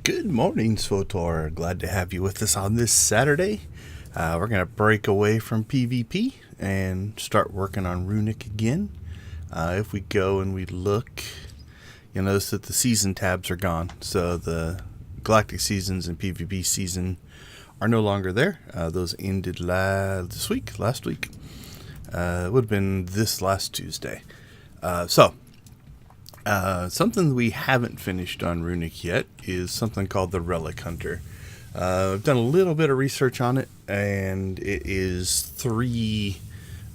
Good morning, SWTOR. Glad to have you with us on this Saturday. We're going to break away from PvP and start working on Runic again. If we go and we look, you'll notice that the season tabs are gone. So the Galactic Seasons and PvP season are no longer there. Those ended last week. It would have been this last Tuesday. Something we haven't finished on Runic yet is something called the Relic Hunter. I've done a little bit of research on it, and it is 3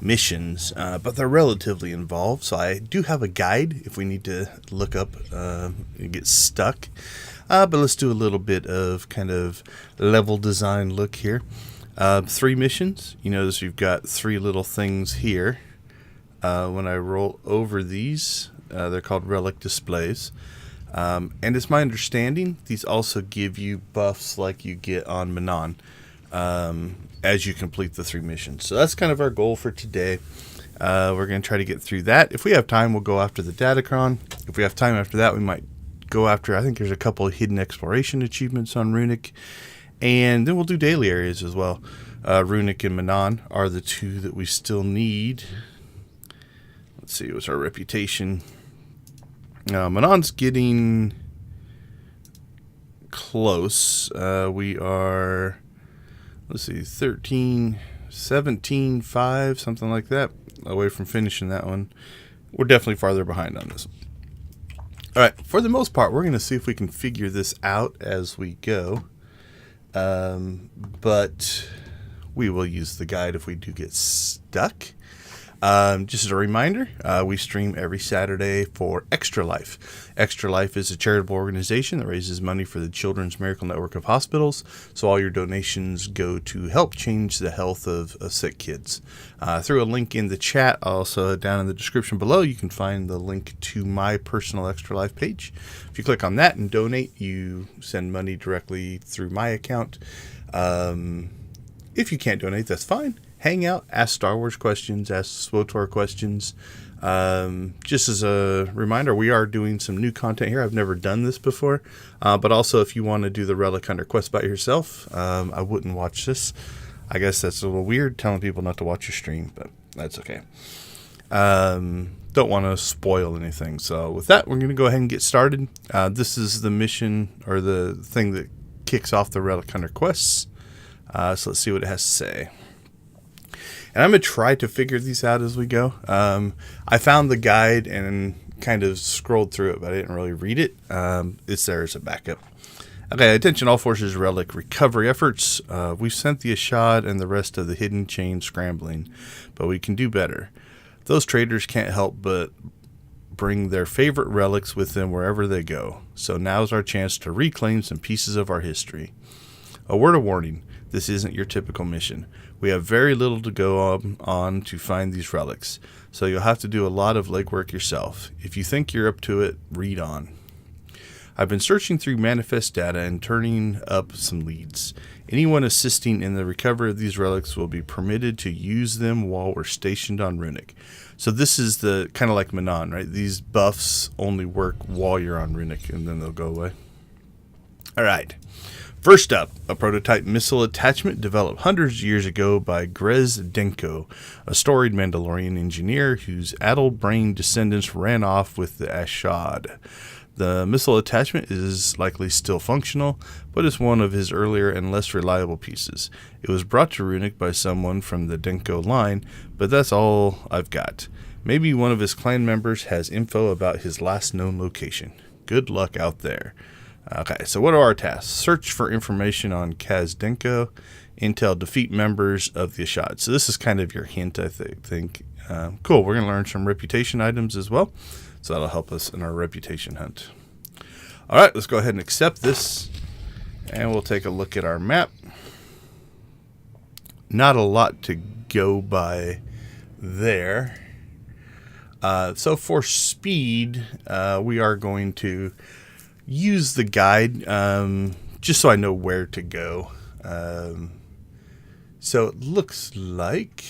missions, but they're relatively involved, so I do have a guide if we need to look up and get stuck. But let's do a little bit of kind of level design look here. 3 missions. You notice you've got 3 little things here. When I roll over these, they're called relic displays. And it's my understanding these also give you buffs like you get on Manon as you complete the 3 missions. So that's kind of our goal for today. We're going to try to get through that. If we have time, we'll go after the Datacron. If we have time after that, we might go after, I think there's a couple of hidden exploration achievements on Runic. And then we'll do daily areas as well. Runic and Manon are the 2 that we still need. Let's see, what's our reputation? Manon's getting close. We are, let's see, 13, 17, 5, something like that, away from finishing that one. We're definitely farther behind on this. All right, for the most part, we're going to see if we can figure this out as we go. But we will use the guide if we do get stuck. Just as a reminder, we stream every Saturday for Extra Life. Extra Life is a charitable organization that raises money for the Children's Miracle Network of Hospitals. So all your donations go to help change the health of sick kids. Through a link in the chat, also down in the description below, you can find the link to my personal Extra Life page. If you click on that and donate, you send money directly through my account. If you can't donate, that's fine. Hang out, ask Star Wars questions, ask SWTOR questions. Just as a reminder, we are doing some new content here. I've never done this before. But also, if you want to do the Relic Hunter quest by yourself, I wouldn't watch this. I guess that's a little weird, telling people not to watch your stream, but that's okay. Don't want to spoil anything. So with that, we're going to go ahead and get started. This is the mission, or the thing that kicks off the Relic Hunter quests. So let's see what it has to say. And I'm going to try to figure these out as we go. I found the guide and kind of scrolled through it, but I didn't really read it. It's there as a backup. Okay, attention all forces relic recovery efforts. We've sent the Ashad and the rest of the hidden chain scrambling, but we can do better. Those traders can't help but bring their favorite relics with them wherever they go. So now's our chance to reclaim some pieces of our history. A word of warning, this isn't your typical mission. We have very little to go on to find these relics, so you'll have to do a lot of legwork yourself. If you think you're up to it, read on. I've been searching through manifest data and turning up some leads. Anyone assisting in the recovery of these relics will be permitted to use them while we're stationed on Runic. So this is the kind of like Manon, right? These buffs only work while you're on Runic, and then they'll go away. All right. First up, a prototype missile attachment developed hundreds of years ago by Grez Denko, a storied Mandalorian engineer whose addled-brained descendants ran off with the Ashad. The missile attachment is likely still functional, but is one of his earlier and less reliable pieces. It was brought to Runic by someone from the Denko line, but that's all I've got. Maybe one of his clan members has info about his last known location. Good luck out there. Okay, so what are our tasks? Search for information on Kaz Denko, intel, defeat members of the Ashad. So this is kind of your hint, I think. Cool, we're going to learn some reputation items as well. So that'll help us in our reputation hunt. All right, let's go ahead and accept this. And we'll take a look at our map. Not a lot to go by there. So for speed, we are going to use the guide just so I know where to go. So it looks like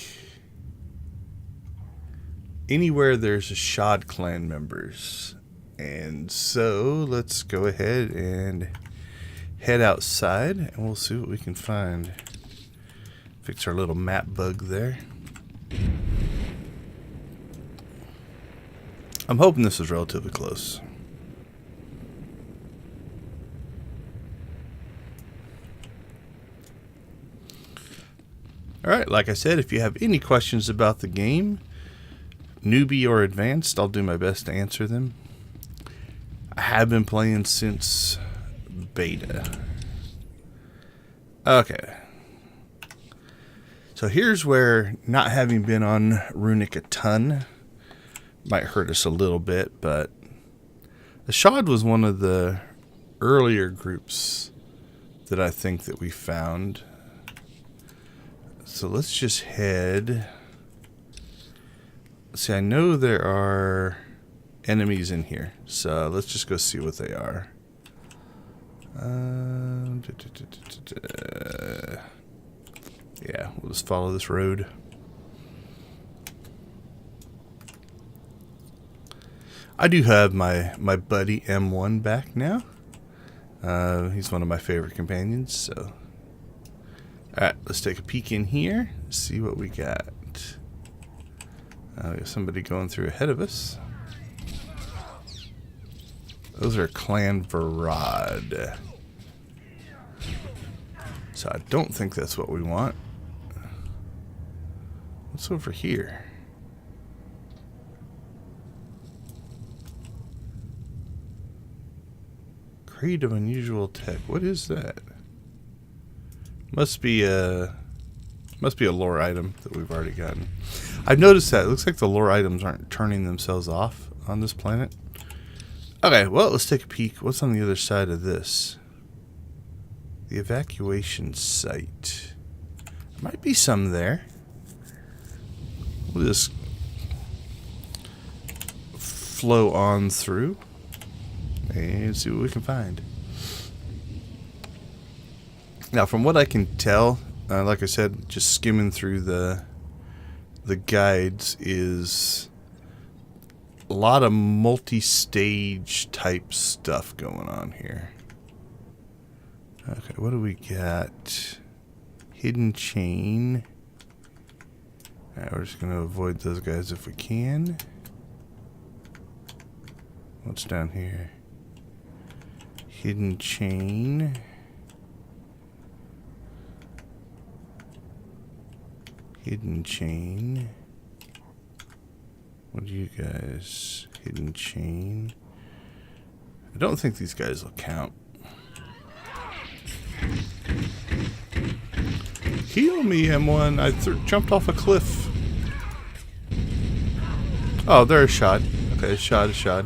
anywhere there's Ashad clan members. And so let's go ahead and head outside and we'll see what we can find. Fix our little map bug there. I'm hoping this is relatively close. Alright, like I said, if you have any questions about the game, newbie or advanced, I'll do my best to answer them. I have been playing since beta. Okay. So here's where not having been on Runic a ton might hurt us a little bit, but the SWTOR was one of the earlier groups that I think that we found. So let's just head. See, I know there are enemies in here, so let's just go see what they are. Yeah, we'll just follow this road. I do have my buddy M1 back now. He's one of my favorite companions, so. Alright, let's take a peek in here, see what we got. We have somebody going through ahead of us. Those are Clan Varad. So I don't think that's what we want. What's over here? Crate of unusual tech. What is that? Must be a lore item that we've already gotten. I've noticed that. It looks like the lore items aren't turning themselves off on this planet. Okay, well, let's take a peek. What's on the other side of this? The evacuation site. There might be some there. We'll just flow on through and see what we can find. Now, from what I can tell, like I said, just skimming through the guides, is a lot of multi-stage type stuff going on here. Okay, what do we got? Hidden chain. Alright, we're just going to avoid those guys if we can. What's down here? Hidden chain. Hidden chain. What do you guys? Hidden chain. I don't think these guys will count. Heal me, M1. I jumped off a cliff. Oh, they're a shot. Okay, a shot.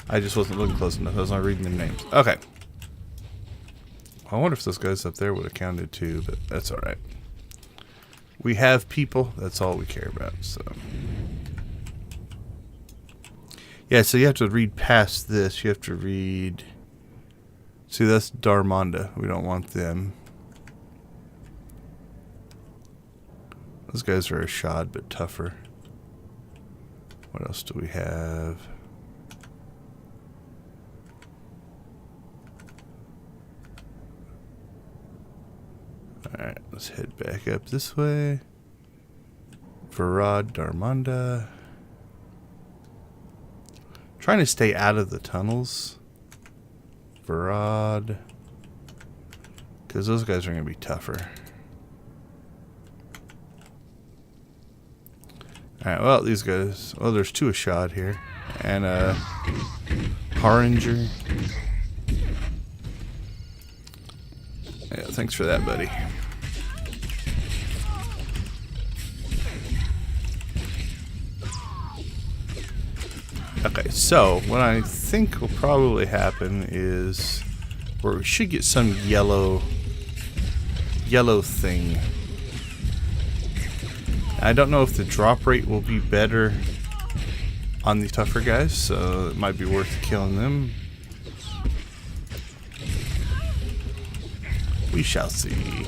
I just wasn't looking close enough. I was not reading their names. Okay. I wonder if those guys up there would have counted too, but that's alright. We have people. That's all we care about. So, yeah, so you have to read past this. You have to read. See, that's Darmonda. We don't want them. Those guys are a shot, but tougher. What else do we have? Alright, let's head back up this way. Varad, Darmonda. Trying to stay out of the tunnels. Varad. Because those guys are going to be tougher. Alright, well, these guys. Well, there's two a shot here. And a Haringer. Yeah, thanks for that, buddy. Okay, so what I think will probably happen is where we should get some yellow thing. I don't know if the drop rate will be better on the tougher guys, so it might be worth killing them. We shall see.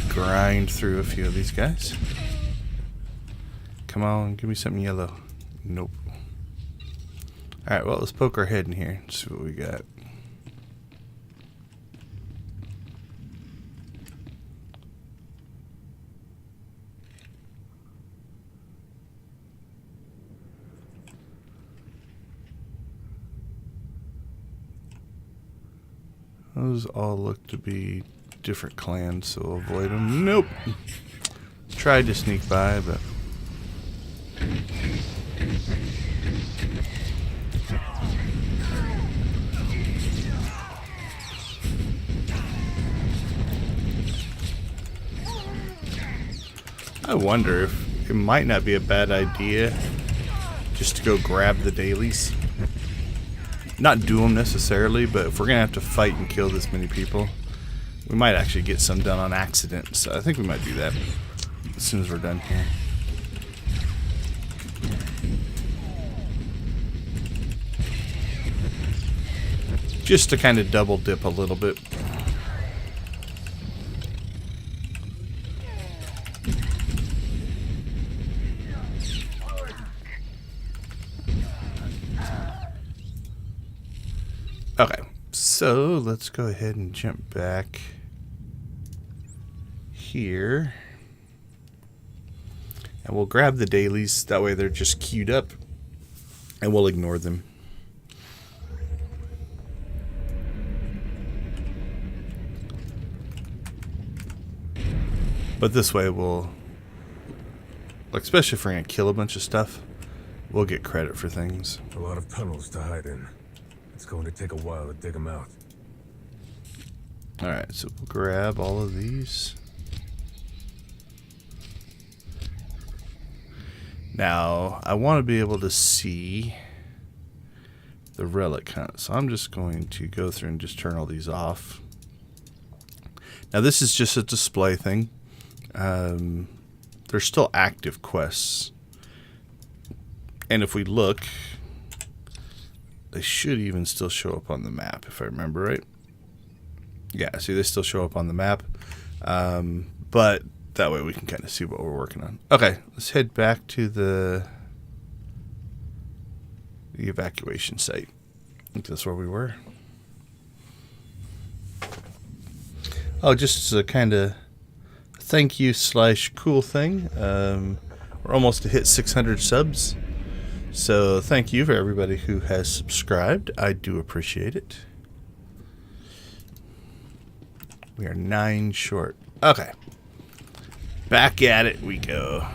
Grind through a few of these guys. Come on, give me something yellow. Nope. Alright, well, let's poke our head in here and see what we got. Those all look to be different clans, so we'll avoid them. Nope. Tried to sneak by, but... I wonder if it might not be a bad idea just to go grab the dailies. Not do them necessarily, but if we're going to have to fight and kill this many people, we might actually get some done on accident. So I think we might do that as soon as we're done here. Just to kind of double dip a little bit. Okay, so let's go ahead and jump back here. And we'll grab the dailies, that way they're just queued up, and we'll ignore them. But this way we'll, like, especially if we're going to kill a bunch of stuff, we'll get credit for things. A lot of tunnels to hide in. It's going to take a while to dig them out. Alright, so we'll grab all of these. Now, I want to be able to see the relic hunt, so I'm just going to go through and just turn all these off. Now, this is just a display thing. There's still active quests. And if we look... they should even still show up on the map, if I remember right. Yeah, see, they still show up on the map. But that way we can kind of see what we're working on. Okay, let's head back to the evacuation site. I think that's where we were. Oh, just as a kind of thank you / cool thing. We're almost to hit 600 subs. So thank you for everybody who has subscribed. I do appreciate it. We are 9 short. Okay. Back at it we go.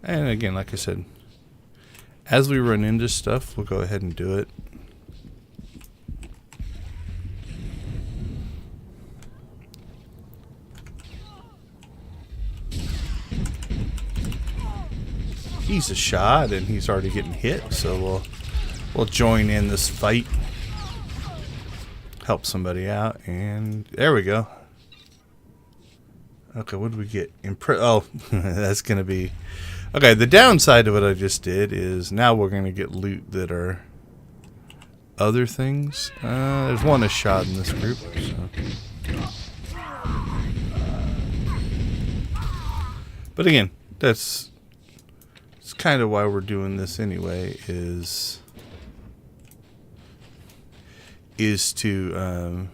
And again, like I said, as we run into stuff, we'll go ahead and do it. He's a shot and he's already getting hit, so we'll join in this fight. Help somebody out, and there we go. Okay, what did we get? Oh, that's gonna be okay. The downside of what I just did is now we're gonna get loot that are other things. There's one a shot in this group. So. But again, that's kind of why we're doing this anyway, is to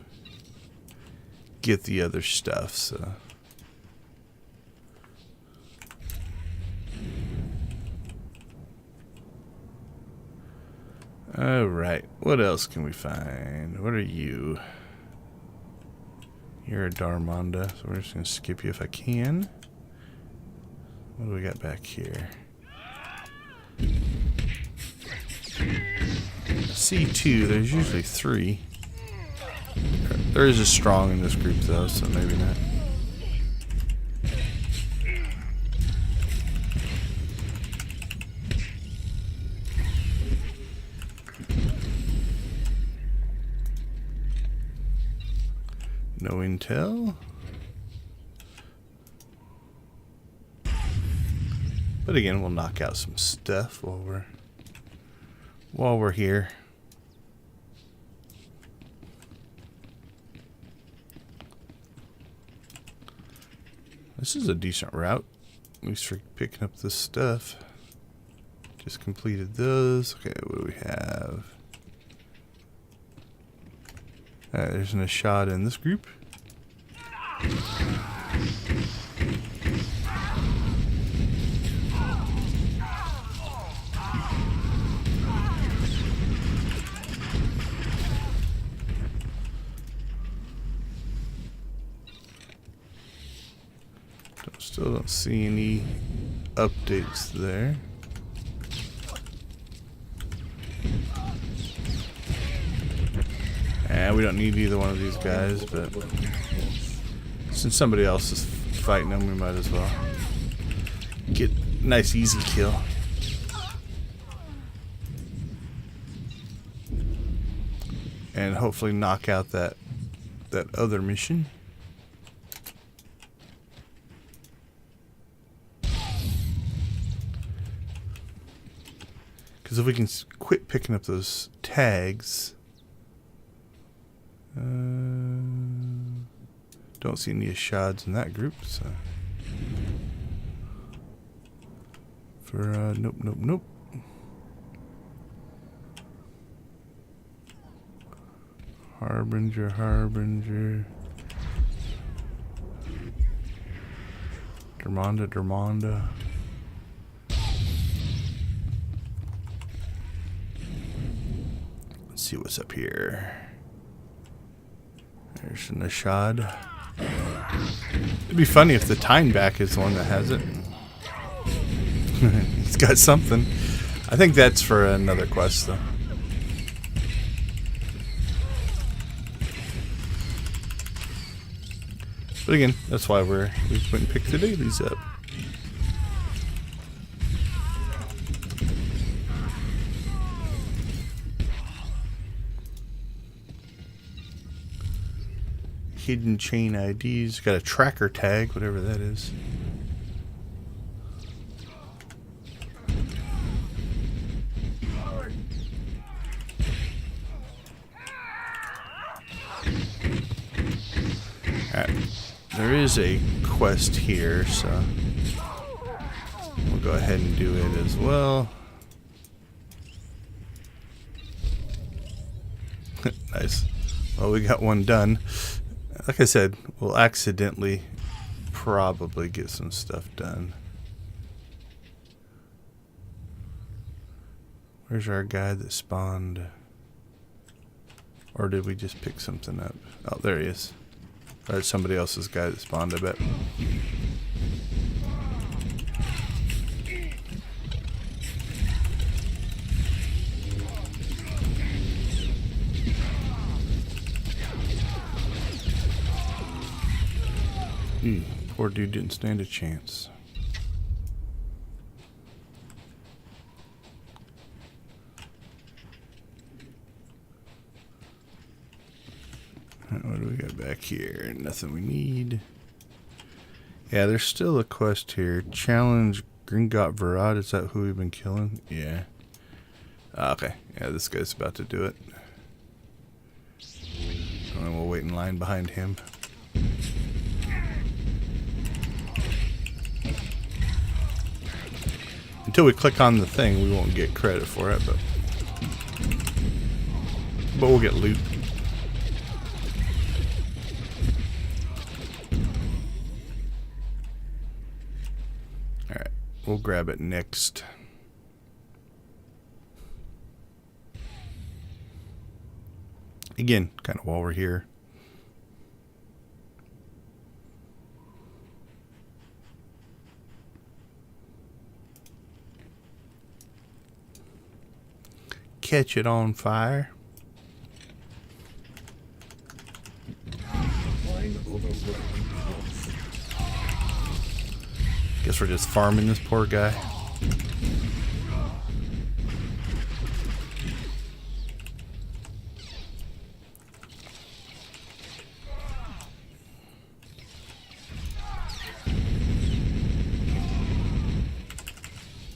get the other stuff. So all right, what else can we find? What are you? You're a Darmonda, so we're just gonna skip you if I can. What do we got back here? C2, there's usually 3. There is a strong in this group though, so maybe not. No intel. But again, we'll knock out some stuff while we're here. This is a decent route. least for picking up this stuff. Just completed those. Okay, what do we have? Alright, there's a shot in this group. Still don't see any updates there. And we don't need either one of these guys, but since somebody else is fighting them, we might as well get a nice easy kill. And hopefully knock out that other mission. Because if we can quit picking up those tags, don't see any Ashads in that group. So for nope. Harbinger. Dermonda. Let's see what's up here. There's an Ashad. It'd be funny if the Tyneback is the one that has it. He's got something. I think that's for another quest, though. But again, that's why we went and picked the dailies up. Hidden chain IDs. Got a tracker tag, whatever that is. Alright. There is a quest here, so we'll go ahead and do it as well. Nice. Well, we got one done. Like I said, we'll accidentally probably get some stuff done. Where's our guy that spawned? Or did we just pick something up? Oh, there he is. Or somebody else's guy that spawned, I bet. Poor dude didn't stand a chance. What do we got back here? Nothing we need. Yeah, there's still a quest here. Challenge Gringot Varad. Is that who we've been killing? Yeah. Okay. Yeah, this guy's about to do it. And then we'll wait in line behind him. Until we click on the thing, we won't get credit for it, but we'll get loot. Alright, we'll grab it next. Again, kind of while we're here. Catch it on fire. Guess we're just farming this poor guy.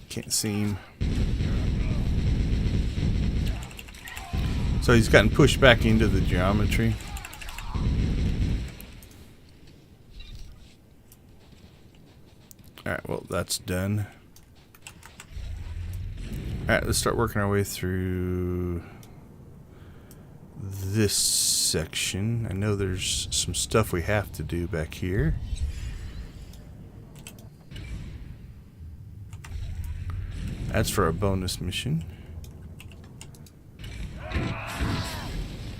Can't see him. So he's gotten pushed back into the geometry. Alright, well, that's done. Alright, let's start working our way through this section. I know there's some stuff we have to do back here. That's for a bonus mission.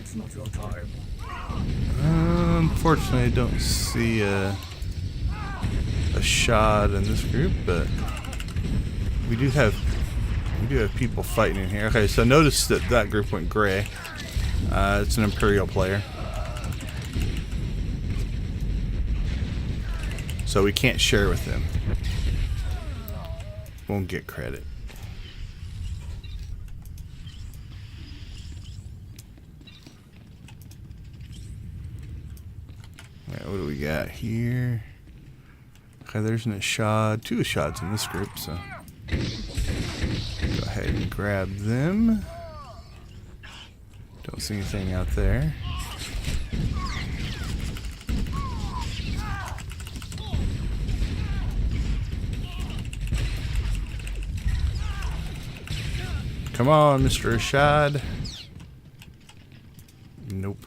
It's not your time. Unfortunately, I don't see a shot in this group, but we do have people fighting in here. Okay, so notice that that group went gray. It's an Imperial player, so we can't share with them. Won't get credit. Alright, what do we got here? Okay, there's an Ashad. 2 Ashads in this group, so go ahead and grab them. Don't see anything out there. Come on, Mr. Ashad. Nope.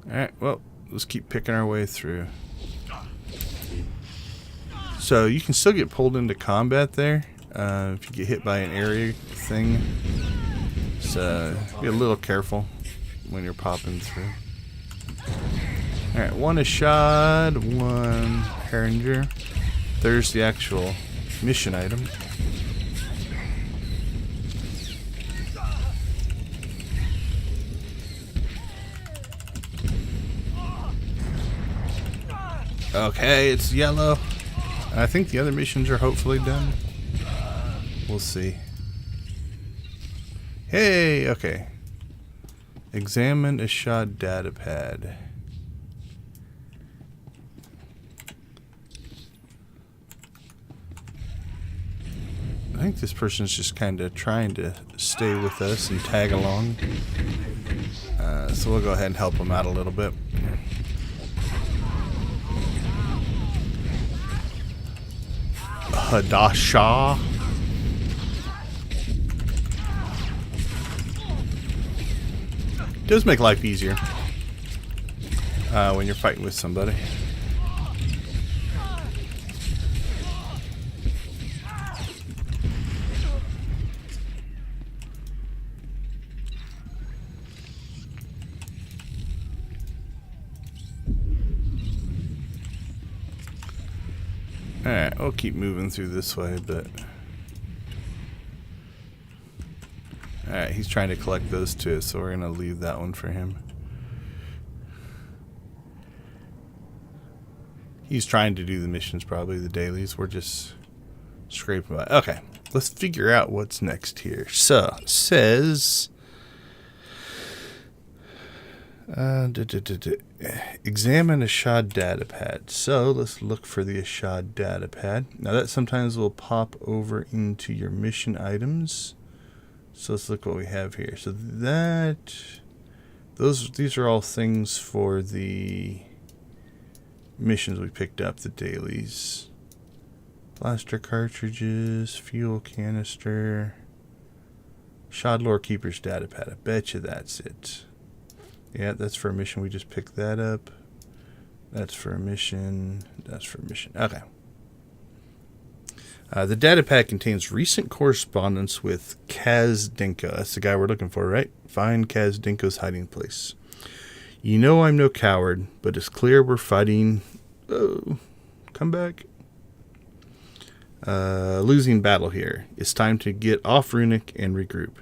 Alright, well, let's keep picking our way through. So you can still get pulled into combat there if you get hit by an area thing. So be a little careful when you're popping through. Alright, 1 Ashad, 1 Herringer. There's the actual mission item. Okay, it's yellow. I think the other missions are hopefully done. We'll see. Hey, okay. Examine Ashad datapad. I think this person's just kind of trying to stay with us and tag along. So we'll go ahead and help them out a little bit. Hadasha. Does make life easier when you're fighting with somebody. Alright, we'll keep moving through this way, but... Alright, he's trying to collect those two, so we're going to leave that one for him. He's trying to do the missions, probably, the dailies. We're just scraping by. Okay, let's figure out what's next here. So, it says... examine Ashad datapad. So let's look for the Ashad datapad. Now that sometimes will pop over into your mission items. So let's look what we have here. So these are all things for the missions we picked up, the dailies. Blaster cartridges, fuel canister, Ashad Lore Keeper's datapad. I bet you that's it. Yeah, that's for a mission. We just picked that up. That's for a mission. That's for a mission. Okay. The data pack contains recent correspondence with Kaz Denko. That's the guy we're looking for, right? Find Kaz Denko's hiding place. You know I'm no coward, but it's clear we're fighting... Oh, come back. Losing battle here. It's time to get off Runic and regroup.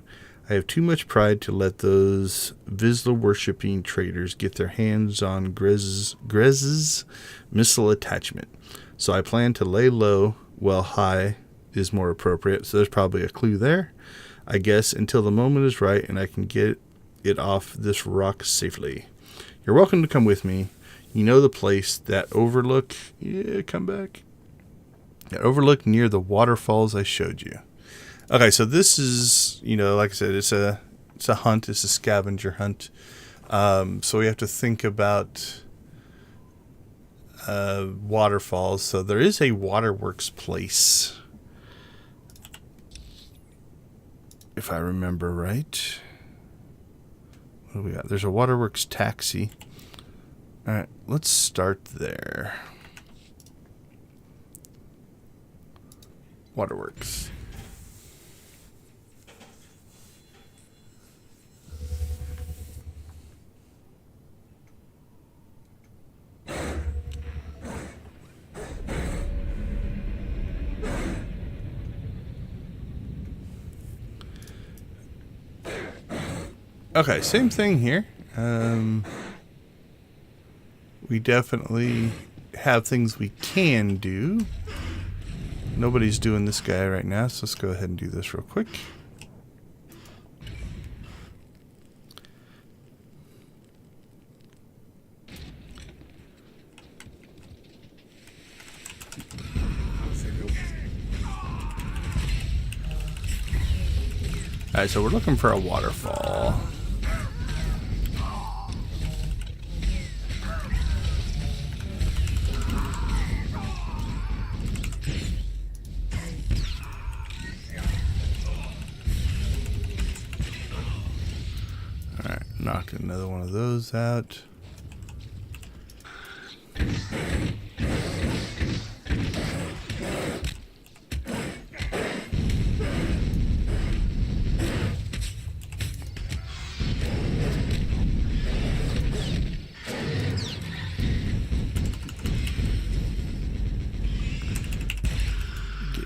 I have too much pride to let those Vizsla-worshipping traitors get their hands on Grez's missile attachment. So I plan to lay low, well, high is more appropriate. So there's probably a clue there, I guess, until the moment is right and I can get it off this rock safely. You're welcome to come with me. You know the place, that overlook. Yeah, come back. That overlook near the waterfalls I showed you. Okay, so this is, like I said, it's a hunt. It's a scavenger hunt. So we have to think about waterfalls. So there is a waterworks place, if I remember right. What do we got? There's a waterworks taxi. All right, let's start there. Waterworks. Okay, same thing here. We definitely have things we can do. Nobody's doing this guy right now, so let's go ahead and do this real quick. Alright, so we're looking for a waterfall. Alright, knocked another one of those out.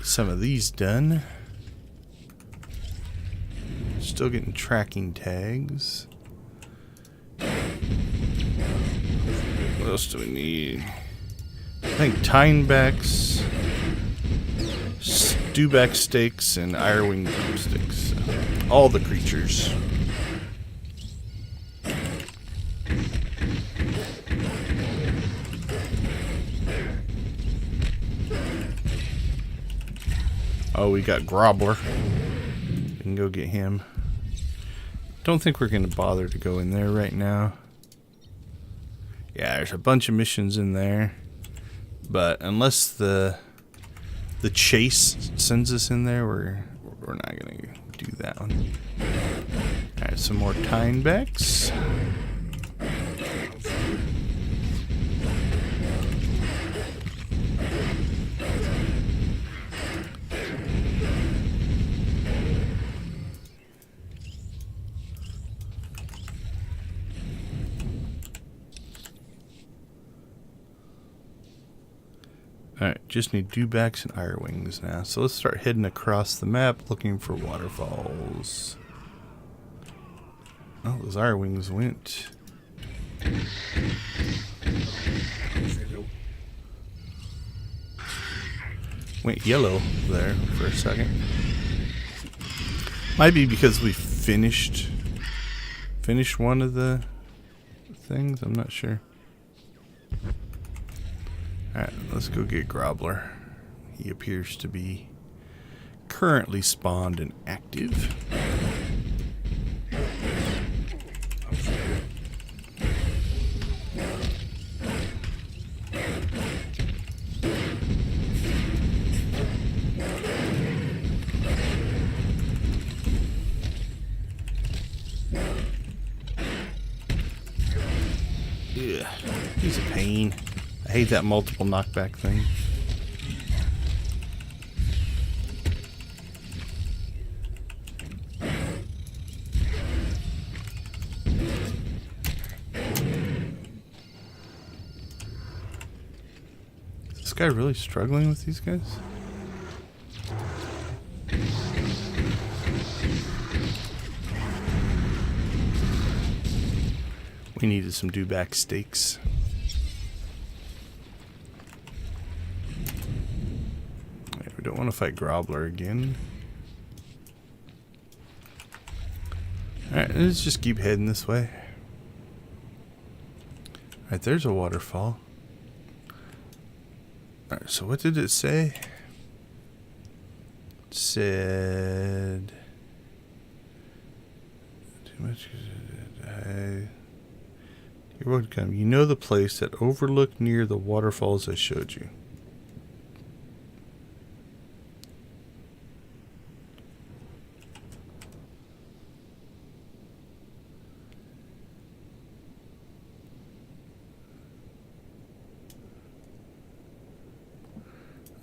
Some of these done. Still getting tracking tags. What else do we need? I think tinebacks, stewback steaks, and irewing drumsticks. All the creatures. Oh, we got Grobbler. We can go get him. Don't think we're going to bother to go in there right now. Yeah, there's a bunch of missions in there. But unless the chase sends us in there, we're not going to do that one. Alright, some more tinebacks. Alright, just need dewbacks and irewings now. So let's start heading across the map looking for waterfalls. Oh, those irewings went. Went yellow there for a second. Might be because we finished one of the things. I'm not sure. Alright, let's go get Grobbler. He appears to be currently spawned and active. Yeah, he's a pain. I hate that multiple knockback thing. Is this guy really struggling with these guys? We needed some dewback steaks. We don't want to fight Grobbler again. Alright, let's just keep heading this way. Alright, there's a waterfall. Alright, so what did it say? It said... Too much... You're welcome. You know the place that overlooked near the waterfalls I showed you.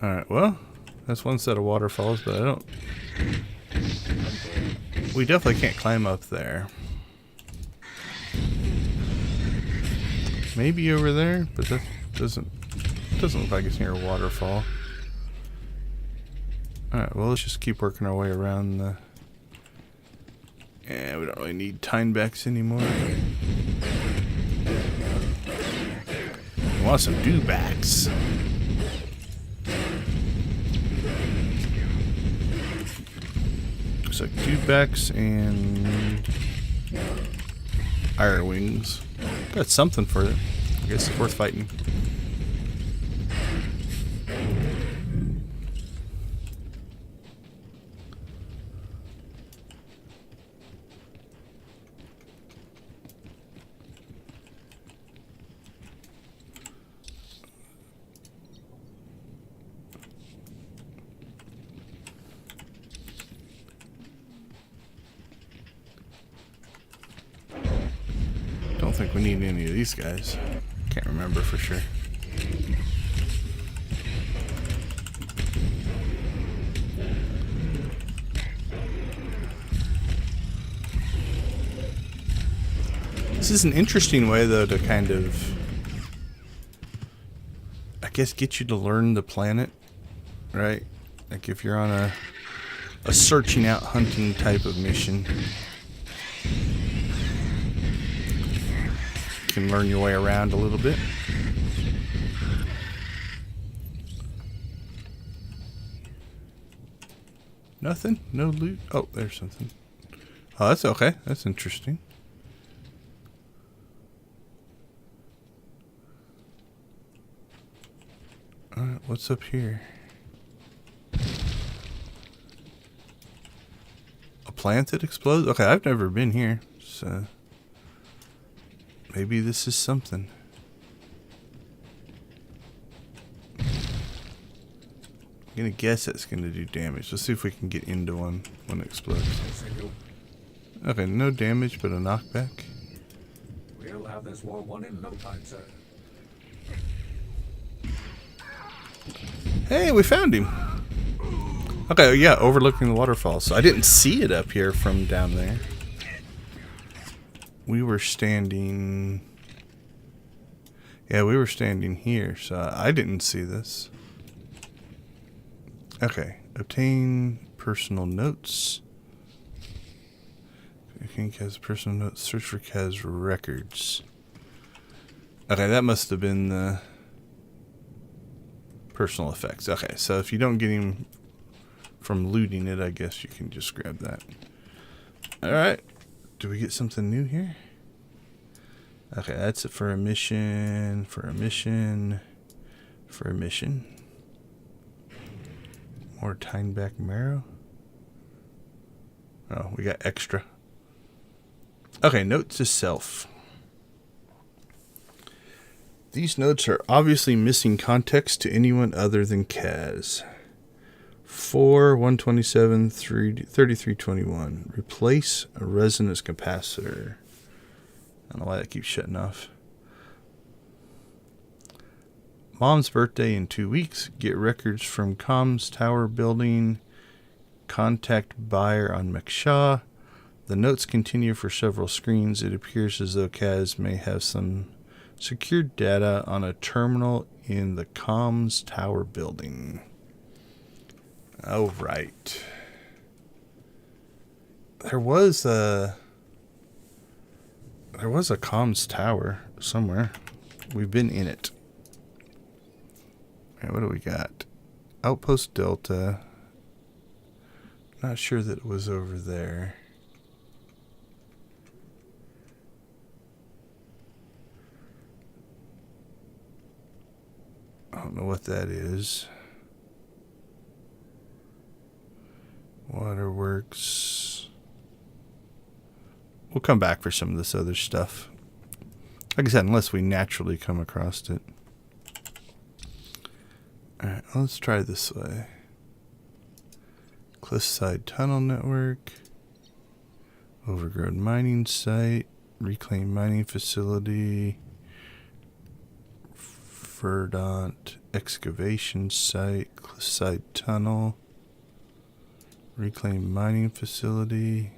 Alright, well, that's one set of waterfalls, but I don't... We definitely can't climb up there. Maybe over there, but that doesn't look like it's near a waterfall. Alright, well, let's just keep working our way around the... Yeah, we don't really need tinebacks anymore. We want some dewbacks. Looks like dewbacks and iron wings. Got something for it. I guess it's worth fighting. Don't think we need any of these guys. Can't remember for sure. This is an interesting way, though, to kind of, I guess, get you to learn the planet, right? Like if you're on a searching out hunting type of mission, you can learn your way around a little bit. Nothing? No loot? Oh, there's something. Oh, that's okay. That's interesting. Alright, what's up here? A plant that explodes? Okay, I've never been here, so maybe this is something. I'm gonna guess it's gonna do damage. Let's see if we can get into one when it explodes. Okay, no damage, but a knockback. We'll have this war won in no time, sir. Hey, we found him. Okay, yeah, overlooking the waterfall. So I didn't see it up here from down there. We were standing... Yeah, we were standing here, so I didn't see this. Okay, obtain personal notes. I think has personal notes. Search for Kaz records. Okay, that must have been the personal effects. Okay, so if you don't get him from looting it, I guess you can just grab that. Alright, do we get something new here? Okay, that's it for a mission, for a mission, for a mission. More tineback marrow. Oh, we got extra. Okay, note to self. These notes are obviously missing context to anyone other than Kaz. 4/127 3321. Replace a resonance capacitor. I don't know why that keeps shutting off. Mom's birthday in 2 weeks. Get records from Comms Tower Building. Contact buyer on McShaw. The notes continue for several screens. It appears as though Kaz may have some secured data on a terminal in the Comms Tower Building. Oh, right. There was a comms tower somewhere. We've been in it. All right, what do we got? Outpost Delta. Not sure that it was over there. I don't know what that is. Waterworks. We'll come back for some of this other stuff. Like I said, unless we naturally come across it. Alright, let's try this way. Cliffside Tunnel Network. Overgrown mining site. Reclaimed mining facility. Verdant excavation site. Cliffside Tunnel. Reclaimed mining facility.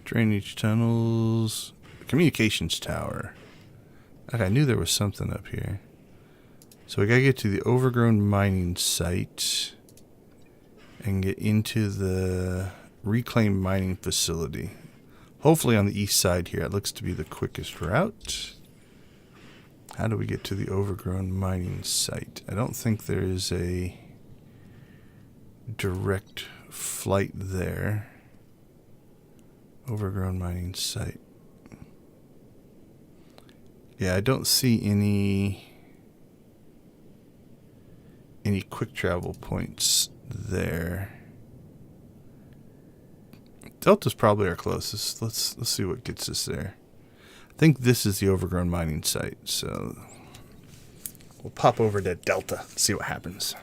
Drainage tunnels. Communications tower. Okay, I knew there was something up here. So we gotta get to the overgrown mining site and get into the reclaimed mining facility. Hopefully on the east side here. It looks to be the quickest route. How do we get to the overgrown mining site? I don't think there is a direct flight there. Overgrown mining site. Yeah, I don't see any quick travel points there. Delta's probably our closest. Let's see what gets us there. I think this is the overgrown mining site, so we'll pop over to Delta, see what happens.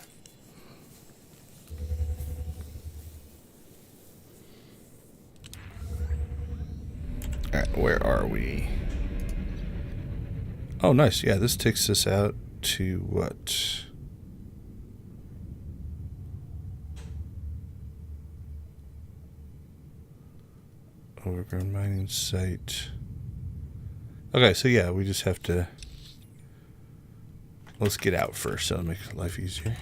Alright, where are we? Oh, nice. Yeah, this takes us out to what? Overgrown mining site. Okay, so yeah, we just have to... Let's get out first, that'll make life easier.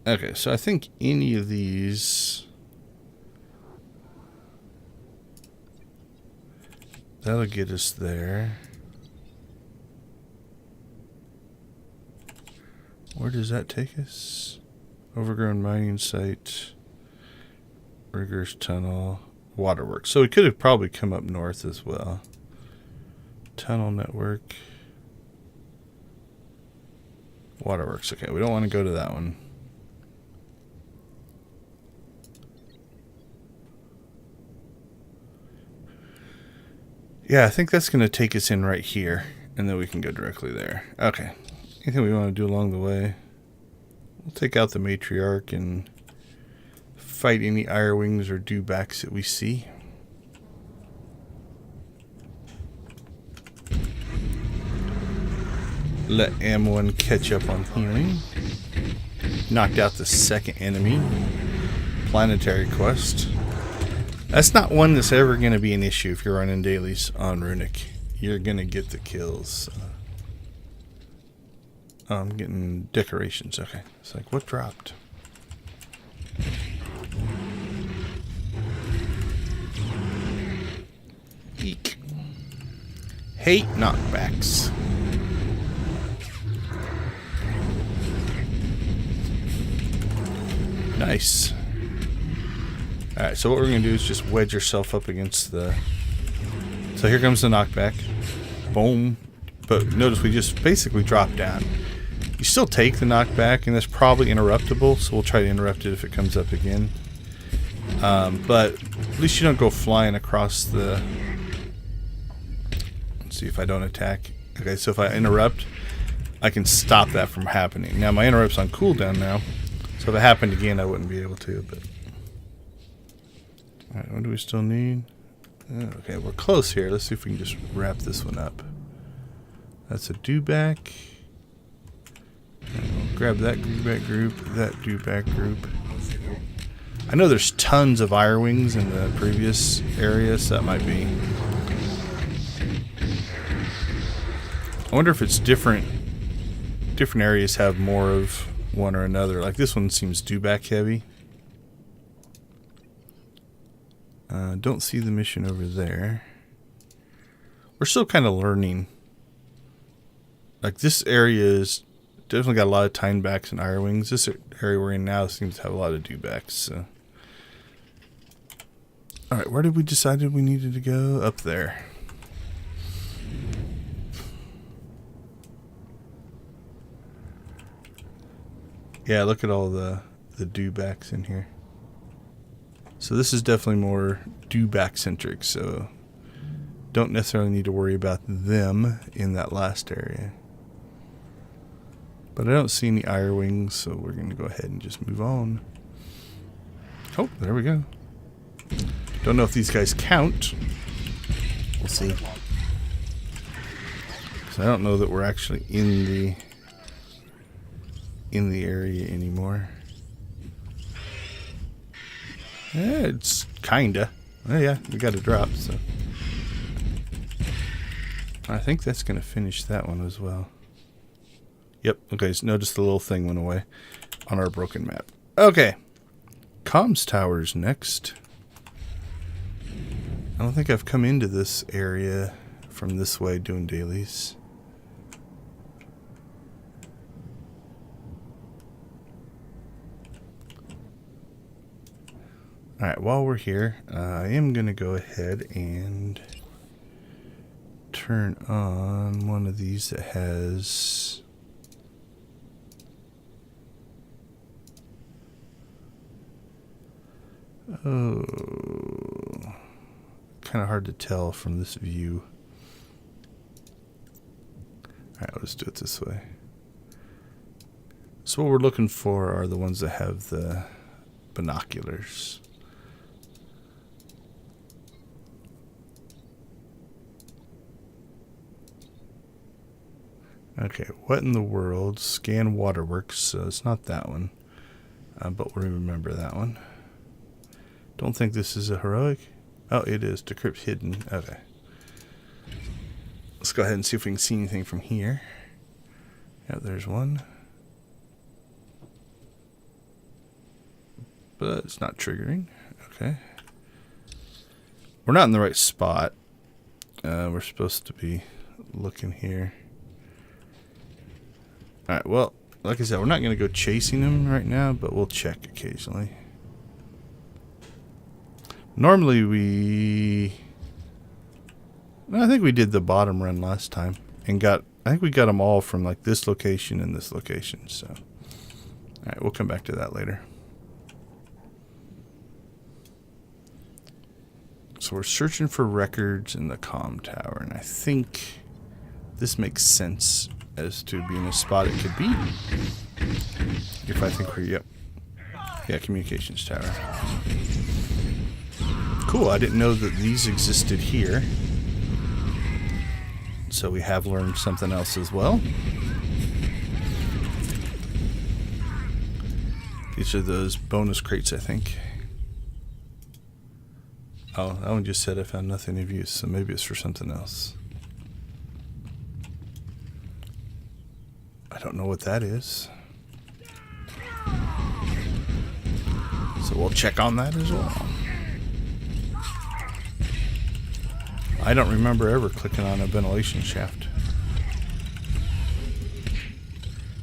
Okay, so I think any of these... That'll get us there. Where does that take us? Overgrown mining site. Riggers tunnel. Waterworks. So we could have probably come up north as well. Tunnel network. Waterworks. Okay, we don't want to go to that one. Yeah, I think that's going to take us in right here. And then we can go directly there. Okay. Anything we want to do along the way? We'll take out the matriarch and fight any irewings or dewbacks that we see. Let M1 catch up on healing. Knocked out the second enemy. Planetary quest. That's not one that's ever going to be an issue if you're running dailies on Runic. You're going to get the kills. Oh, I'm getting decorations. Okay. It's like, what dropped? Eek. Hate knockbacks. Nice. Alright, so what we're going to do is just wedge yourself up against the... So here comes the knockback. Boom. But notice we just basically drop down. You still take the knockback, and that's probably interruptible, so we'll try to interrupt it if it comes up again. But at least you don't go flying across the... Let's see if I don't attack. Okay, so if I interrupt, I can stop that from happening. Now my interrupt's on cooldown now, so if it happened again, I wouldn't be able to. But alright, what do we still need? Okay, we're close here. Let's see if we can just wrap this one up. That's a dewback. We'll grab that dewback group, that dewback group. I know there's tons of irewings in the previous area, so that might be... I wonder if it's different. Different areas have more of one or another. Like this one seems dewback heavy. Don't see the mission over there. We're still kind of learning. Like this area is definitely got a lot of tinebacks and irewings. This area we're in now seems to have a lot of dewbacks. So. Alright, where did we decide we needed to go? Up there. Yeah, look at all the dewbacks in here. So this is definitely more dewback centric, so don't necessarily need to worry about them in that last area. But I don't see any ire wings, so we're going to go ahead and just move on. Oh, there we go. Don't know if these guys count. We'll see. So I don't know that we're actually in the area anymore. Yeah, it's kinda. Oh yeah, we got a drop, so I think that's gonna finish that one as well. Yep, okay, so notice the little thing went away on our broken map. Okay. Comms towers next. I don't think I've come into this area from this way doing dailies. Alright, while we're here, I am going to go ahead and turn on one of these that has... Oh, kind of hard to tell from this view. Alright, let's do it this way. So what we're looking for are the ones that have the binoculars. Okay, what in the world? Scan waterworks, so it's not that one. But we'll remember that one. Don't think this is a heroic. Oh, it is. Decrypt hidden. Okay. Let's go ahead and see if we can see anything from here. Yeah, there's one. But it's not triggering. Okay. We're not in the right spot. We're supposed to be looking here. Alright, well, like I said, we're not going to go chasing them right now, but we'll check occasionally. Normally I think we did the bottom run last time and I think we got them all from like this location and this location, so. Alright, we'll come back to that later. So we're searching for records in the comm tower, and I think this makes sense as to being a spot it could be. If I think we're, yep. Yeah, communications tower. Cool, I didn't know that these existed here. So we have learned something else as well. These are those bonus crates, I think. Oh, that one just said I found nothing of use, so maybe it's for something else. I don't know what that is. So we'll check on that as well. I don't remember ever clicking on a ventilation shaft.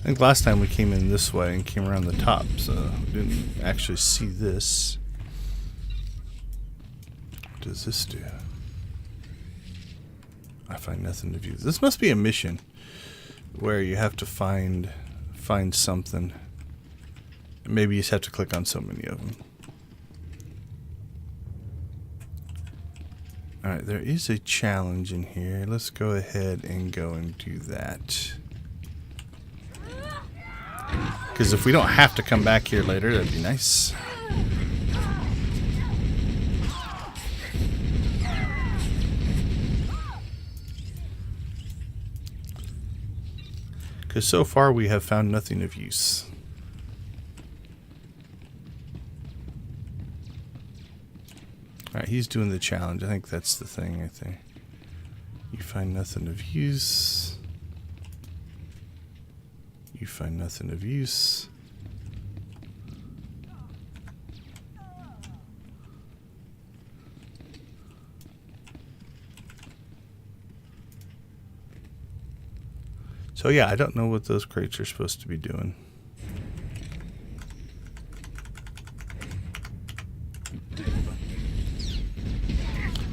I think last time we came in this way and came around the top, so we didn't actually see this. What does this do? I find nothing to view. This must be a mission where you have to find something. Maybe you just have to click on so many of them. Alright, there is a challenge in here. Let's go ahead and go and do that. Because if we don't have to come back here later, that'd be nice. Because so far we have found nothing of use. Alright, he's doing the challenge. I think that's the thing right there. You find nothing of use. You find nothing of use. So yeah, I don't know what those crates are supposed to be doing.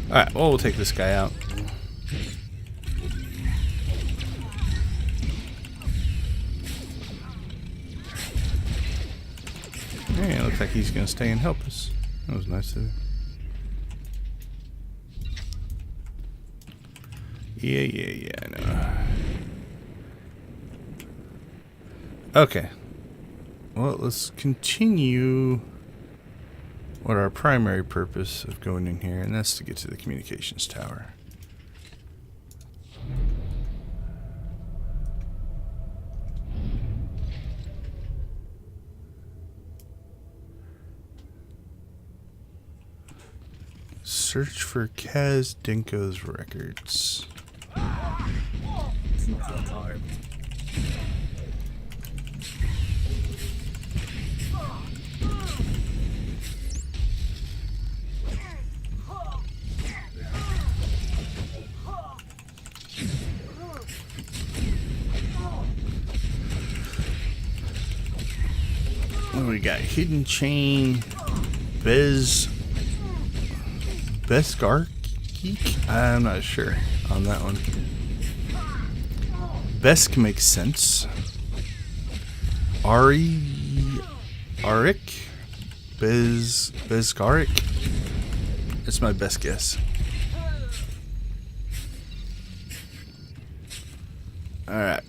Alright, well, we'll take this guy out. Looks like he's gonna stay and help us. That was nice of him. Yeah, I know. Okay. Well, let's continue what our primary purpose of going in here, and that's to get to the communications tower. Search for Kaz Dinko's records. It's not that time. What do we got? Hidden Chain, Beskar Geek? I'm not sure on that one. Besk makes sense. Arik? Bezgarik? That's my best guess. Alright.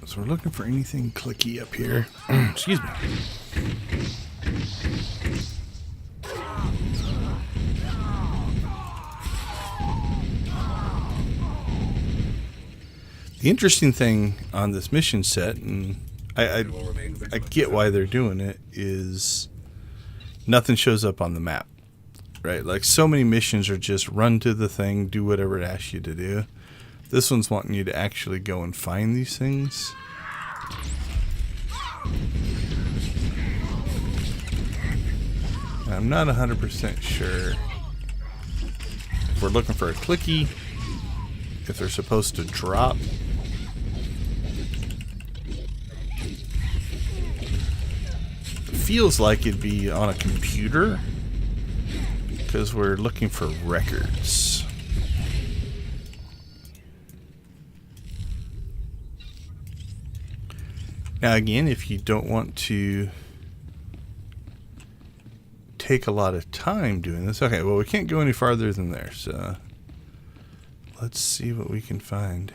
So we're looking for anything clicky up here. Excuse me. The interesting thing on this mission set, and I get why they're doing it, is nothing shows up on the map, right? Like, so many missions are just run to the thing, do whatever it asks you to do. This one's wanting you to actually go and find these things. I'm not 100% sure if we're looking for a clicky, if they're supposed to drop. It feels like it'd be on a computer because we're looking for records. Now again, if you don't want to take a lot of time doing this. Okay, well, we can't go any farther than there, so let's see what we can find.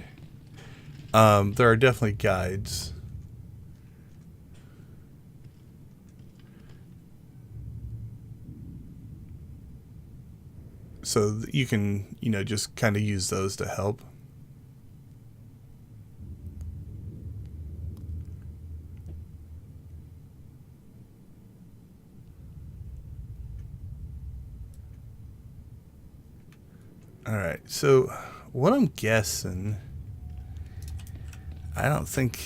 There are definitely guides. So you can, just kind of use those to help. Alright, so what I'm guessing, I don't think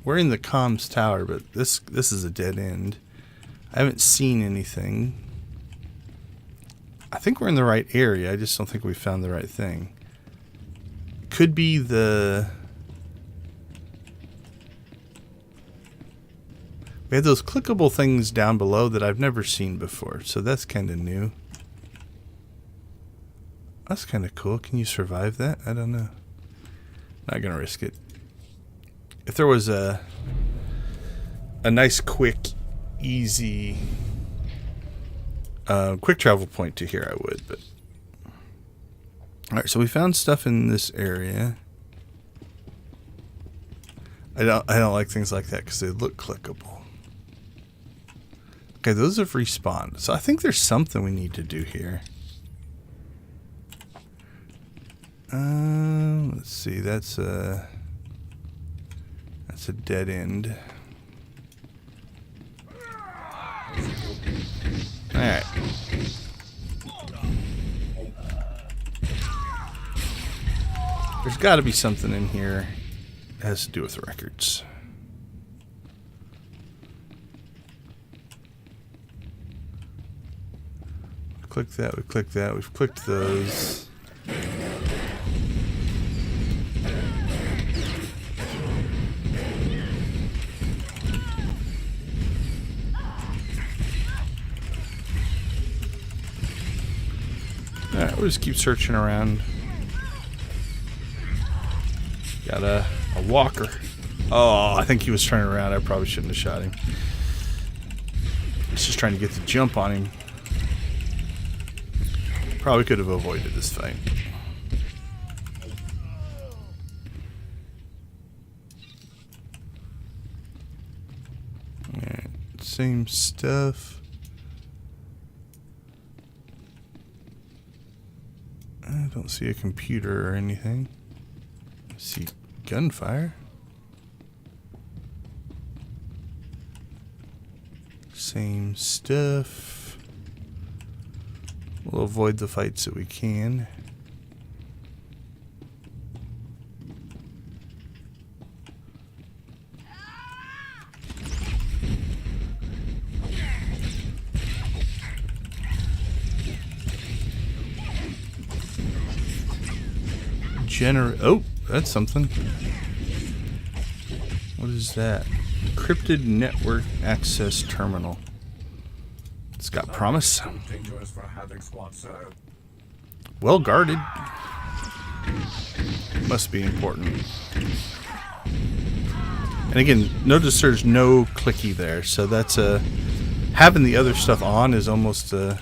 we're in the comms tower, but this is a dead end. I haven't seen anything. I think we're in the right area, I just don't think we found the right thing. Could be we have those clickable things down below that I've never seen before, so that's kind of new. That's kind of cool. Can you survive that? I don't know. Not gonna risk it. If there was a nice, quick, easy, quick travel point to here, I would. But all right, so we found stuff in this area. I don't like things like that because they look clickable. Okay, those have respawned. So I think there's something we need to do here. Let's see, that's a dead end. Alright. There's got to be something in here that has to do with records. Click that, we clicked that, we've clicked those. Alright, we'll just keep searching around. Got a walker. Oh, I think he was turning around. I probably shouldn't have shot him. It's just trying to get the jump on him. Probably could have avoided this fight. Alright, same stuff. I don't see a computer or anything. I see gunfire. Same stuff. We'll avoid the fights that we can. Oh, that's something. What is that? Encrypted network access terminal. It's got promise. Well guarded. Must be important. And again, notice there's no clicky there, so that's having the other stuff on is almost a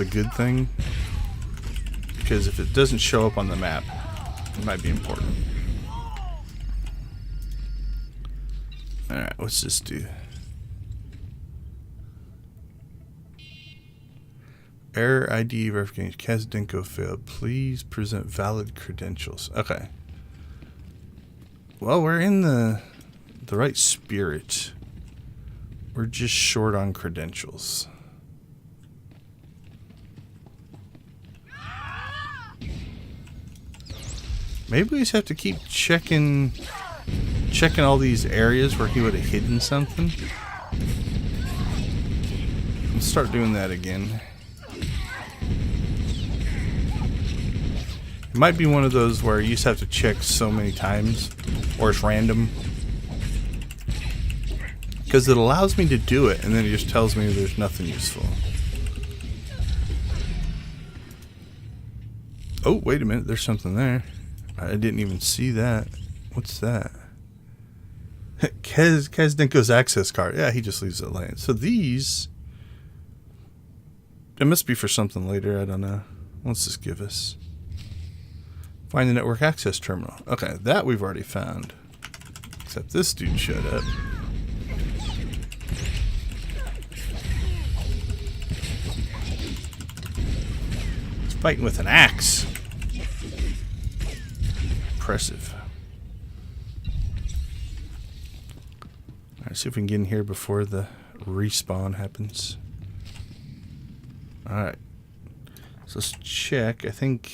good thing. Because if it doesn't show up on the map, it might be important. Alright, what's this do? Error ID verification. Kazdenko failed. Please present valid credentials. Okay. Well, we're in the right spirit. We're just short on credentials. Maybe we just have to keep checking all these areas where he would have hidden something. Let's start doing that again. It might be one of those where you just have to check so many times, or it's random. Because it allows me to do it, and then it just tells me there's nothing useful. Oh, wait a minute, there's something there. I didn't even see that. What's that? Kazdenko's access card. Yeah, he just leaves it laying. So these... It must be for something later, I don't know. What's this give us? Find the network access terminal. Okay, that we've already found. Except this dude showed up. He's fighting with an axe. Impressive. Alright, see if we can get in here before the respawn happens. Alright. So let's check. I think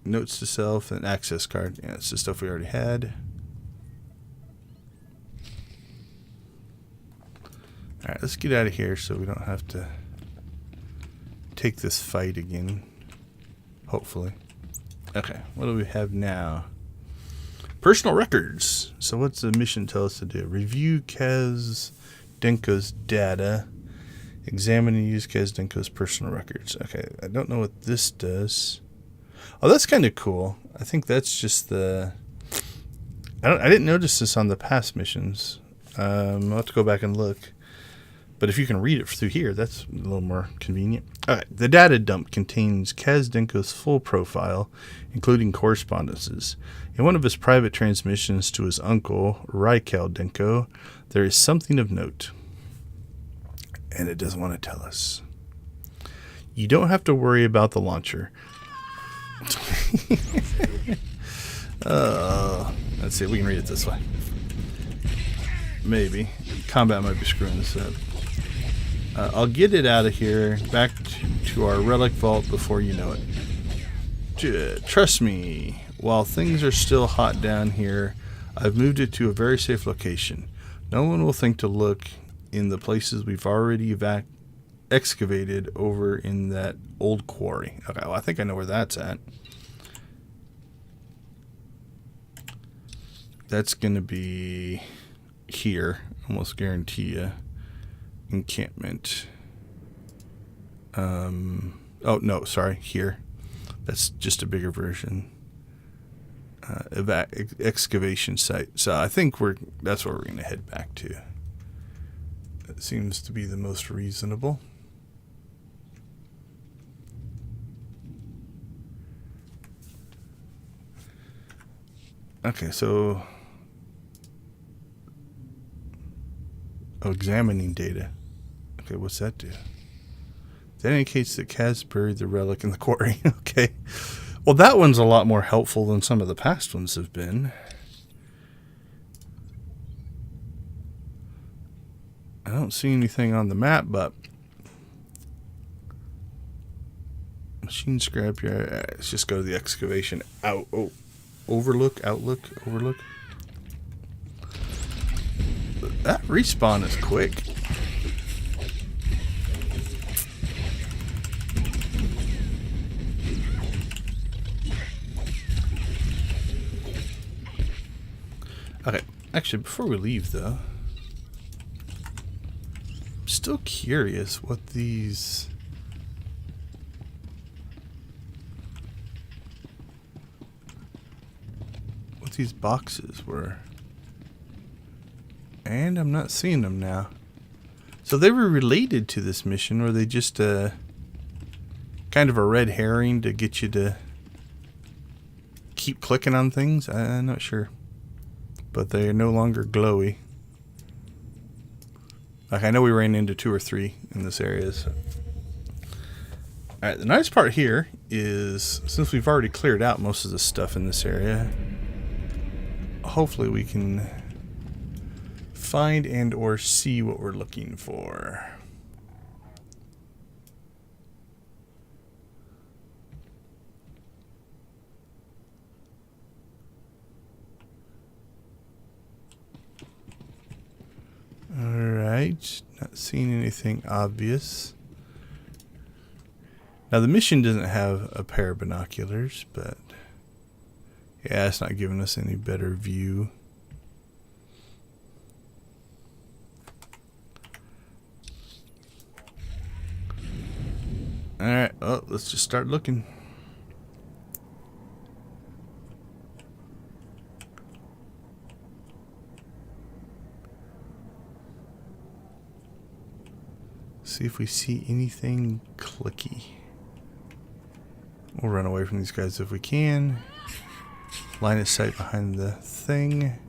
notes to self and access card. Yeah, it's the stuff we already had. Alright, let's get out of here so we don't have to take this fight again. Hopefully. Okay, what do we have now? Personal records. So what's the mission tell us to do? Review Kazdenko's data. Examine and use Kazdenko's personal records. Okay, I don't know what this does. Oh, that's kind of cool. I think that's just the... I didn't notice this on the past missions. I'll have to go back and look. But if you can read it through here, that's a little more convenient. All right, the data dump contains Kazdenko's full profile, including correspondences. In one of his private transmissions to his uncle, Kazdenko, there is something of note. And it doesn't want to tell us. You don't have to worry about the launcher. Let's see if we can read it this way. Maybe. Combat might be screwing this up. I'll get it out of here, back to our relic vault before you know it. Trust me, while things are still hot down here, I've moved it to a very safe location. No one will think to look in the places we've already excavated over in that old quarry. Okay, well, I think I know where that's at. That's going to be here, almost guarantee you. Encampment. Oh, no, sorry, here. That's just a bigger version. excavation site. So I think that's where we're going to head back to. That seems to be the most reasonable. Okay, so examining data. Okay, what's that do? That indicates that Kaz buried the relic in the quarry. Okay. Well, that one's a lot more helpful than some of the past ones have been. I don't see anything on the map, but machine scrapyard. Let's just go to the excavation overlook. That respawn is quick. Okay, actually, before we leave, though, I'm still curious what these... these boxes were. And I'm not seeing them now. So they were related to this mission, or they just kind of a red herring to get you to keep clicking on things? I'm not sure. But they are no longer glowy. Like, I know we ran into 2 or 3 in this area. So. Alright, the nice part here is, since we've already cleared out most of the stuff in this area, hopefully we can find and or see what we're looking for. Alright, not seeing anything obvious. Now the mission doesn't have a pair of binoculars, but yeah, it's not giving us any better view. Alright, well, let's just start looking. See if we see anything clicky. We'll run away from these guys if we can. Line of sight behind the thing.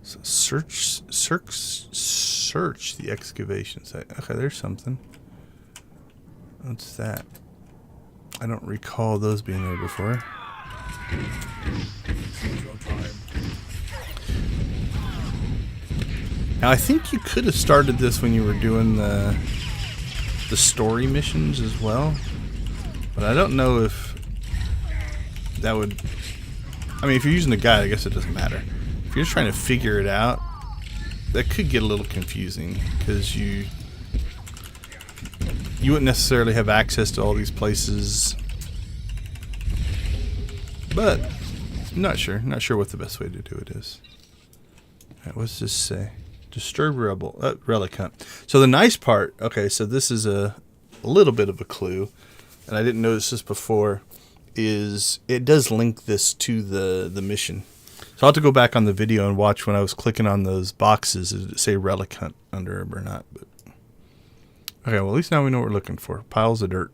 So search the excavation site. Okay, there's something. What's that? I don't recall those being there before. Now I think you could have started this when you were doing the story missions as well, but I don't know if that would. I mean, if you're using the guide, I guess it doesn't matter. If you're just trying to figure it out, that could get a little confusing because you wouldn't necessarily have access to all these places. But I'm not sure what the best way to do it is. Alright, what's this say? Disturbed relic hunt. So the nice part, okay, so this is a little bit of a clue, and I didn't notice this before, is it does link this to the mission. So I'll have to go back on the video and watch when I was clicking on those boxes. Did it say relic hunt under them or not? But okay, well, at least now we know what we're looking for. Piles of dirt.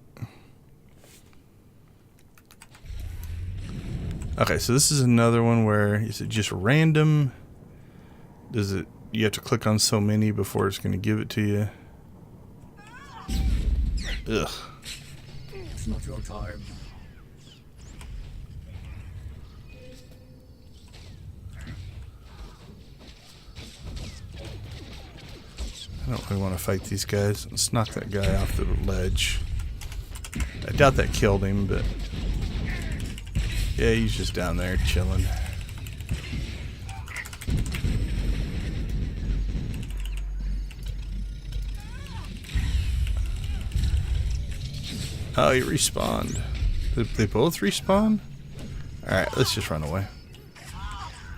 Okay, so this is another one where, is it just random? Does it, you have to click on so many before it's going to give it to you? Ugh. It's not your time. I don't really want to fight these guys. Let's knock that guy off the ledge. I doubt that killed him, but yeah, he's just down there chilling. Oh, he respawned. Did they both respawn? Alright, let's just run away.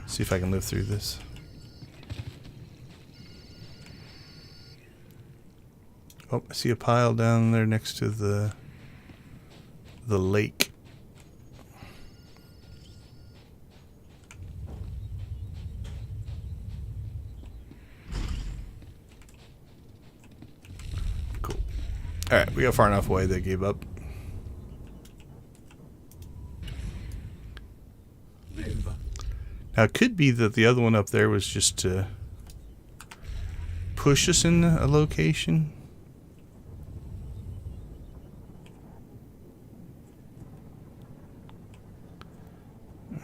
See if I can live through this. Oh, I see a pile down there next to the lake. Cool. Alright, we got far enough away they gave up. Now, it could be that the other one up there was just to push us in a location.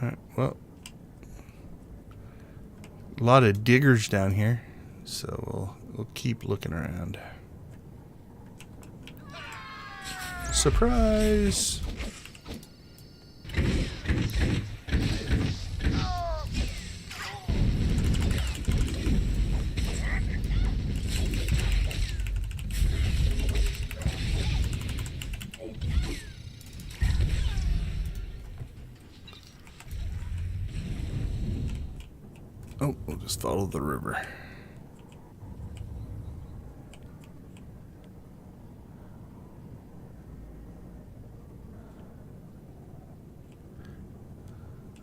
Alright, well, a lot of diggers down here, so we'll keep looking around. Surprise! Oh, we'll just follow the river.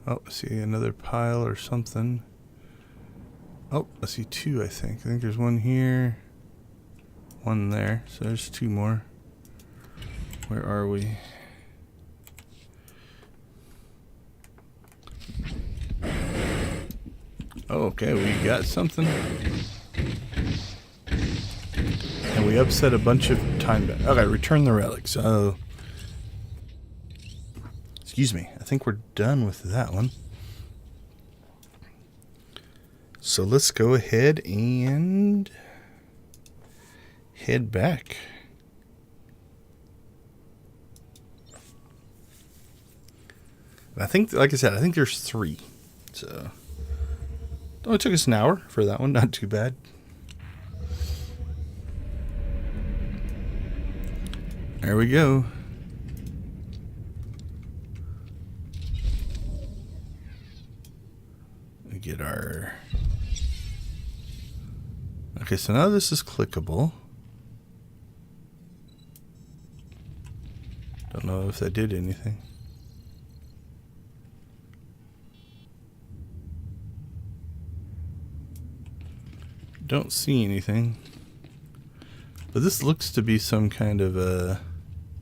Oh, I see another pile or something. Oh, I see two, I think. I think there's one here, one there. So there's two more. Where are we? Oh, okay, we got something. And we upset a bunch of time. Okay, return the relics. Oh. Excuse me. I think we're done with that one. So let's go ahead and head back. I think, like I said, I think there's 3. So it only took us an hour for that one. Not too bad. There we go. We get our... Okay, so now this is clickable. Don't know if that did anything. Don't see anything. But this looks to be some kind of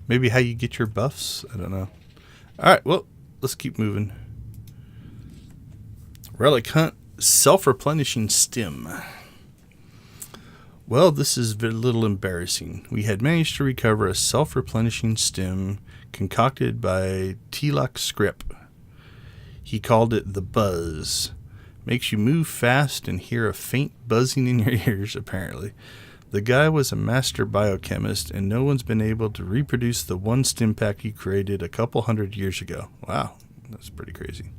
maybe how you get your buffs. I don't know. Alright, well, let's keep moving. Relic hunt, self-replenishing stem. Well, this is a little embarrassing. We had managed to recover a self-replenishing stem concocted by Telok Scrip. He called it the Buzz. Makes you move fast and hear a faint buzzing in your ears, apparently. The guy was a master biochemist, and no one's been able to reproduce the one stim pack he created a couple hundred years ago. Wow, that's pretty crazy.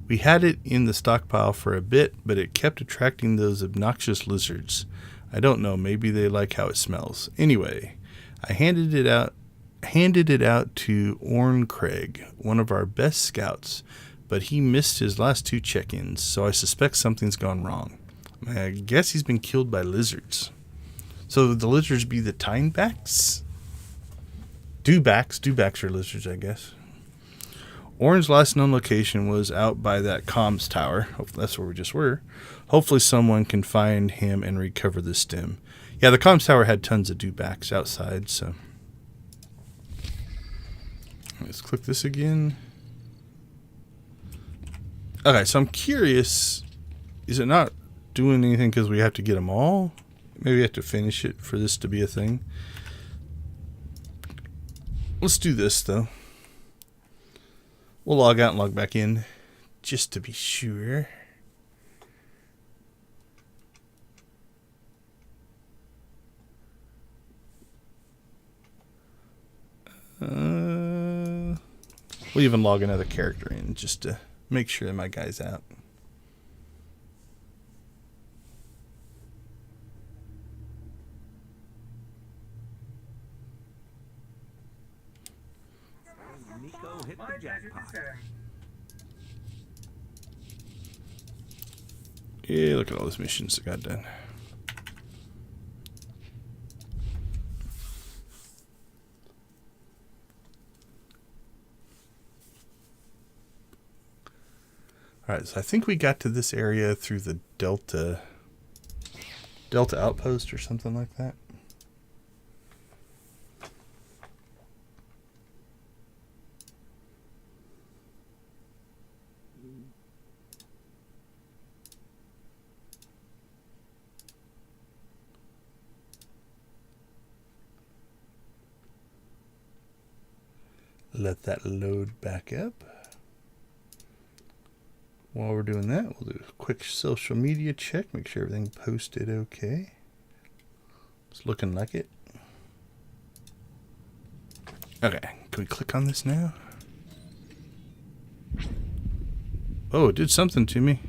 We had it in the stockpile for a bit, but it kept attracting those obnoxious lizards. I don't know, maybe they like how it smells. Anyway, I handed it out to Orn Craig, one of our best scouts, but he missed his last 2 check-ins, so I suspect something's gone wrong. I guess he's been killed by lizards. So the lizards be the timebacks? Dewbacks are lizards, I guess. Orn's last known location was out by that comms tower. That's where we just were. Hopefully someone can find him and recover the stem. Yeah, the comms tower had tons of dewbacks outside, so... Let's click this again. Okay, so I'm curious, is it not doing anything because we have to get them all? Maybe we have to finish it for this to be a thing. Let's do this, though. We'll log out and log back in, just to be sure. We'll even log another character in, just to make sure that my guy's out. Nico hit the jackpot. Yeah, look at all those missions that got done. Alright, so I think we got to this area through the Delta outpost or something like that. Let that load back up. While we're doing that, we'll do a quick social media check. Make sure everything posted okay. It's looking like it. Okay, can we click on this now? Oh, it did something to me.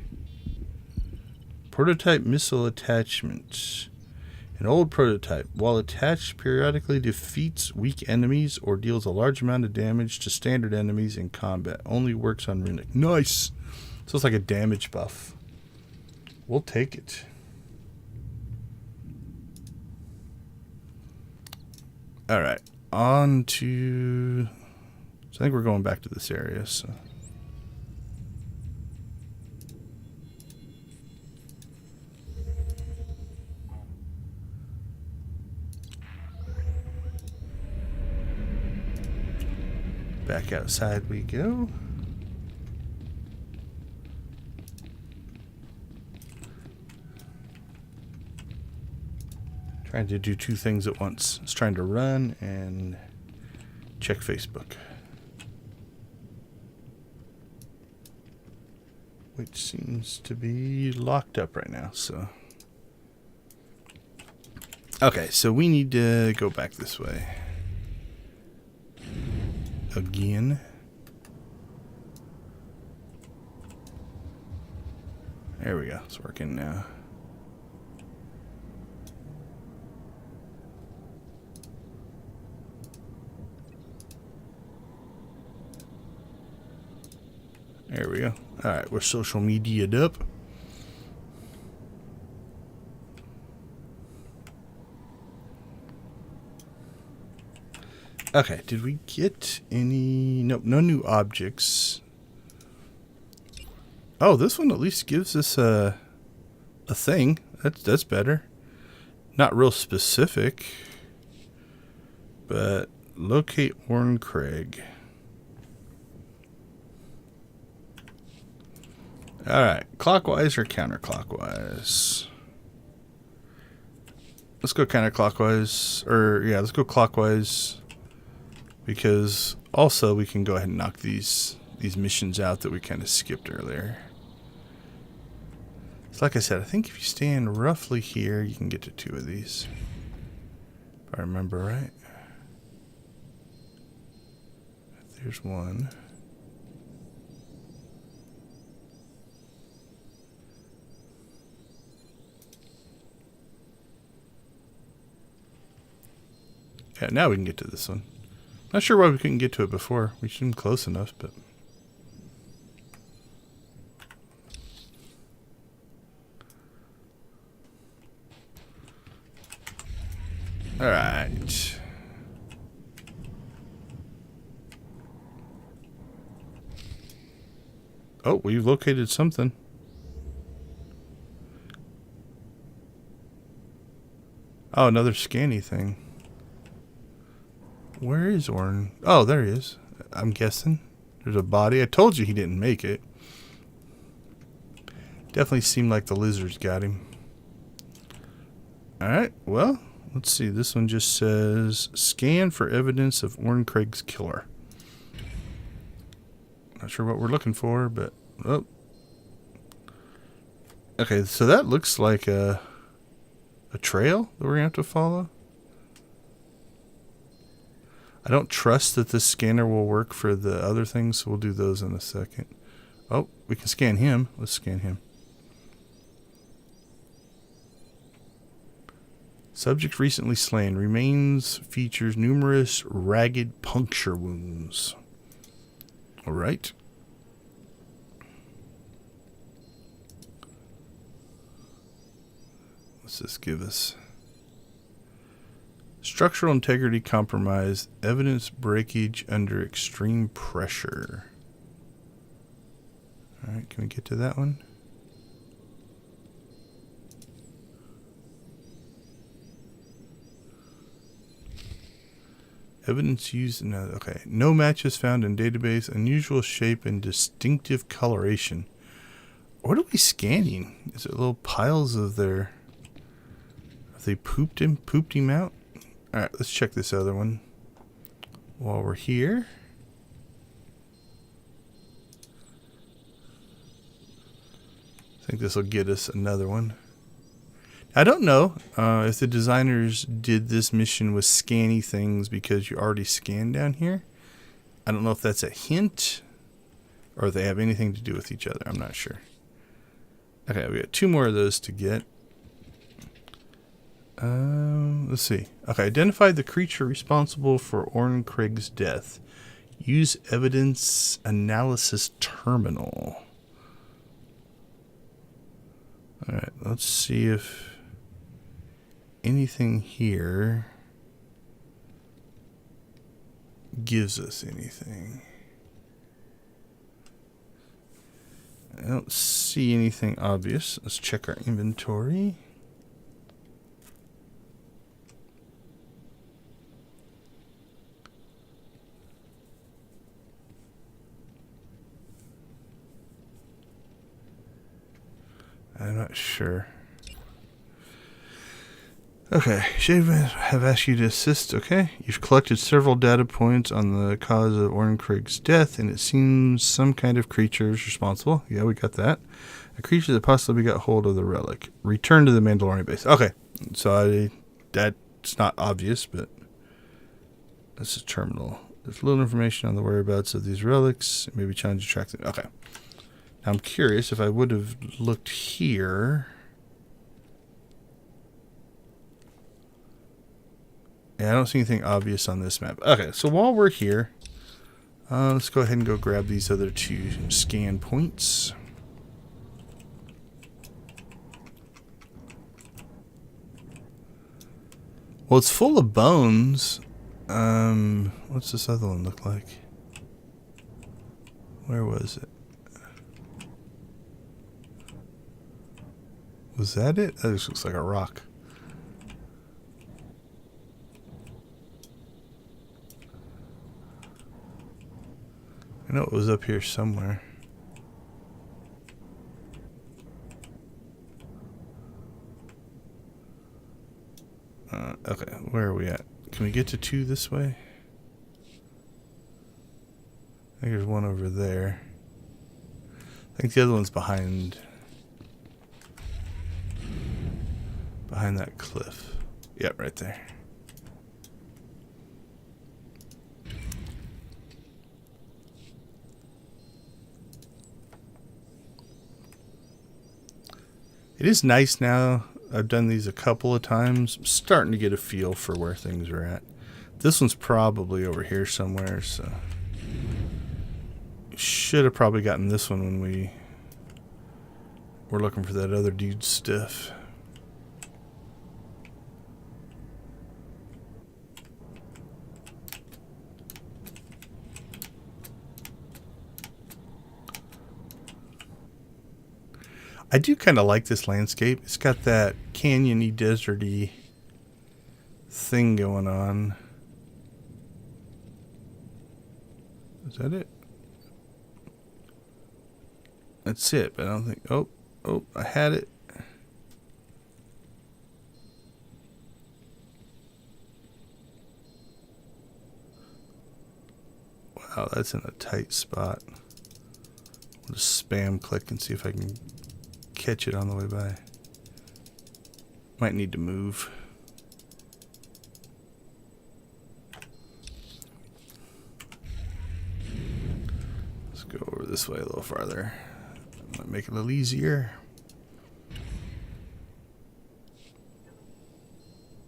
Prototype missile attachment. An old prototype, while attached, periodically defeats weak enemies or deals a large amount of damage to standard enemies in combat. Only works on runic. Nice! So it's like a damage buff. We'll take it. Alright, on to... So I think we're going back to this area, so... Back outside we go. Trying to do two things at once. It's trying to run and check Facebook. Which seems to be locked up right now, so. Okay, so we need to go back this way. Again. There we go. It's working now. There we go. Alright, we're social media'd up. Okay, did we get any... Nope, no new objects. Oh, this one at least gives us a thing. That's better. Not real specific. But locate Warren Craig. Alright, clockwise or counterclockwise? Let's go counterclockwise. Or, yeah, let's go clockwise. Because also we can go ahead and knock these missions out that we kind of skipped earlier. So like I said, I think if you stand roughly here, you can get to two of these. If I remember right. There's one. Yeah, now we can get to this one. Not sure why we couldn't get to it before. We should have been close enough, but... Alright. Oh, we've located something. Oh, another scanny thing. Where is Orn? Oh, there he is. I'm guessing. There's a body. I told you he didn't make it. Definitely seemed like the lizards got him. Alright, well, let's see. This one just says, scan for evidence of Orn Craig's killer. Not sure what we're looking for, but... Oh. Okay, so that looks like a trail that we're going to have to follow. I don't trust that this scanner will work for the other things, so we'll do those in a second. Oh, we can scan him. Let's scan him. Subject recently slain. Remains features numerous ragged puncture wounds. All right. What's this give us? Structural integrity compromised. Evidence breakage under extreme pressure. Alright, can we get to that one? Evidence used in okay. No matches found in database. Unusual shape and distinctive coloration. What are we scanning? Is it little piles of their... Have they pooped him out? Alright, let's check this other one while we're here. I think this will get us another one. I don't know if the designers did this mission with scanny things because you already scanned down here. I don't know if that's a hint or if they have anything to do with each other. I'm not sure. Okay, we got 2 more of those to get. Let's see. Okay, identify the creature responsible for Orrin Craig's death. Use evidence analysis terminal. Alright, let's see if anything here gives us anything. I don't see anything obvious. Let's check our inventory. I'm not sure. Okay, should have asked you to assist. Okay, you've collected several data points on the cause of Orrin Craig's death, and it seems some kind of creature is responsible. Yeah, we got that. A creature that possibly got hold of the relic. Return to the Mandalorian base. Okay, so that's not obvious, but that's a terminal. There's little information on the whereabouts of these relics. Maybe challenge to track them. Okay. Now I'm curious if I would have looked here. Yeah, I don't see anything obvious on this map. Okay, so while we're here, let's go ahead and go grab these other 2 scan points. Well, it's full of bones. What's this other one look like? Where was it? Was that it? That just looks like a rock. I know it was up here somewhere. Okay, where are we at? Can we get to 2 this way? I think there's one over there. I think the other one's behind that cliff. Yep, right there. It is nice now. I've done these a couple of times. I'm starting to get a feel for where things are at. This one's probably over here somewhere, so should have probably gotten this one when we were looking for that other dude's stuff. I do kind of like this landscape. It's got that canyony, deserty thing going on. Is that it? That's it, but I don't think... Oh, I had it. Wow, that's in a tight spot. I'll just spam click and see if I can catch it on the way by. Might need to move. Let's go over this way a little farther. Might make it a little easier.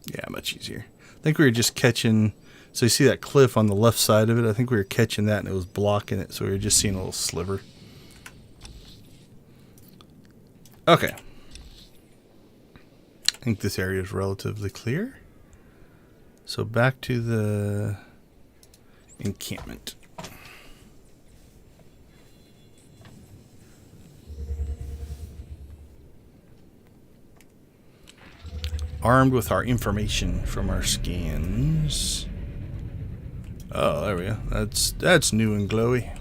Yeah, much easier. I think we were just catching... So you see that cliff on the left side of it? I think we were catching that and it was blocking it, so we were just seeing a little sliver. Okay. I think this area is relatively clear. So back to the encampment. armed with our information from our scans. Oh, there we go. That's new and glowy.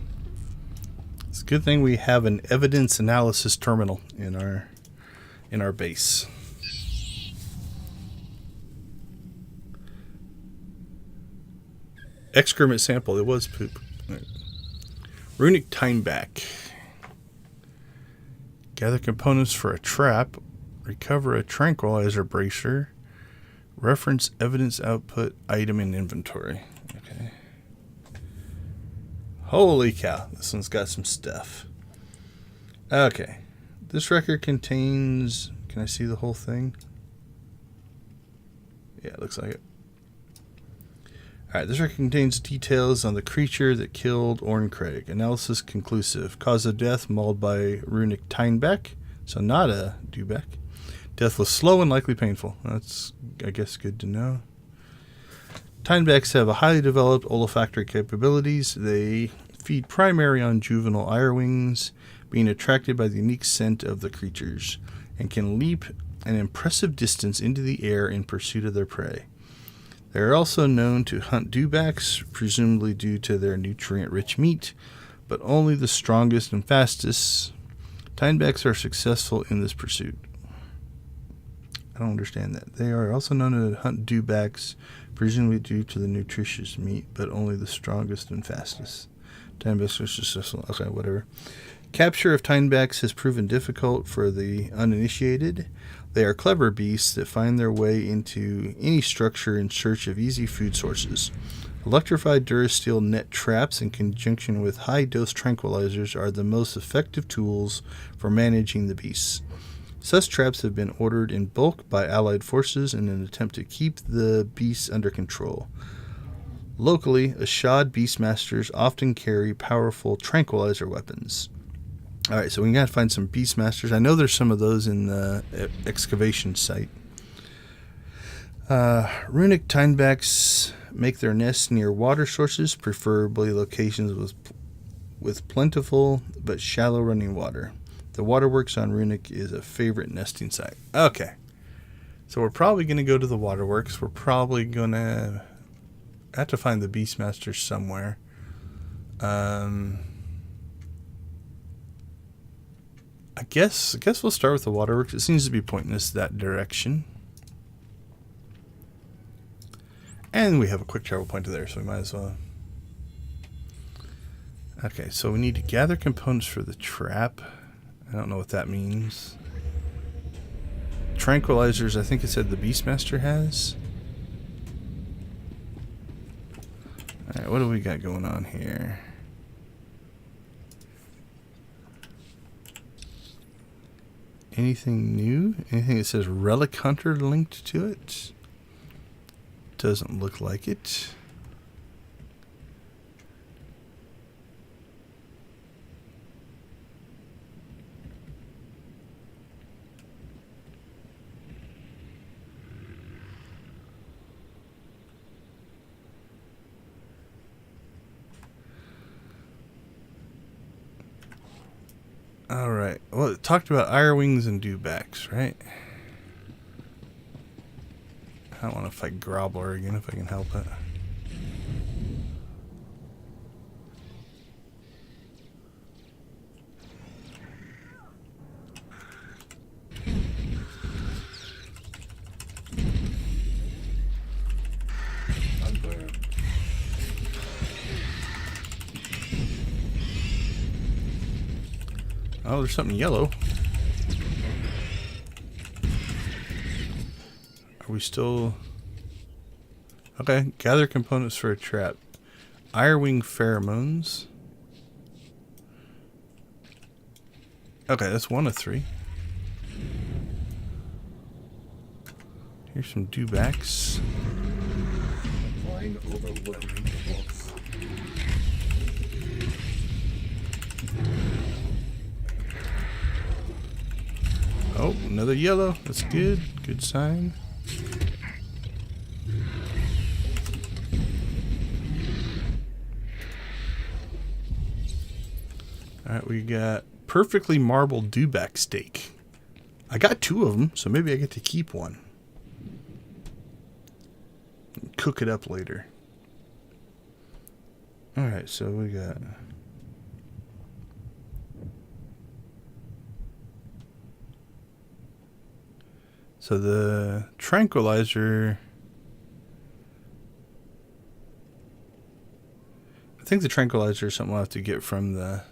It's a good thing we have an evidence analysis terminal in our base. Excrement sample. It was poop. Right. Runic Timeback. Gather components for a trap. Recover a tranquilizer bracer. Reference evidence output item in inventory. Okay. Holy cow. This one's got some stuff. Okay. This record contains... Can I see the whole thing? Yeah, it looks like it. Alright, this record contains details on the creature that killed Orn Craig. Analysis conclusive. Cause of death mauled by Runic Timeback. So not a Dewback. Death was slow and likely painful. That's, I guess, good to know. Timebacks have a highly developed olfactory capabilities. They feed primarily on juvenile irewings, being attracted by the unique scent of the creatures, and can leap an impressive distance into the air in pursuit of their prey. They are also known to hunt dewbacks, presumably due to their nutrient-rich meat, but only the strongest and fastest. Timebacks are successful in this pursuit. I don't understand that. They are also known to hunt dewbacks, presumably due to the nutritious meat, but only the strongest and fastest. Timebacks are successful. Okay, whatever. Capture of timebacks has proven difficult for the uninitiated. They are clever beasts that find their way into any structure in search of easy food sources. Electrified Durasteel net traps in conjunction with high-dose tranquilizers are the most effective tools for managing the beasts. Such traps have been ordered in bulk by Allied forces in an attempt to keep the beasts under control. Locally, Ashad Beastmasters often carry powerful tranquilizer weapons. Alright, so we gotta find some Beastmasters. I know there's some of those in the excavation site. Runic Timebacks make their nests near water sources, preferably locations with plentiful but shallow running water. The waterworks on Runic is a favorite nesting site. Okay. So we're probably going to go to the waterworks. We're probably going to have to find the Beastmaster somewhere. I guess we'll start with the waterworks. It seems to be pointing us that direction. And we have a quick travel point to there, so we might as well. Okay, so we need to gather components for the trap. I don't know what that means. Tranquilizers, I think it said the Beastmaster has. Alright, what do we got going on here? Anything new? Anything that says Relic Hunter linked to it? Doesn't look like it. Alright, well, it talked about irewings and dewbacks, right? I don't want to fight Grobbler again if I can help it. Oh, there's something yellow. Are we still... Okay, gather components for a trap. Irewing pheromones. Okay, that's one of three. Here's some dewbacks. Applying overwhelming force. Oh, another yellow. That's good. Good sign. Alright, we got perfectly marbled dewback steak. I got two of them, so maybe I get to keep one. cook it up later. Alright, so we got... So the tranquilizer... I think the tranquilizer is something we'll have to get from the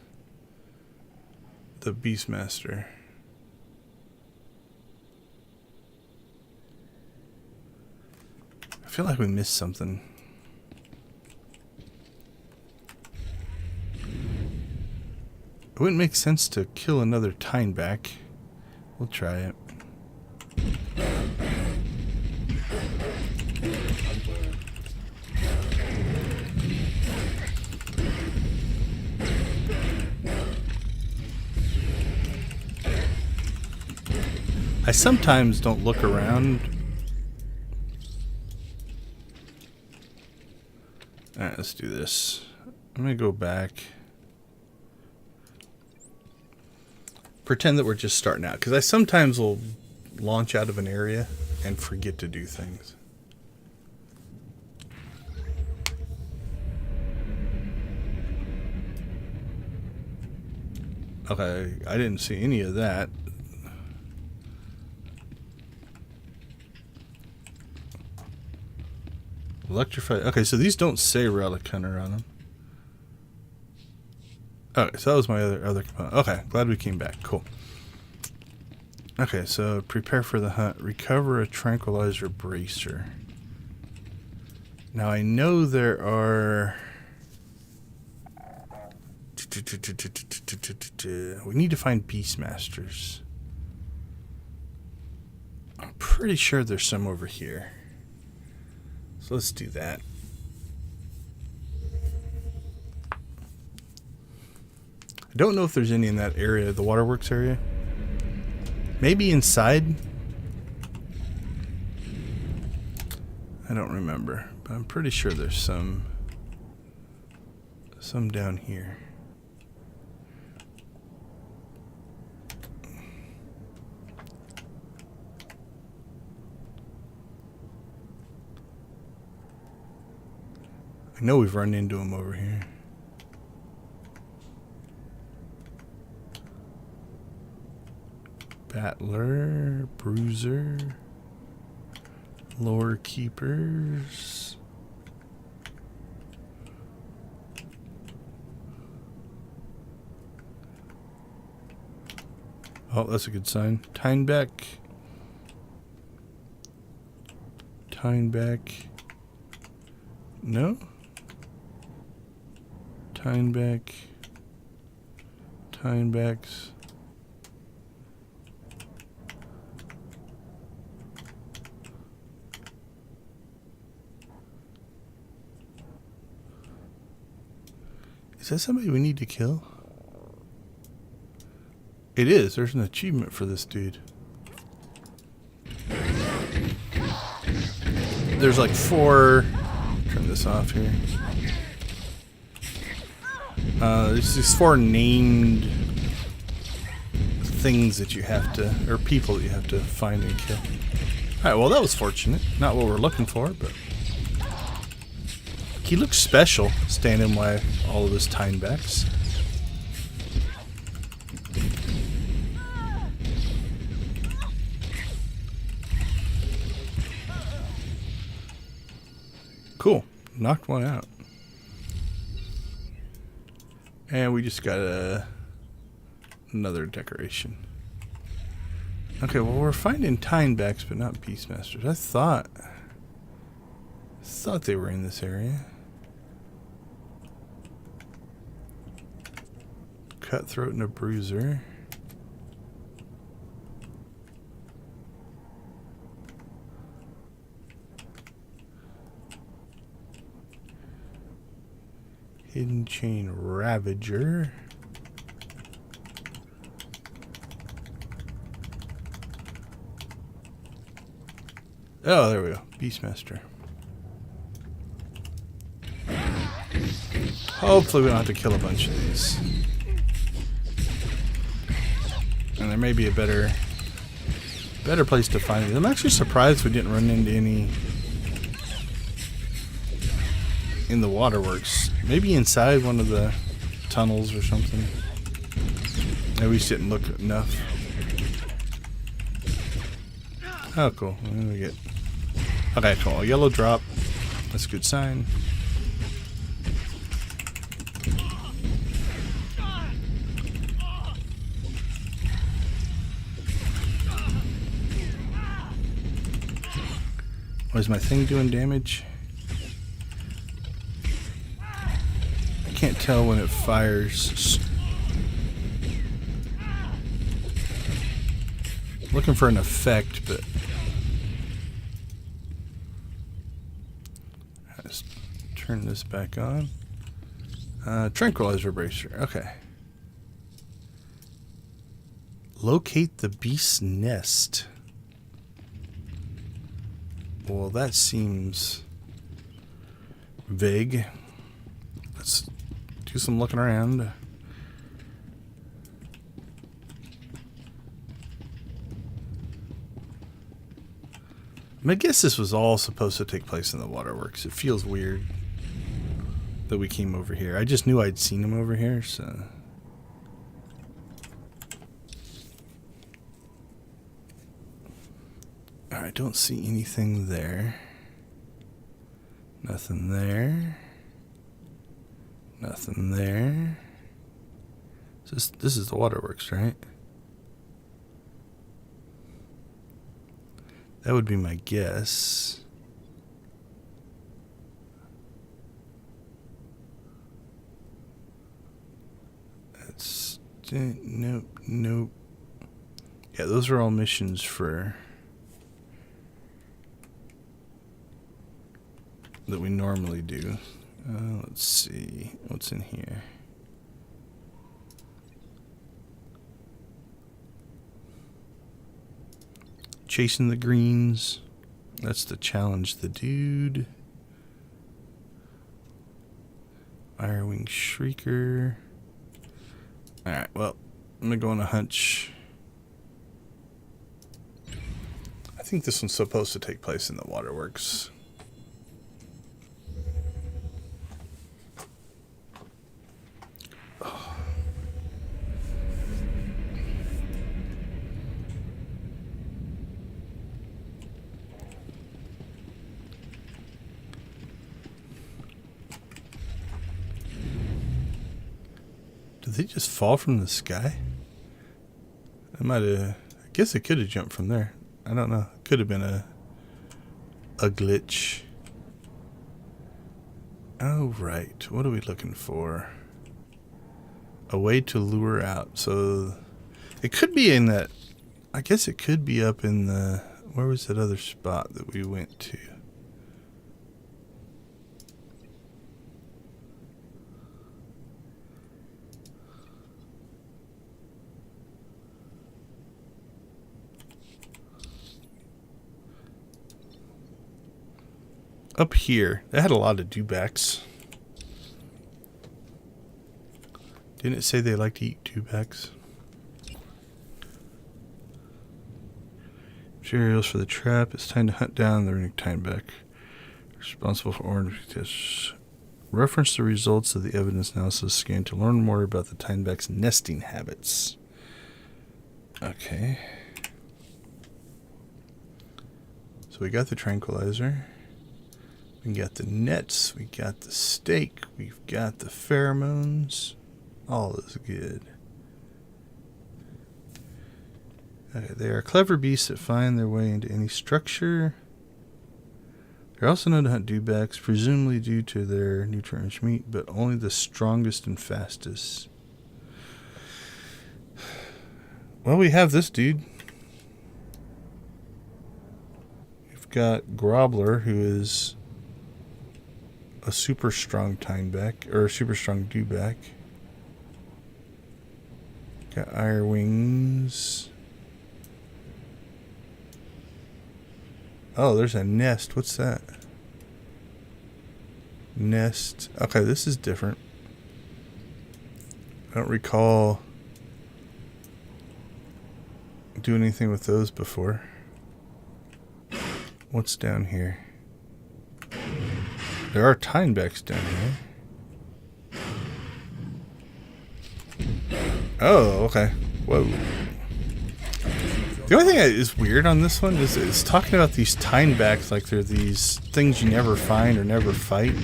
Beastmaster. I feel like we missed something. It wouldn't make sense to kill another Tyneback. We'll try it. I sometimes don't look around. Alright, let's do this. I'm gonna go back. Pretend that we're just starting out, because I sometimes will launch out of an area and forget to do things. Okay, I didn't see any of that. Electrified. Okay, so these don't say Relic Hunter on them. Okay, so that was my other component. Okay, glad we came back. Cool. Okay, so prepare for the hunt. Recover a tranquilizer bracer. Now I know there are... We need to find Beastmasters. I'm pretty sure there's some over here. So let's do that. I don't know if there's any in that area, the waterworks area. Maybe inside? I don't remember, but I'm pretty sure there's some down here. I know we've run into them over here. Battler, Bruiser, Lore Keepers. Oh, that's a good sign. Tyneback. Tyneback. No? Tyneback. Tynebacks. Is that somebody we need to kill? It is. There's an achievement for this dude. There's like 4... Turn this off here. There's these 4 named things that you have to... Or people that you have to find and kill. Alright, well that was fortunate. Not what we're looking for, but... He looks special, standing by all of his Tynebacks. Cool. Knocked one out. And we just got another decoration. Okay, well we're finding Tynebacks, but not Beastmasters. I thought they were in this area. Cutthroat and a Bruiser. Hidden Chain Ravager. Oh, there we go. Beastmaster. Hopefully we don't have to kill a bunch of these. And there may be a better place to find these. I'm actually surprised we didn't run into in the waterworks. Maybe inside one of the tunnels or something. Maybe we just didn't look enough. Oh, cool. What do we get? Okay, cool. A yellow drop. That's a good sign. Was my thing doing damage? I can't tell when it fires. Looking for an effect, but let's turn this back on. Tranquilizer bracer. Okay. Locate the beast's nest. Well, that seems vague. Let's do some looking around. I guess this was all supposed to take place in the waterworks. It feels weird that we came over here. I just knew I'd seen him over here, so... I don't see anything there. Nothing there. Nothing there. This is the waterworks, right? That would be my guess. That's... nope, nope. Yeah, those are all missions for... that we normally do. Let's see what's in here. Chasing the greens. That's to challenge the dude. Firewing Shrieker. Alright, well, I'm gonna go on a hunch. I think this one's supposed to take place in the waterworks. Did they just fall from the sky? I might have... I guess it could have jumped from there. I don't know. It could have been a glitch. Oh, right. What are we looking for? A way to lure out. So it could be in that... I guess it could be up in the... Where was that other spot that we went to? Up here, they had a lot of dewbacks. Didn't it say they like to eat dewbacks? Materials for the trap. It's time to hunt down the runic timeback. Responsible for orange tests. Reference the results of the evidence analysis scan to learn more about the timeback's nesting habits. Okay. So we got the tranquilizer. We got the nets, we got the steak, we've got the pheromones. All is good. Okay, they are clever beasts that find their way into any structure. They're also known to hunt dewbacks, presumably due to their nutrient-rich meat, but only the strongest and fastest. Well, we have this dude. We've got Grobbler, who is a super strong timeback, or a super strong dewback. Got Iron Wings. Oh, there's a nest. What's that? Nest. Okay, this is different. I don't recall doing anything with those before. What's down here? There are Timebacks down here. Oh, okay. Whoa. The only thing that is weird on this one is it's talking about these Timebacks like they're these things you never find or never fight.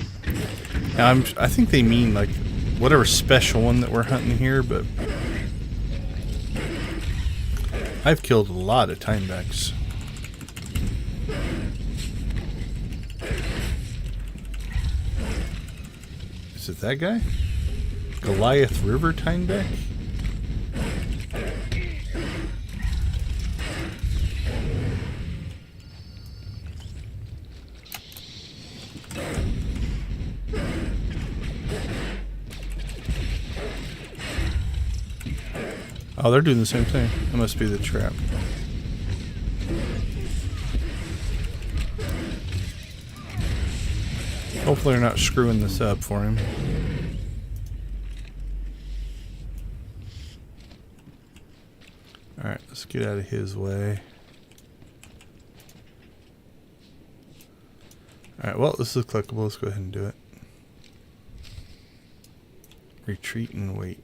Now, I think they mean like whatever special one that we're hunting here, but I've killed a lot of Timebacks. Is it that guy? Goliath River Timeback? Oh, they're doing the same thing. That must be the trap. Hopefully they're not screwing this up for him. Alright, let's get out of his way. Alright, well, this is clickable. Let's go ahead and do it. Retreat and wait.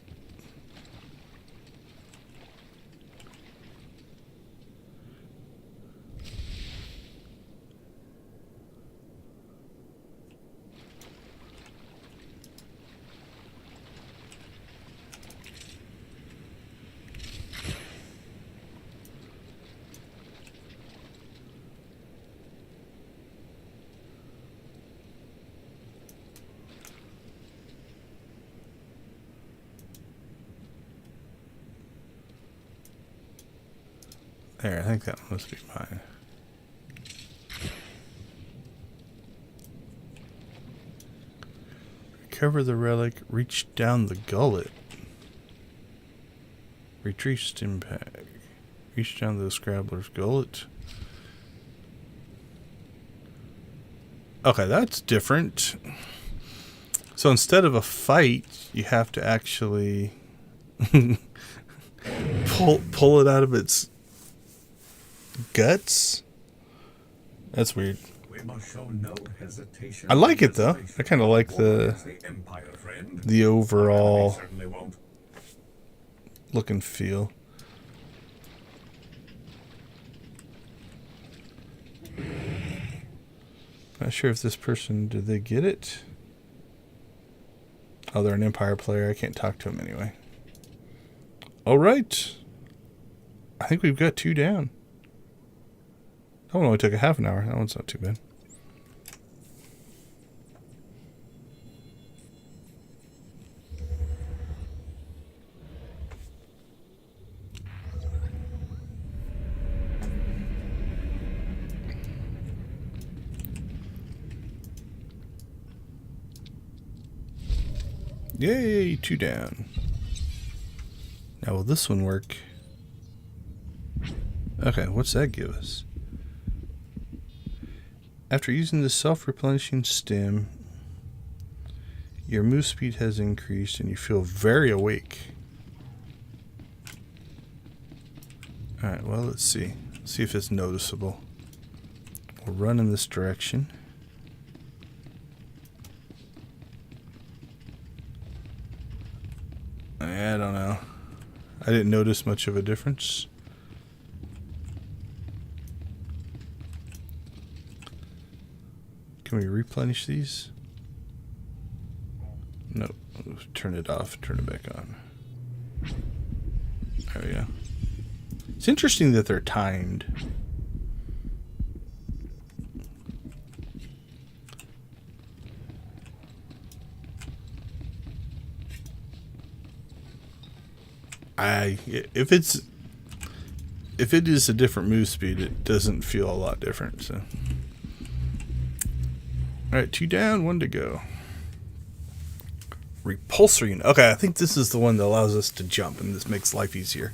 There, I think that one must be mine. Recover the relic, reach down the gullet. Retrieve impact. Reach down the Scrabbler's gullet. Okay, that's different. So instead of a fight, you have to actually pull it out of its guts. That's weird. We must show no hesitation. I like it though. I kind of like the overall look and feel. Not sure if this person, did they get it? Oh, they're an Empire player. I can't talk to them anyway. All right. I think we've got 2 down. That one only took a half an hour. That one's not too bad. Yay, 2 down. Now will this one work? Okay, what's that give us? After using the self-replenishing stem, your move speed has increased and you feel very awake. Alright, well, let's see. Let's see if it's noticeable. We'll run in this direction. I don't know. I didn't notice much of a difference. Can we replenish these? Nope. Turn it off, turn it back on. There we go. It's interesting that they're timed. If it is a different move speed, it doesn't feel a lot different, so. Alright, 2 down, 1 to go. Repulsor unit. Okay, I think this is the one that allows us to jump, and this makes life easier.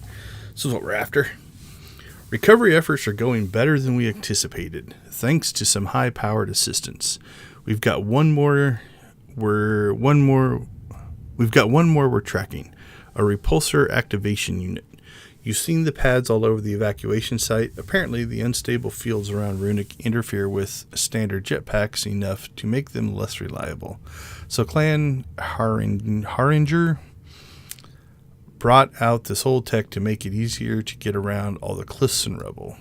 This is what we're after. Recovery efforts are going better than we anticipated, thanks to some high-powered assistance. We've got one more we're tracking. A repulsor activation unit. You've seen the pads all over the evacuation site. Apparently, the unstable fields around Runic interfere with standard jetpacks enough to make them less reliable. So Clan Haringer brought out this whole tech to make it easier to get around all the cliffs and rubble.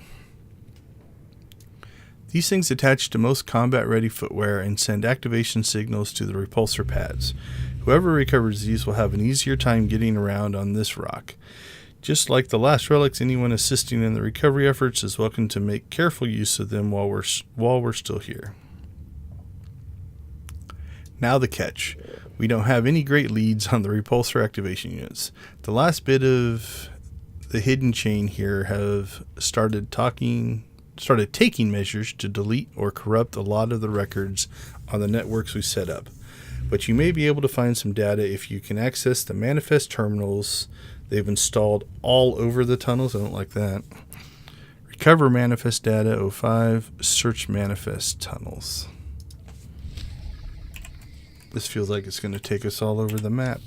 These things attach to most combat-ready footwear and send activation signals to the repulsor pads. Whoever recovers these will have an easier time getting around on this rock. Just like the last relics, anyone assisting in the recovery efforts is welcome to make careful use of them while we're still here. Now the catch. We don't have any great leads on the repulsor activation units. The last bit of the hidden chain here have started taking measures to delete or corrupt a lot of the records on the networks we set up. But you may be able to find some data if you can access the manifest terminals they've installed all over the tunnels. I don't like that. Recover manifest data 05, search manifest tunnels. This feels like it's going to take us all over the map.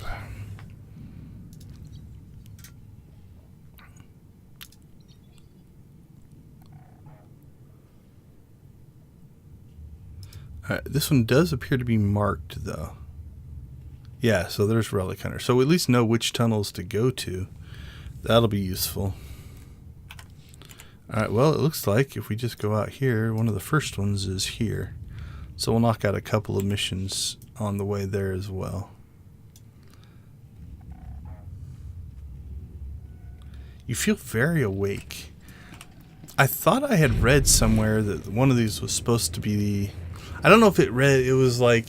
This one does appear to be marked, though. Yeah, so there's Relic Hunter. So we at least know which tunnels to go to. That'll be useful. Alright, well, it looks like if we just go out here, one of the first ones is here. So we'll knock out a couple of missions on the way there as well. You feel very awake. I thought I had read somewhere that one of these was supposed to be the... I don't know if it was like,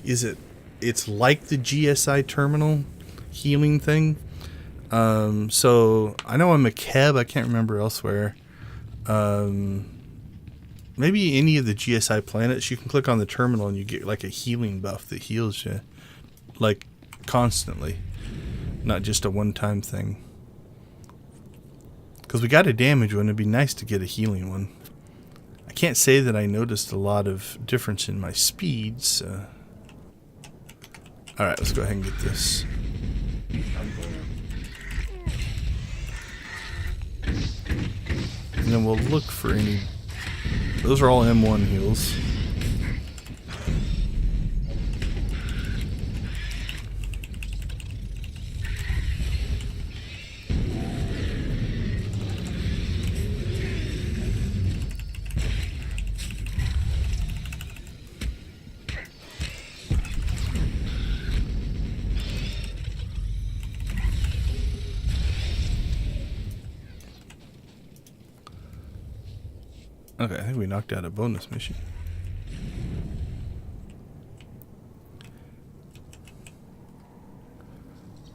it's like the GSI terminal healing thing. So I know I'm a Keb, I can't remember elsewhere. Maybe any of the GSI planets, you can click on the terminal and you get like a healing buff that heals you like constantly, not just a one-time thing. Because we got a damage one, it'd be nice to get a healing one. I can't say that I noticed a lot of difference in my speeds. Alright, let's go ahead and get this. And then we'll look for any... Those are all M1 heals. Okay, I think we knocked out a bonus mission.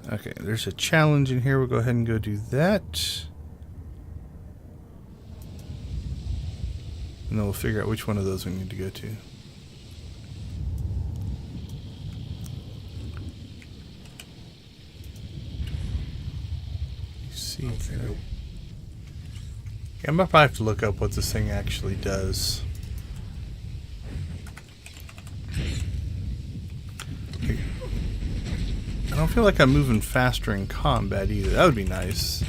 Okay, there's a challenge in here. We'll go ahead and go do that. And then we'll figure out which one of those we need to go to. See there. Yeah, I might probably have to look up what this thing actually does. I don't feel like I'm moving faster in combat either. That would be nice.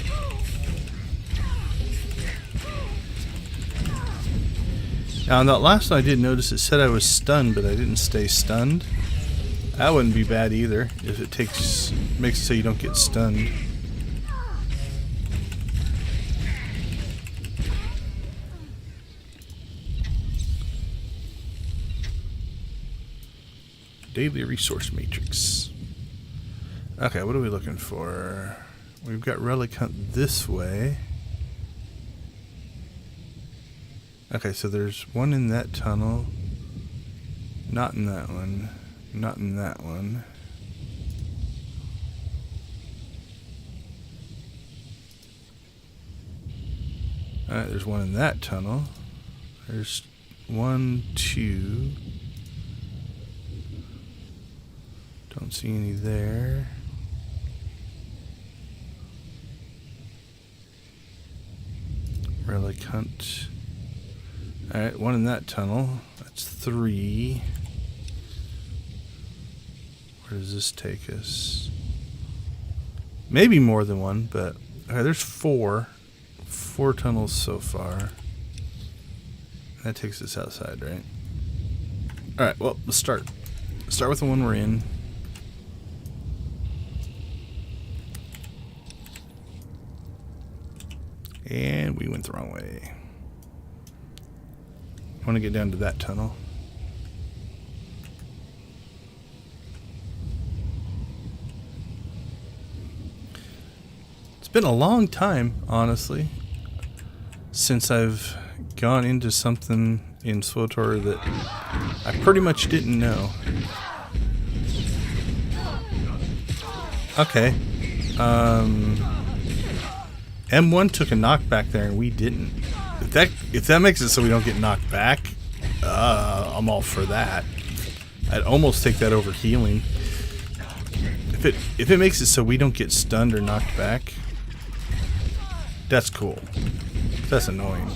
Now, on that last one I did notice it said I was stunned, but I didn't stay stunned. That wouldn't be bad either, if it makes it so you don't get stunned. Daily resource matrix. Okay, what are we looking for? We've got Relic Hunt this way. Okay, so there's one in that tunnel. Not in that one. Not in that one. Alright, there's one in that tunnel. There's 1, 2... Don't see any there. Relic Hunt. Alright, one in that tunnel. That's 3. Where does this take us? Maybe more than one, but okay, there's 4. 4 tunnels so far. That takes us outside, right? Alright, well, let's start. Start with the one we're in. And we went the wrong way. I want to get down to that tunnel. It's been a long time, honestly, since I've gone into something in SWTOR that I pretty much didn't know. Okay. M1 took a knockback there and we didn't. If that makes it so we don't get knocked back, I'm all for that. I'd almost take that over healing. If it makes it so we don't get stunned or knocked back, that's cool. That's annoying.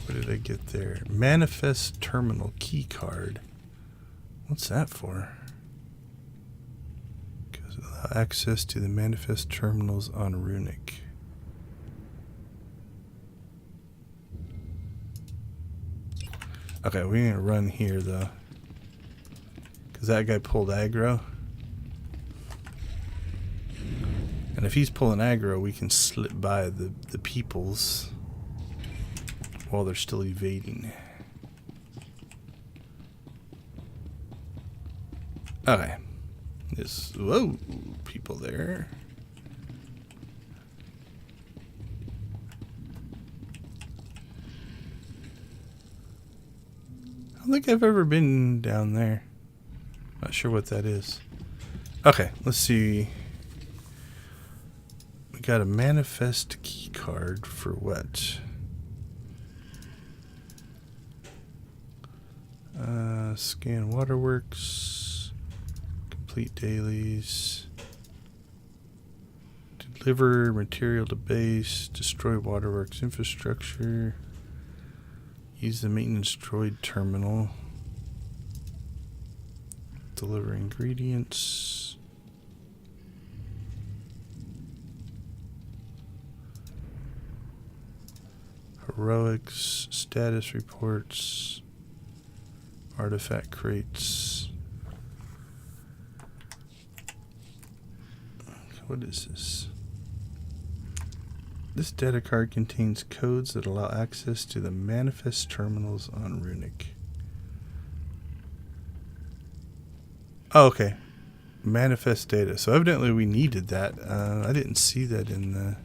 What did I get there? Manifest terminal key card. What's that for? Because allow access to the manifest terminals on Runic. Okay, we're gonna run here though, because that guy pulled aggro, and if he's pulling aggro, we can slip by the peoples while they're still evading. Okay. Whoa, people there. I don't think I've ever been down there. Not sure what that is. Okay, let's see. We got a manifest key card for what? Scan waterworks, complete dailies, deliver material to base, destroy waterworks infrastructure, use the maintenance droid terminal, deliver ingredients, heroics, status reports, artifact crates. What is this? This data card contains codes that allow access to the manifest terminals on Runic. Oh, okay. Manifest data. So evidently we needed that. I didn't see that in the...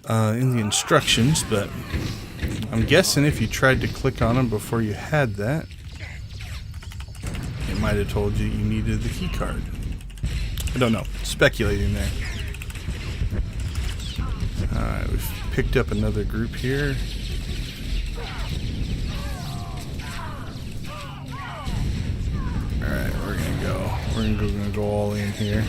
in the instructions, but I'm guessing if you tried to click on them before you had that, it might have told you you needed the key card. I don't know. Speculating there. Alright, we've picked up another group here. Alright, we're gonna go. We're gonna go all in here.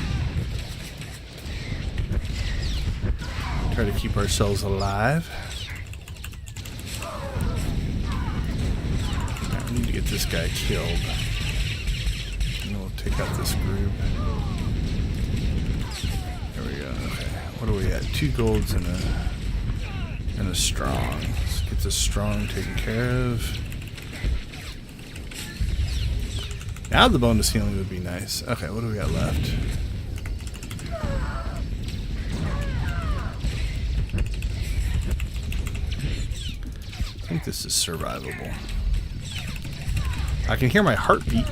Try to keep ourselves alive. Right, we need to get this guy killed. And we'll take out this group. There we go. Okay. What are we at? 2 golds and a strong. Let's get this strong taken care of. Now the bonus healing would be nice. Okay, what do we got left? I think this is survivable. I can hear my heartbeat.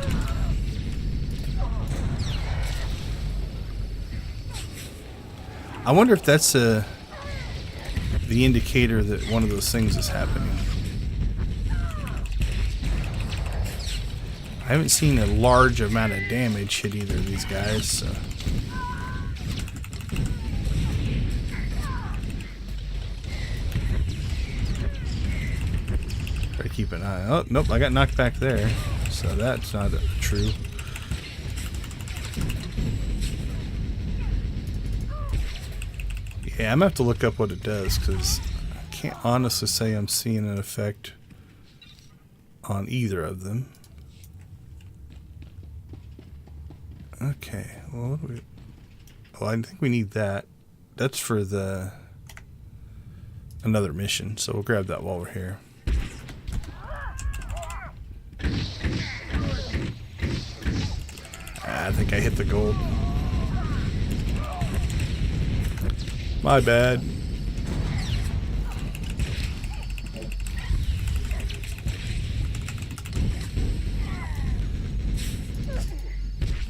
I wonder if that's the indicator that one of those things is happening. I haven't seen a large amount of damage hit either of these guys, so. Try to keep an eye. Oh, nope, I got knocked back there, so that's not true. Yeah, I'm gonna have to look up what it does because I can't honestly say I'm seeing an effect on either of them. Okay, well, what do we... Well, I think we need that. That's for the another mission, so we'll grab that while we're here. I think I hit the gold. My bad. I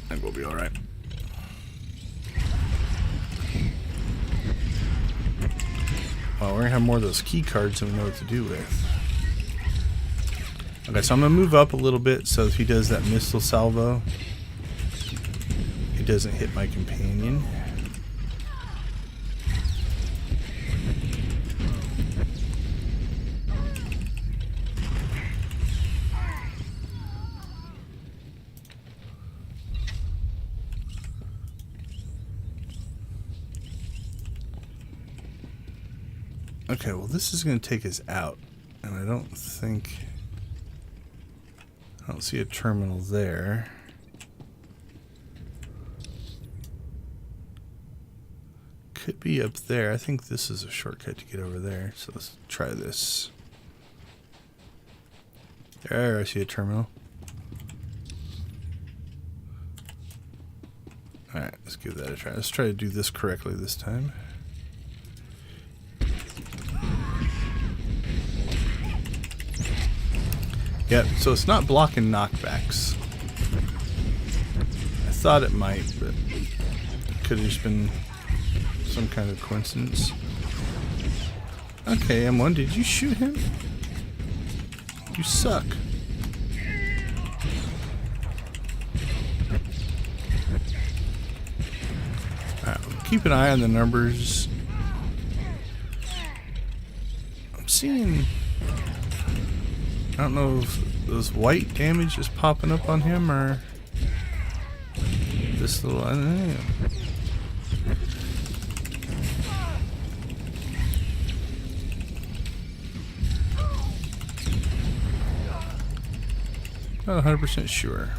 think we'll be alright. Well, we're gonna have more of those key cards than we know what to do with. Okay, so I'm gonna move up a little bit so if he does that missile salvo, he doesn't hit my companion. Okay, well this is going to take us out, and I don't see a terminal there. Could be up there. I think this is a shortcut to get over there, so let's try this. There, I see a terminal. Alright, let's give that a try. Let's try to do this correctly this time. Yep, so it's not blocking knockbacks. I thought it might, but it could have just been some kind of coincidence. Okay, M1, did you shoot him? You suck. Alright, keep an eye on the numbers. I'm seeing... I don't know if those white damage is popping up on him or this little, I don't know. Not 100% sure.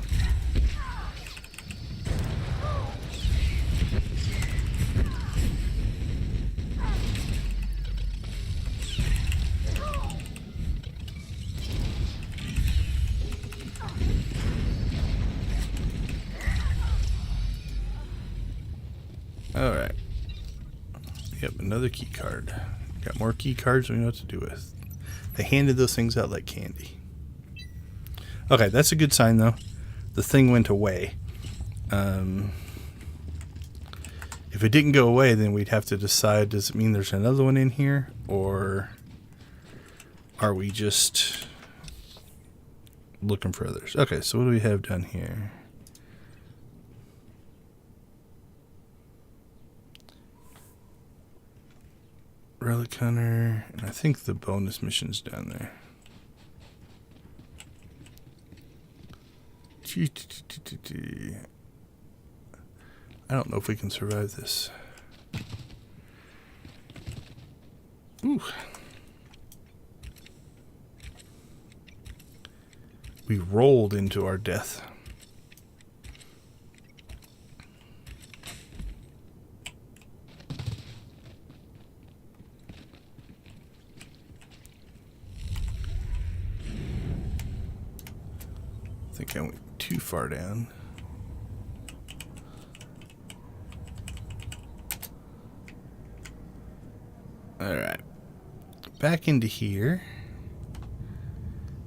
Alright. Yep, another key card. Got more key cards we know what to do with. They handed those things out like candy. Okay, that's a good sign though. The thing went away. If it didn't go away, then we'd have to decide, does it mean there's another one in here? Or are we just looking for others? Okay, so what do we have down here? Relic Hunter, and I think the bonus mission's down there. I don't know if we can survive this. Ooh. We rolled into our death. I think I went too far down. Alright. Back into here.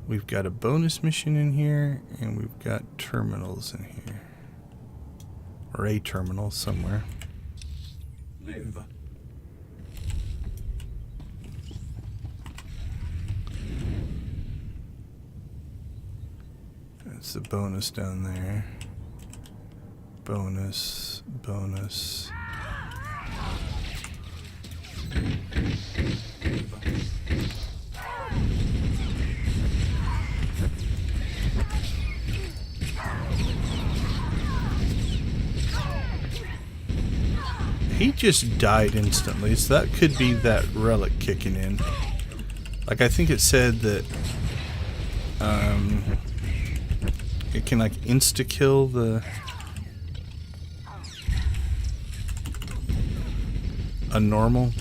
We've got a bonus mission in here, and we've got terminals in here. Or a terminal somewhere. Live. That's the bonus down there. Bonus, bonus. He just died instantly, so that could be that relic kicking in. Like, I think it said that it can like insta-kill a normal.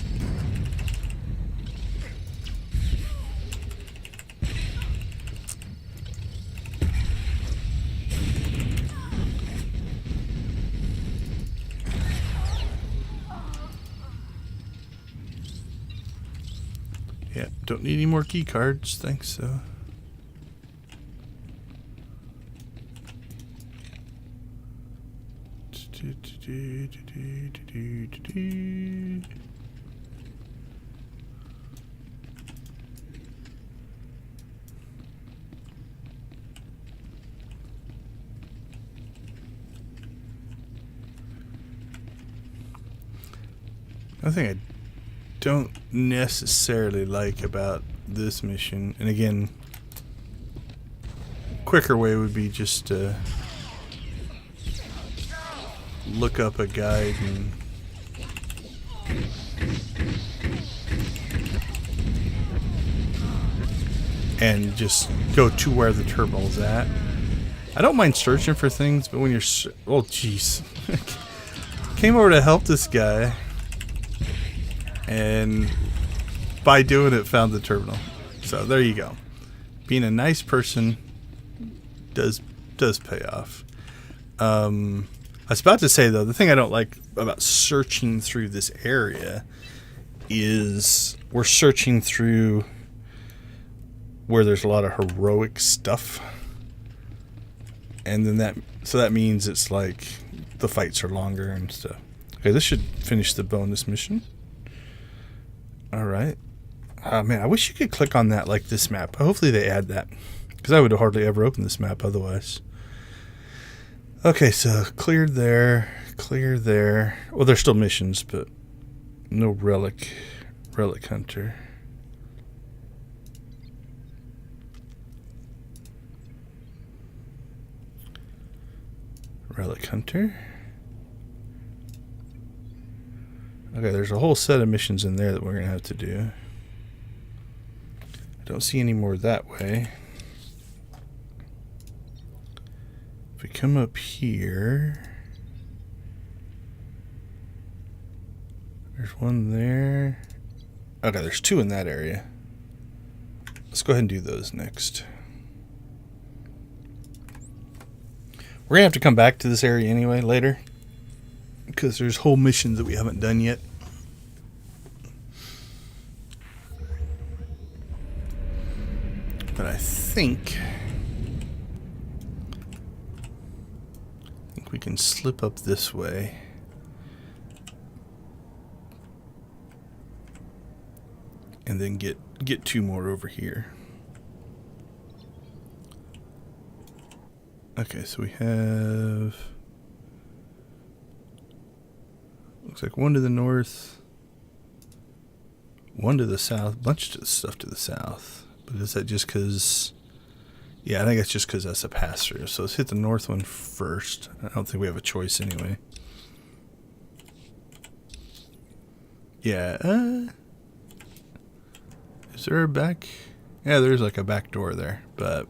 Yeah, don't need any more key cards, thanks. So. One thing I don't necessarily like about this mission, and again, quicker way would be just to look up a guide and just go to where the terminal's at. I don't mind searching for things, but when you're oh jeez, came over to help this guy, and by doing it found the terminal. So there you go. Being a nice person does pay off. I was about to say, though, the thing I don't like about searching through this area is we're searching through where there's a lot of heroic stuff, and then that means it's like the fights are longer and stuff. Okay, this should finish the bonus mission. All right. Man, I wish you could click on that like this map. Hopefully they add that, because I would hardly ever open this map otherwise. Okay, so cleared there, clear there. Well, there's still missions, but no relic hunter. Relic hunter. Okay, there's a whole set of missions in there that we're gonna have to do. I don't see any more that way. If we come up here, there's one there. Okay, there's two in that area. Let's go ahead and do those next. We're gonna have to come back to this area anyway later, because there's whole missions that we haven't done yet. But I think we can slip up this way. And then get two more over here. Okay, so we have, looks like one to the north, one to the south, bunch of stuff to the south. But is that just because, yeah, I think it's just because that's a pass-through. So let's hit the north one first. I don't think we have a choice anyway. Yeah, is there a back? Yeah, there's like a back door there, but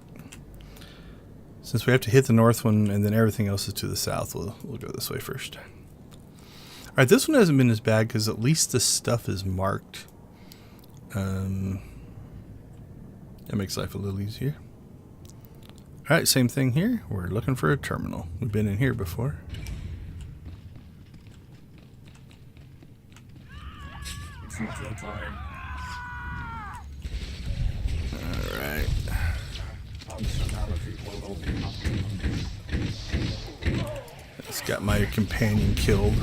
since we have to hit the north one and then everything else is to the south, we'll go this way first. Alright, this one hasn't been as bad because at least the stuff is marked. That makes life a little easier. Alright, same thing here. We're looking for a terminal. We've been in here before. It's not your time. Alright. Functionality will open up. It's got my companion killed.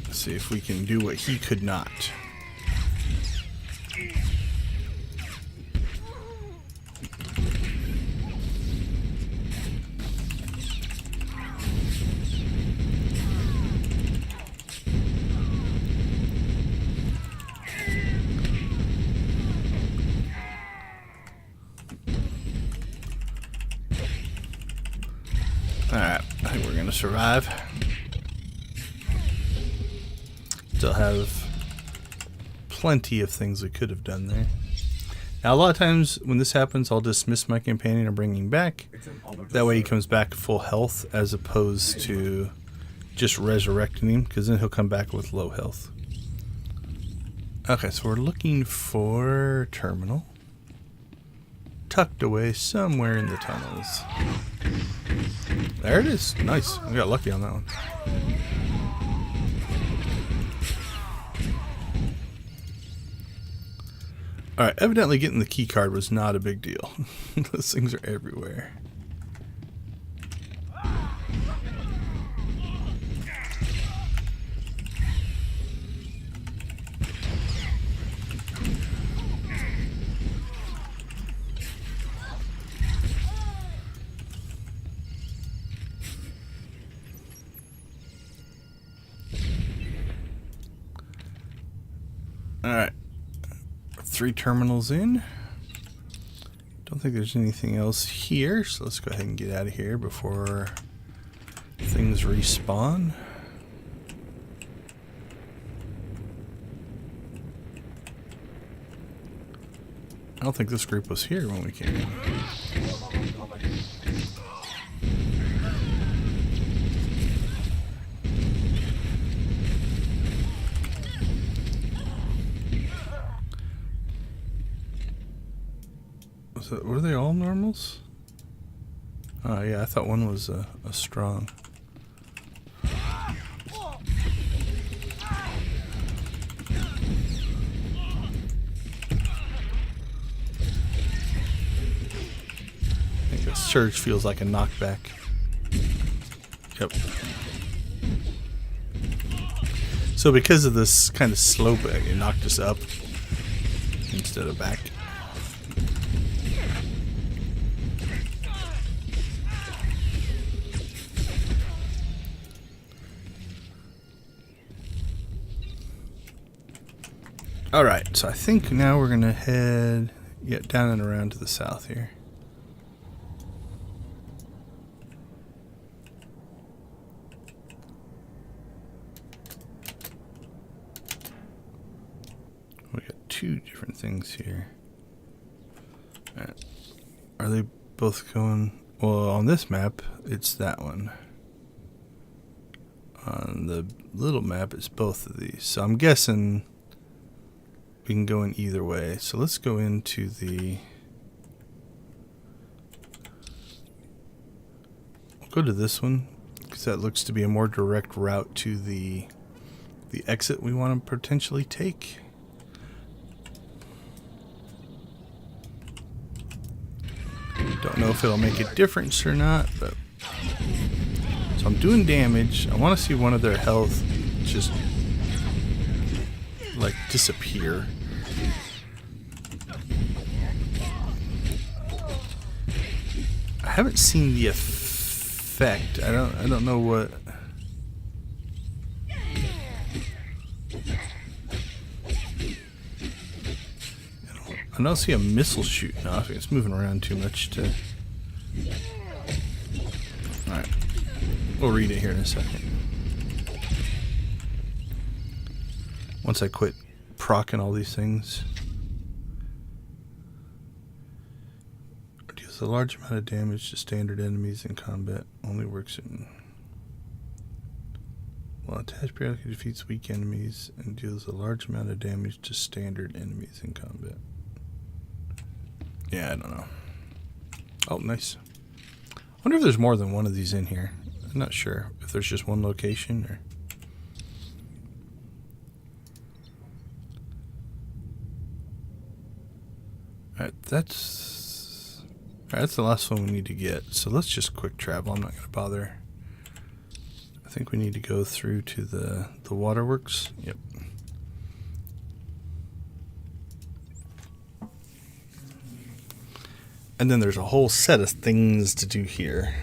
Let's see if we can do what he could not. survive. Still have plenty of things we could have done there. Now, a lot of times when this happens, I'll dismiss my companion and bring him back. That way he comes back full health as opposed to just resurrecting him, because then he'll come back with low health. Okay, so we're looking for terminal. Tucked away somewhere in the tunnels. There it is. Nice. We got lucky on that one. Alright, evidently getting the key card was not a big deal. Those things are everywhere. Alright. 3 terminals in. Don't think there's anything else here, so let's go ahead and get out of here before things respawn. I don't think this group was here when we came in. Were they all normals? Oh yeah, I thought one was a strong. I think a surge feels like a knockback. Yep. So because of this kind of slope, it knocked us up instead of back. Alright, so I think now we're going to head down and around to the south here. We got 2 different things here. Alright. Are they both going... Well, on this map, it's that one. On the little map, it's both of these. So I'm guessing... we can go in either way. So let's go into the... We'll go to this one, because that looks to be a more direct route to the exit we want to potentially take. Don't know if it'll make a difference or not, but... So I'm doing damage. I want to see one of their health just... like disappear. I haven't seen the effect. I don't know what. I don't see a missile shooting off. It's moving around too much to. All right, we'll read it here in a second. Once I quit proccing all these things. Deals a large amount of damage to standard enemies in combat. Only works in... While attached periodically defeats weak enemies and deals a large amount of damage to standard enemies in combat. Yeah, I don't know. Oh, nice. I wonder if there's more than one of these in here. I'm not sure if there's just one location or... Alright, that's the last one we need to get. So let's just quick travel. I'm not going to bother. I think we need to go through to the waterworks. Yep. And then there's a whole set of things to do here.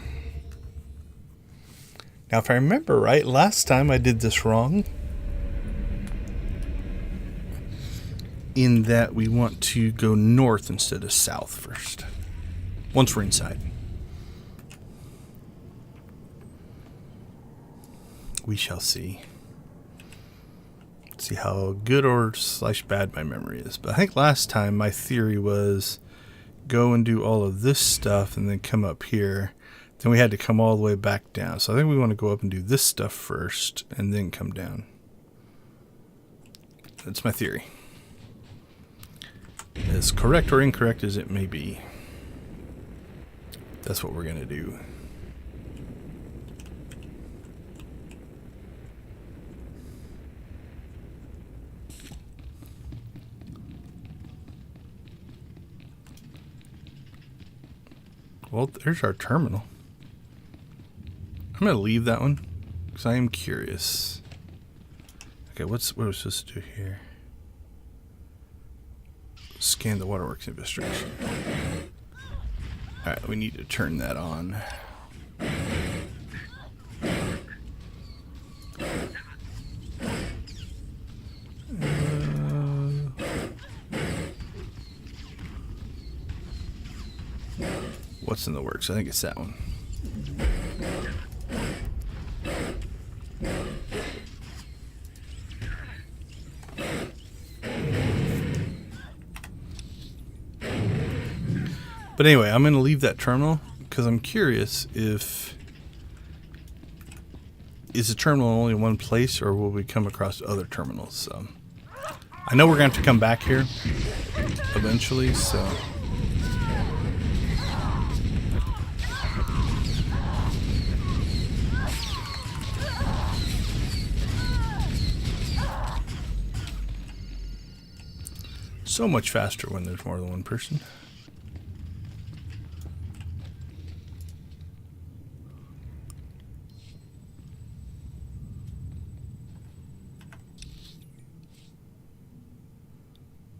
Now, if I remember right, last time I did this wrong. In that we want to go north instead of south first. Once we're inside. We shall see. See how good or / bad my memory is. But I think last time my theory was go and do all of this stuff and then come up here. Then we had to come all the way back down. So I think we want to go up and do this stuff first and then come down. That's my theory. As correct or incorrect as it may be, that's what we're going to do. Well, there's our terminal. I'm going to leave that one because I am curious. Okay, what are we supposed to do here? Scan the waterworks infrastructure. Alright, we need to turn that on. What's in the works? I think it's that one. But anyway, I'm going to leave that terminal because I'm curious if... Is the terminal only in one place or will we come across other terminals? So I know we're going to have to come back here eventually, so... So much faster when there's more than one person.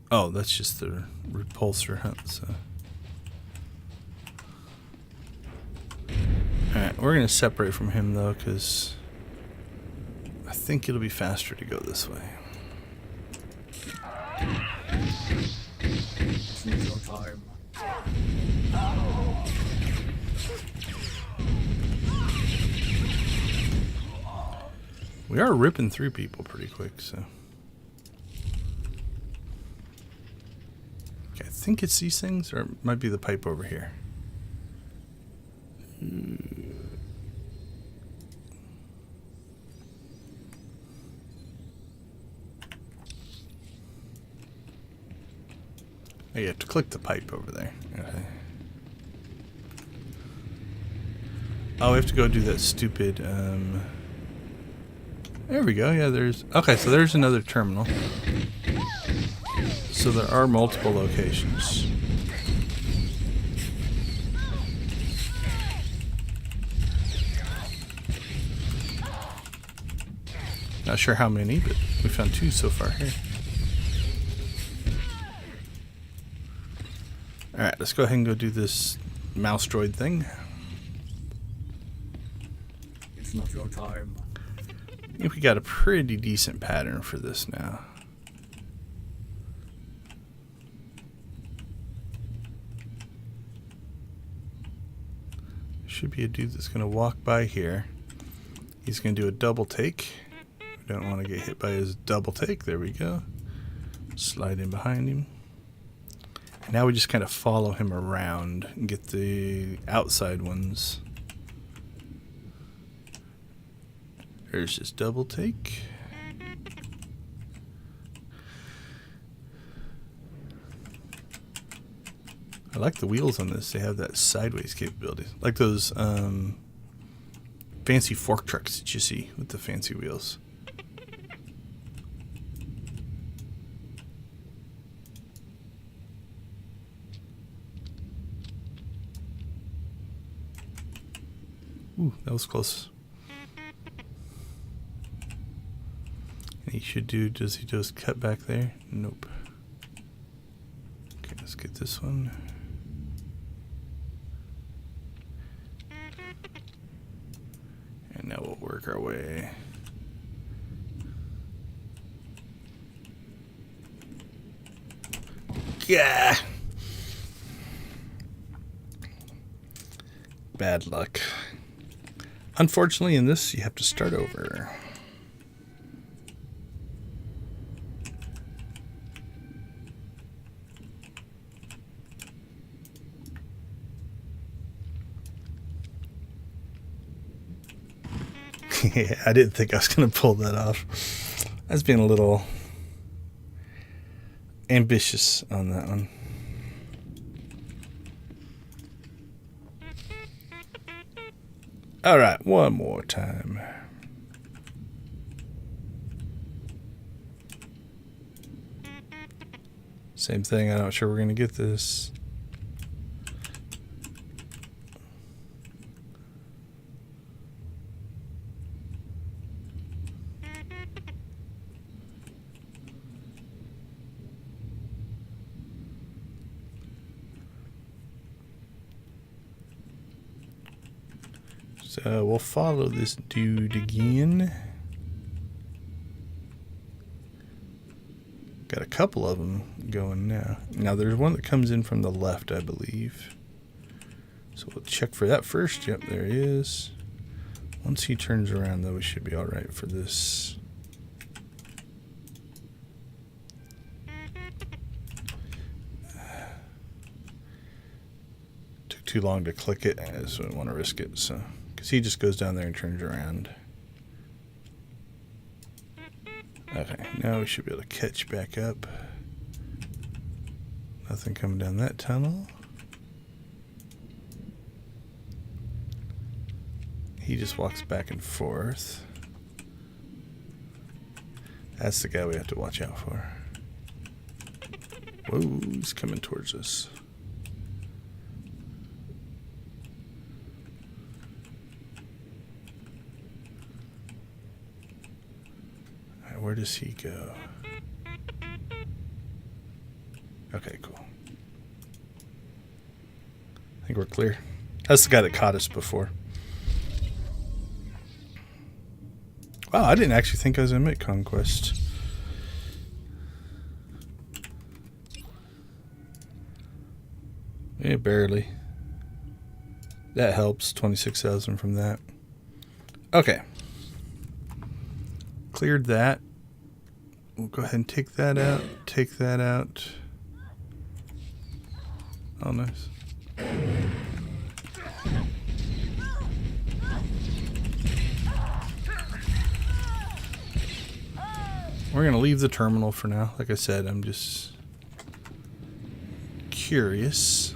Oh, that's just the repulsor, huh? So. Alright, we're going to separate from him though, because I think it'll be faster to go this way. Choose your time. We are ripping through people pretty quick, so. Okay, I think it's these things, or it might be the pipe over here. Oh, you have to click the pipe over there. Okay. Oh, we have to go do that stupid, there we go. Yeah, there's... Okay, so there's another terminal. So there are multiple locations. Not sure how many, but we found 2 so far here. Alright, let's go ahead and go do this mouse droid thing. It's not your time. I think we got a pretty decent pattern for this now. Should be a dude that's going to walk by here. He's going to do a double take. We don't want to get hit by his double take. There we go. Slide in behind him. And now we just kind of follow him around and get the outside ones. There's his double take. I like the wheels on this. They have that sideways capability. Like those fancy fork trucks that you see with the fancy wheels. Ooh, that was close. And he should do, does he just cut back there? Nope. Okay, let's get this one. And now we'll work our way. Yeah. Bad luck. Unfortunately, in this, you have to start over. Yeah, I didn't think I was going to pull that off. I was being a little ambitious on that one. All right, one more time. Same thing, I'm not sure we're going to get this. So we'll follow this dude again. Got a couple of them going now. Now there's one that comes in from the left, I believe. So we'll check for that first. Yep, there he is. Once he turns around, though, we should be all right for this. Took too long to click it, so I don't want to risk it. So, because he just goes down there and turns around. Okay, now we should be able to catch back up. Nothing coming down that tunnel. He just walks back and forth. That's the guy we have to watch out for. Whoa, he's coming towards us. Alright, where does he go? Okay, cool. I think we're clear. That's the guy that caught us before. Wow, I didn't actually think I was going to make Conquest. Yeah, barely. That helps. 26,000 from that. Okay. Cleared that. We'll go ahead and take that out. Take that out. Oh, nice. We're going to leave the terminal for now. Like I said, I'm just curious.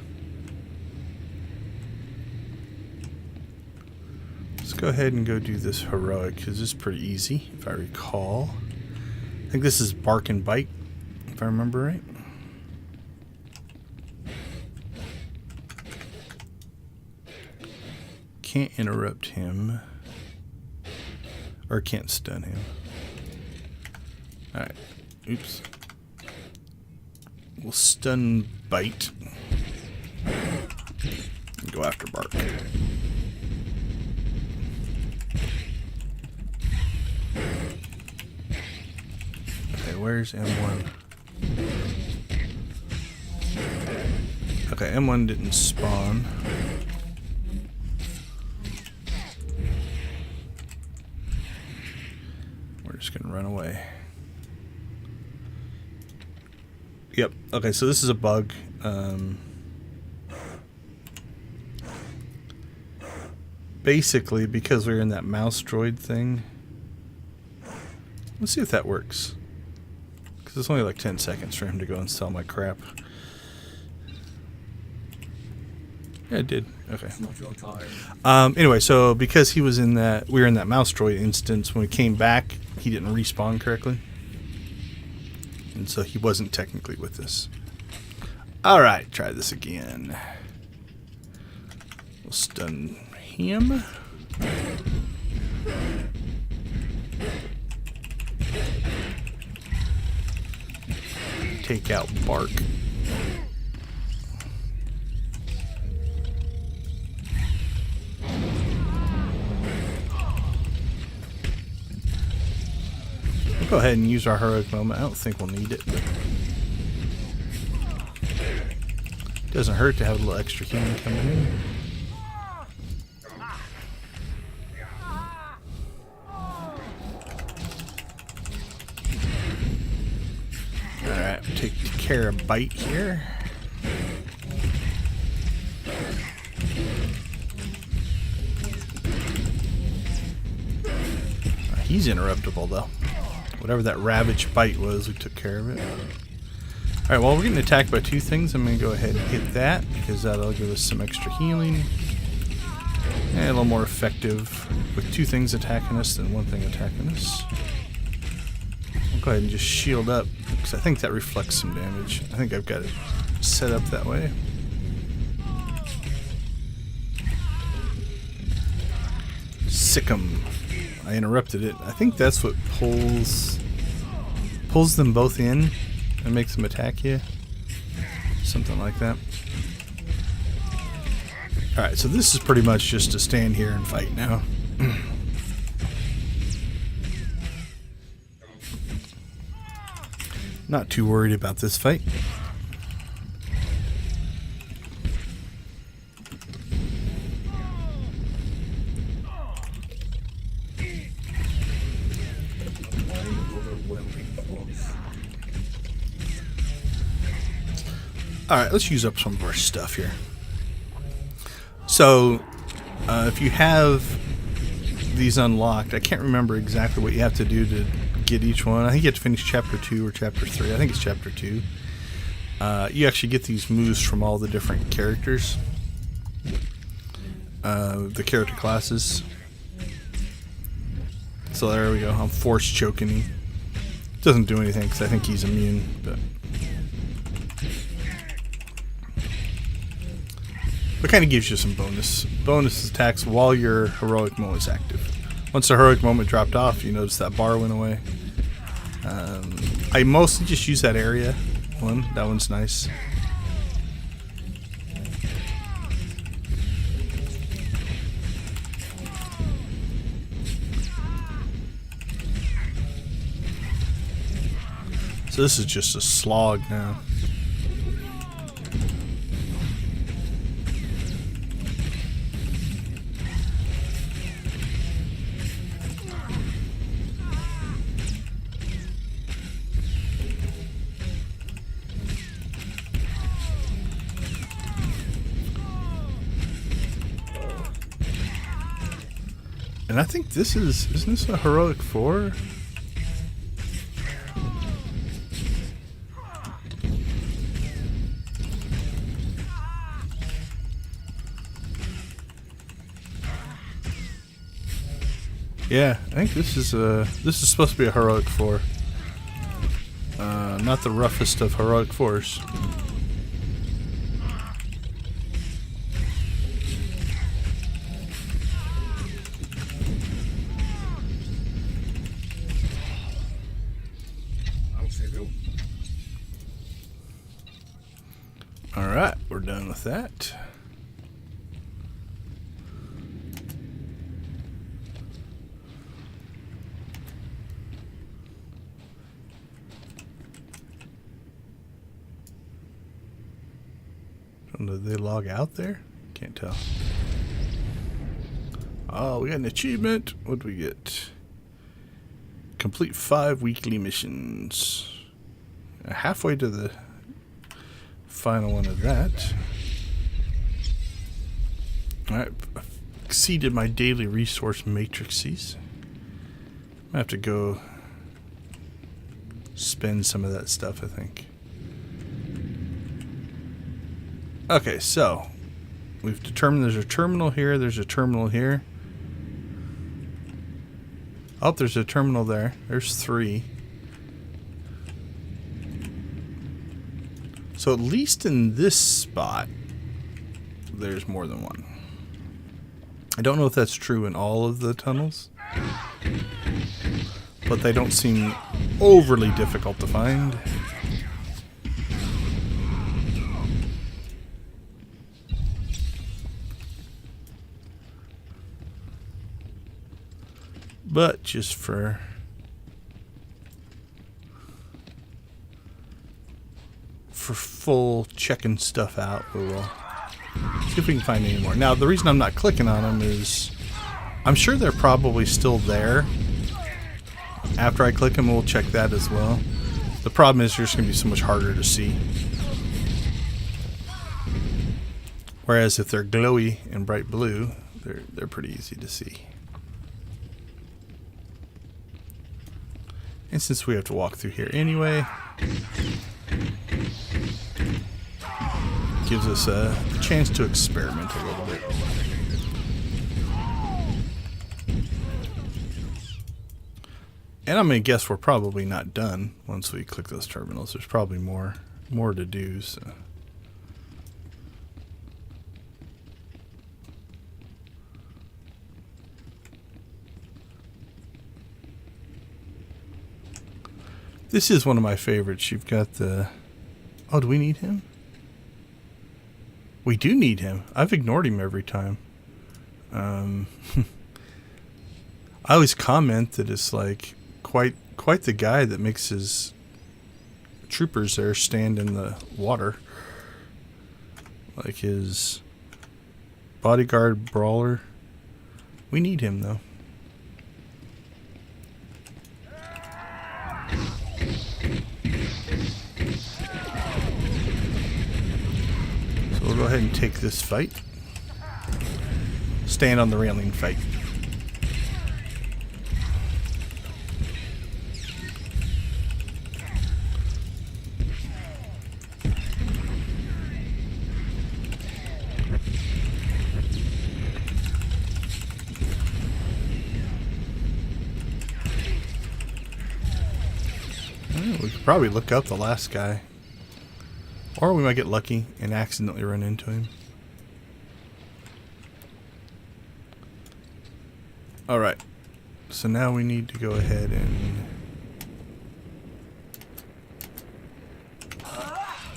Let's go ahead and go do this heroic because it's pretty easy, if I recall. I think this is Bark and Bite, if I remember right. Can't interrupt him. Or can't stun him. Alright. Oops. We'll stun Bite. And go after Bark. Okay, where's M1? Okay, M1 didn't spawn. We're just gonna run away. Yep. Okay, so this is a bug. Basically, because we're in that mouse droid thing. Let's see if that works. Because it's only like 10 seconds for him to go and sell my crap. Yeah, it did. Okay. It's not your time. Anyway, so because he was in that, we were in that mouse droid instance, when we came back, he didn't respawn correctly. And so he wasn't technically with us. Alright, try this again. We'll stun him. Take out Bark. We'll go ahead and use our heroic moment. I don't think we'll need it, but doesn't hurt to have a little extra healing coming in. Alright, take care of Bite here. He's interruptible though. Whatever that Ravage Bite was, we took care of it. Alright, well, we're getting attacked by two things. I'm going to go ahead and hit that because that'll give us some extra healing. And a little more effective with two things attacking us than one thing attacking us. I'll go ahead and just shield up because I think that reflects some damage. I think I've got it set up that way. Sick'em. I interrupted it. I think that's what pulls them both in and makes them attack you. Something like that. Alright, so this is pretty much just to stand here and fight now. Not too worried about this fight. Alright, let's use up some of our stuff here. So, if you have these unlocked, I can't remember exactly what you have to do to get each one. I think you have to finish Chapter 2 or Chapter 3. I think it's Chapter 2. You actually get these moves from all the different characters. The character classes. So there we go. I'm force choking him. Doesn't do anything because I think he's immune, but... It kind of gives you some bonus attacks while your heroic moment is active. Once the heroic moment dropped off, you notice that bar went away. I mostly just use that area one. That one's nice. So this is just a slog now. And I think this isn't this a heroic 4? Yeah, I think this is supposed to be a heroic 4. Not the roughest of heroic 4s. Alright, we're done with that. Did they log out there? Can't tell. Oh, we got an achievement. What do we get? Complete 5 weekly missions. Halfway to the final one of that. Alright, I've exceeded my daily resource matrices. I have to go spend some of that stuff, I think. Okay, so we've determined there's a terminal here, there's a terminal here. Oh, there's a terminal there. There's 3. So at least in this spot, there's more than one. I don't know if that's true in all of the tunnels, but they don't seem overly difficult to find. But just for full checking stuff out, we will see if we can find any more. Now, the reason I'm not clicking on them is I'm sure they're probably still there. After I click them, we'll check that as well. The problem is they're just going to be so much harder to see. Whereas if they're glowy and bright blue, they're pretty easy to see. And since we have to walk through here anyway, gives us a chance to experiment a little bit. And I'm going to guess we're probably not done once we click those terminals. There's probably more to do. So. This is one of my favorites. You've got the... Oh, do we need him? We do need him. I've ignored him every time. I always comment that it's like quite the guy that makes his troopers there stand in the water. Like his bodyguard brawler. We need him though. So we'll go ahead and take this fight. Stand on the railing fight. We could probably look up the last guy. Or we might get lucky and accidentally run into him. Alright. So now we need to go ahead and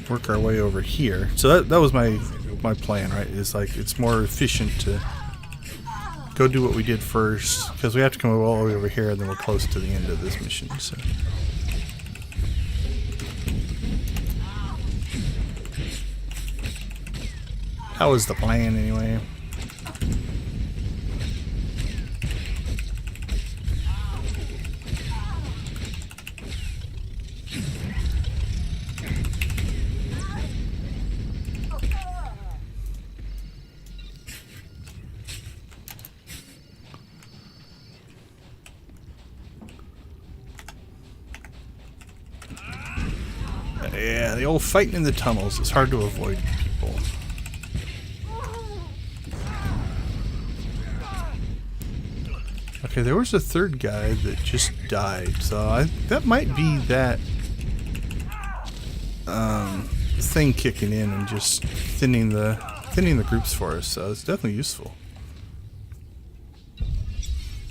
work our way over here. So that was my plan, right? Is like it's more efficient to go do what we did first. Because we have to come all the way over here and then we're close to the end of this mission. So. That was the plan anyway. Yeah, the old fighting in the tunnels. It's hard to avoid people. Okay, there was a third guy that just died, so that might be that thing kicking in and just thinning the groups for us. So it's definitely useful.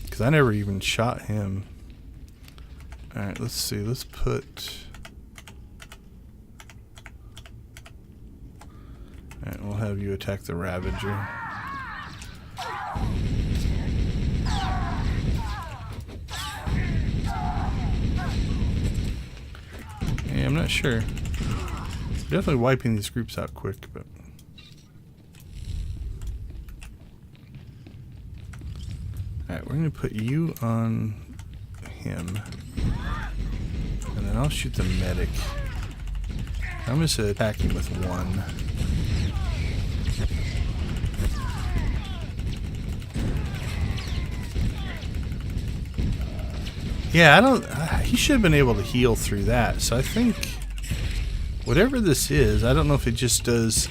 Because I never even shot him. All right, let's see. Let's put. All right, we'll have you attack the Ravager. Yeah, I'm not sure. Definitely wiping these groups out quick, but alright, we're gonna put you on him. And then I'll shoot the medic. I'm just attacking with one. Yeah, he should have been able to heal through that. So I think whatever this is, I don't know if it just does.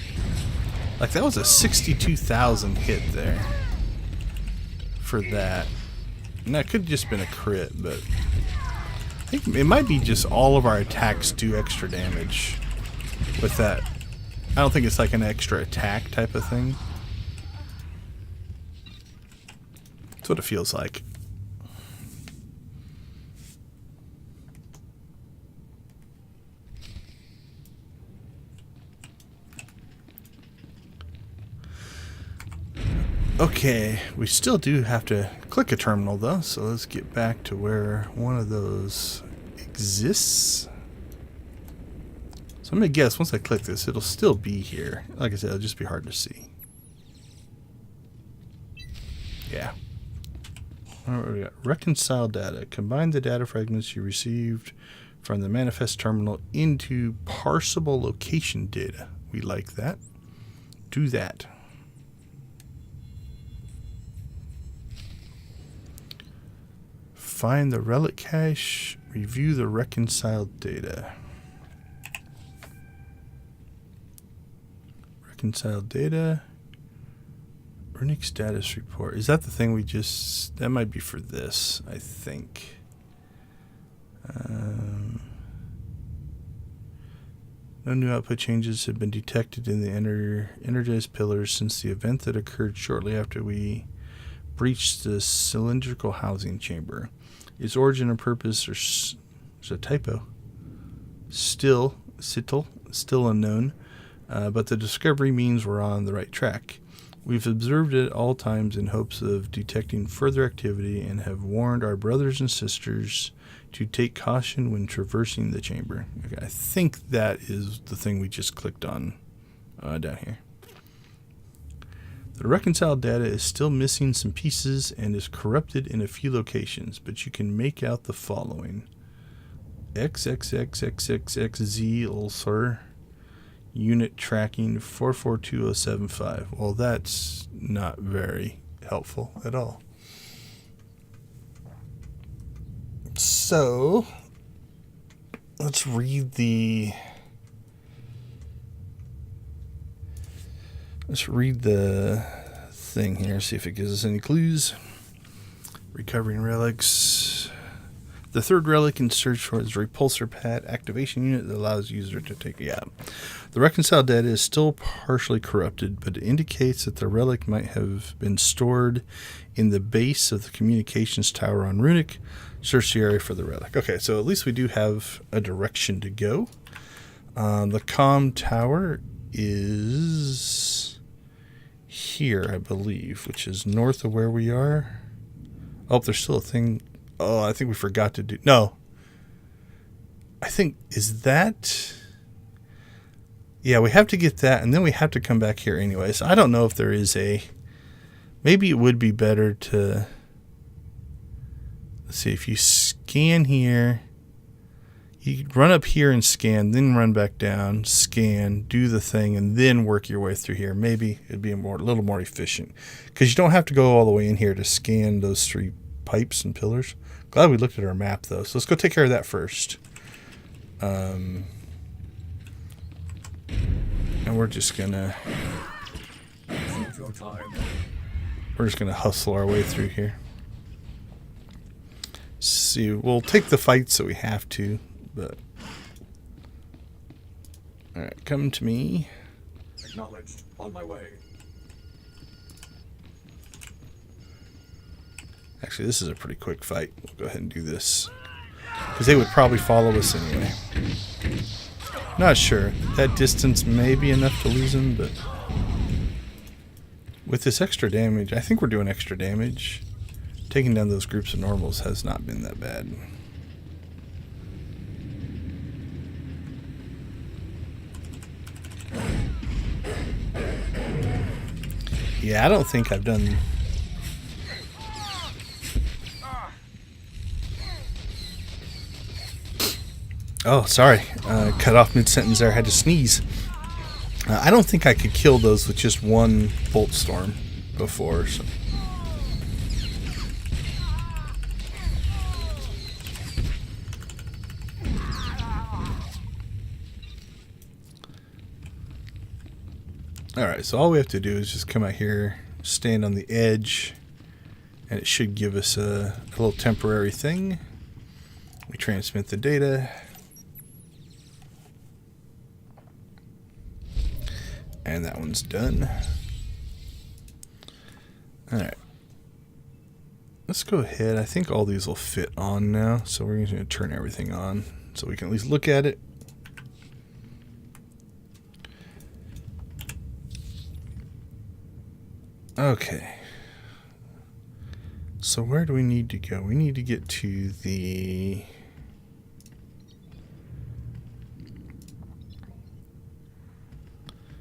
Like that was a 62,000 hit there for that. And that could have just been a crit, but I think it might be just all of our attacks do extra damage with that. I don't think it's like an extra attack type of thing. That's what it feels like. Okay, we still do have to click a terminal though, so let's get back to where one of those exists. So I'm going to guess once I click this, it'll still be here. Like I said, it'll just be hard to see. Yeah. All right, what we got? Reconcile data. Combine the data fragments you received from the manifest terminal into parsable location data. We like that. Do that. Find the relic cache. Review the reconciled data. Reconciled data. Runic status report. Is that the thing we just... That might be for this, I think. No new output changes have been detected in the energized pillars since the event that occurred shortly after we breached the cylindrical housing chamber. Its origin and purpose are... There's a typo. Still unknown, but the discovery means we're on the right track. We've observed it at all times in hopes of detecting further activity and have warned our brothers and sisters to take caution when traversing the chamber. Okay, I think that is the thing we just clicked on down here. The reconciled data is still missing some pieces and is corrupted in a few locations, but you can make out the following. XXXXXXZ ulcer unit tracking 442075. Well, that's not very helpful at all. So, let's read the thing here, see if it gives us any clues. Recovering relics. The third relic in search for is a repulsor pad activation unit that allows user to take it out. The reconciled data is still partially corrupted, but it indicates that the relic might have been stored in the base of the communications tower on Runic. Search the area for the relic. Okay, so at least we do have a direction to go. The comm tower is here, I believe, which is north of where we are. Oh, there's still a thing. Oh, I think we forgot to do... No. I think... Is that... Yeah, we have to get that, and then we have to come back here anyway. So I don't know if there is a... Maybe it would be better to... Let's see, if you scan here... You run up here and scan, then run back down, scan, do the thing, and then work your way through here. Maybe it'd be a little more efficient. Because you don't have to go all the way in here to scan those 3 pipes and pillars. Glad we looked at our map, though. So let's go take care of that first. And we're just gonna... We're just gonna hustle our way through here. See, we'll take the fights that we have to, but... Alright, come to me. Acknowledged. On my way. Actually, this is a pretty quick fight. We'll go ahead and do this. Because they would probably follow us anyway. Not sure. That distance may be enough to lose them, but... With this extra damage, I think we're doing extra damage. Taking down those groups of normals has not been that bad. Yeah, I don't think I've done... Oh, sorry. Cut off mid-sentence there. I had to sneeze. I don't think I could kill those with just one Bolt Storm before. So. Alright, so all we have to do is just come out here, stand on the edge, and it should give us a little temporary thing. We transmit the data. And that one's done. Alright. Let's go ahead. I think all these will fit on now. So we're going to turn everything on so we can at least look at it. Okay. So where do we need to go? We need to get to the...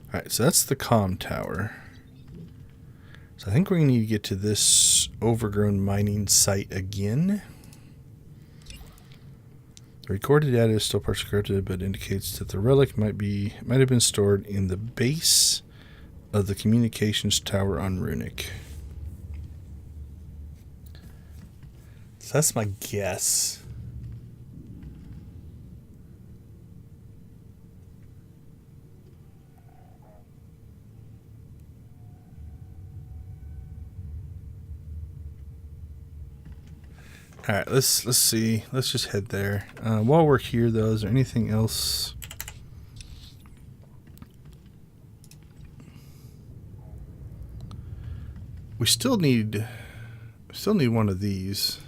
Alright, so that's the comm tower. So I think we're going to need to get to this overgrown mining site again. The recorded data is still partially corrupted, but indicates that the relic might have been stored in the base of the communications tower on Runic. So that's my guess. All right, let's see. Let's just head there. While we're here, though, is there anything else? We still need one of these.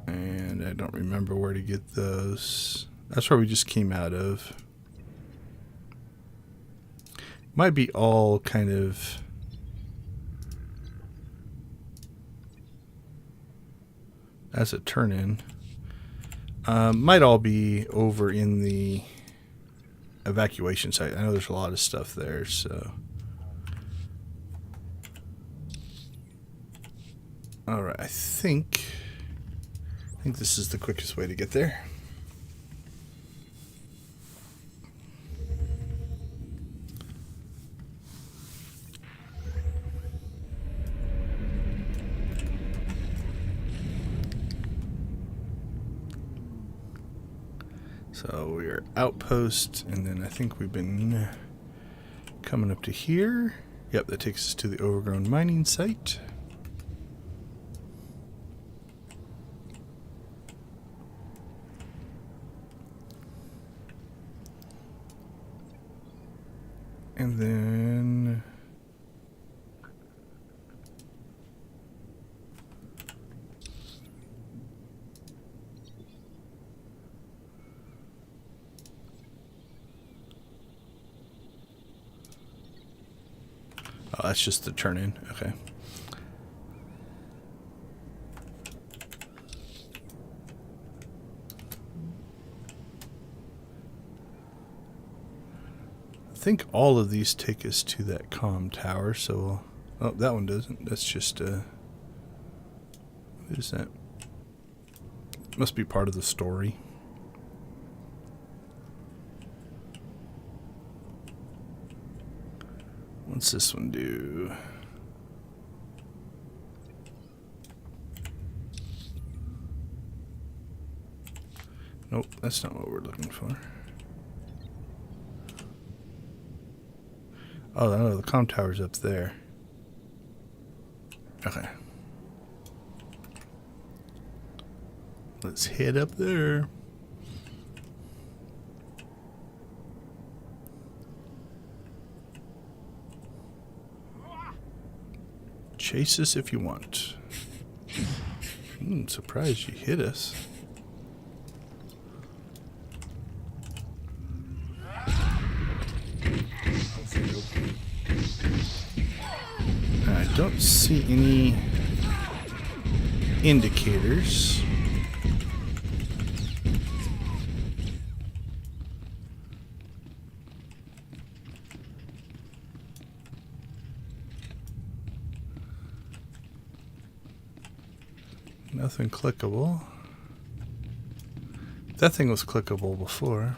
And I don't remember where to get those. That's where we just came out of. Might be all kind of as a turn-in. Might all be over in the evacuation site. I know there's a lot of stuff there, so. Alright, I think this is the quickest way to get there. So we are outpost, and then I think we've been coming up to here. Yep, that takes us to the overgrown mining site. And then oh, that's just the turn in. Okay. I think all of these take us to that comm tower, so oh, that one doesn't. That's just what is that? Must be part of the story. What's this one do? Nope, that's not what we're looking for. Oh, no, the comm tower's up there. Okay. Let's head up there. Chase us if you want. I'm surprised you hit us. I don't see any indicators. Nothing clickable. That thing was clickable before.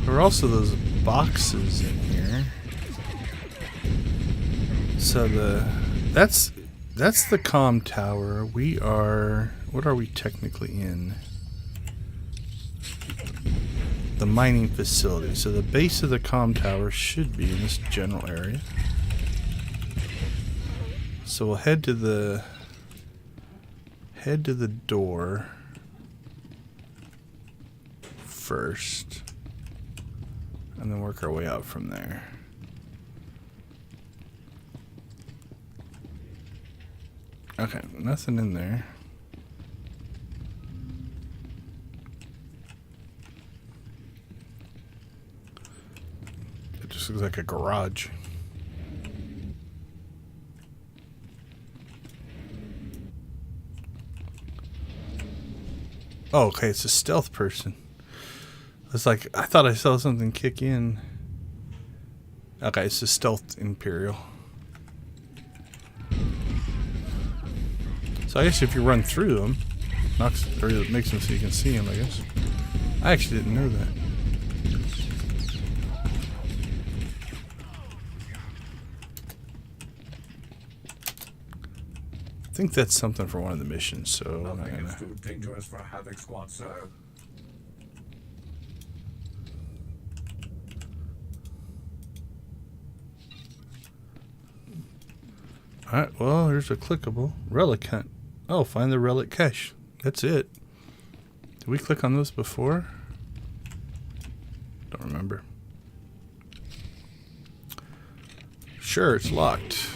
There are also those boxes in here. So that's the comm tower. We are, what are we technically in? The mining facility. So the base of the comm tower should be in this general area. So we'll head to the door first, and then work our way out from there. Okay, nothing in there. It just looks like a garage. Oh, okay, it's a stealth person. It's like, I thought I saw something kick in. Okay, it's a stealth Imperial. So I guess if you run through them, it makes them so you can see them, I guess. I actually didn't know that. I think that's something for one of the missions, so Nothing is too dangerous for Havoc Squad, sir. Alright, well, here's a clickable. Relic hunt. Oh, find the relic cache. That's it. Did we click on those before? Don't remember. Sure, it's locked.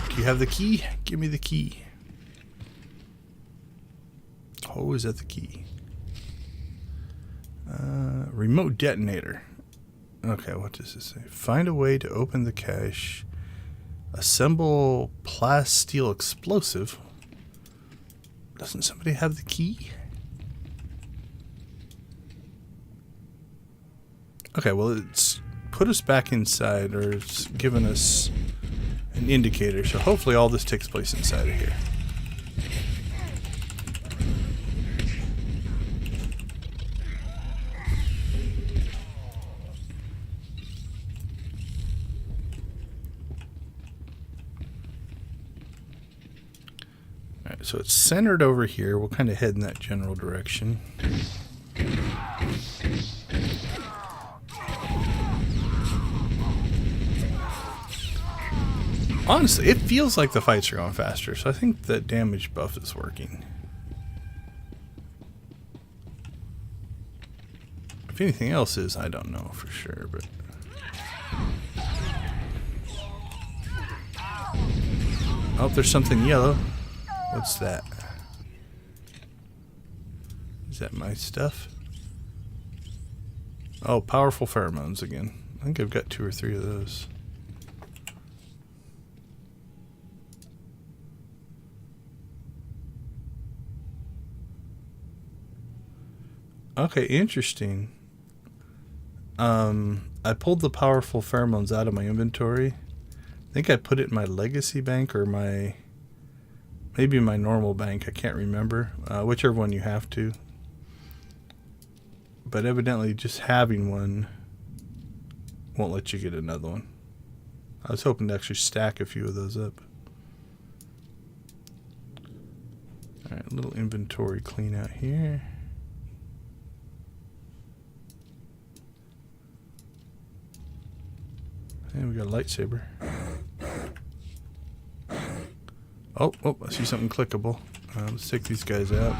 Do you have the key? Give me the key. Oh, is that the key? Remote detonator. Okay, what does this say? Find a way to open the cache. Assemble plasteel explosive. Doesn't somebody have the key? Okay, well, it's put us back inside, or it's given us an indicator, so hopefully all this takes place inside of here. Alright, so it's centered over here. We'll kind of head in that general direction. Honestly, it feels like the fights are going faster, so I think that damage buff is working. If anything else is, I don't know for sure, but... Oh, there's something yellow. What's that? Is that my stuff? Oh, powerful pheromones again. I think I've got 2 or 3 of those. Okay, interesting. I pulled the powerful pheromones out of my inventory. I think I put it in my legacy bank or maybe my normal bank. I can't remember. Whichever one you have to. But evidently just having one won't let you get another one. I was hoping to actually stack a few of those up. Alright, a little inventory clean out here. And we got a lightsaber. Oh, I see something clickable. Let's take these guys out.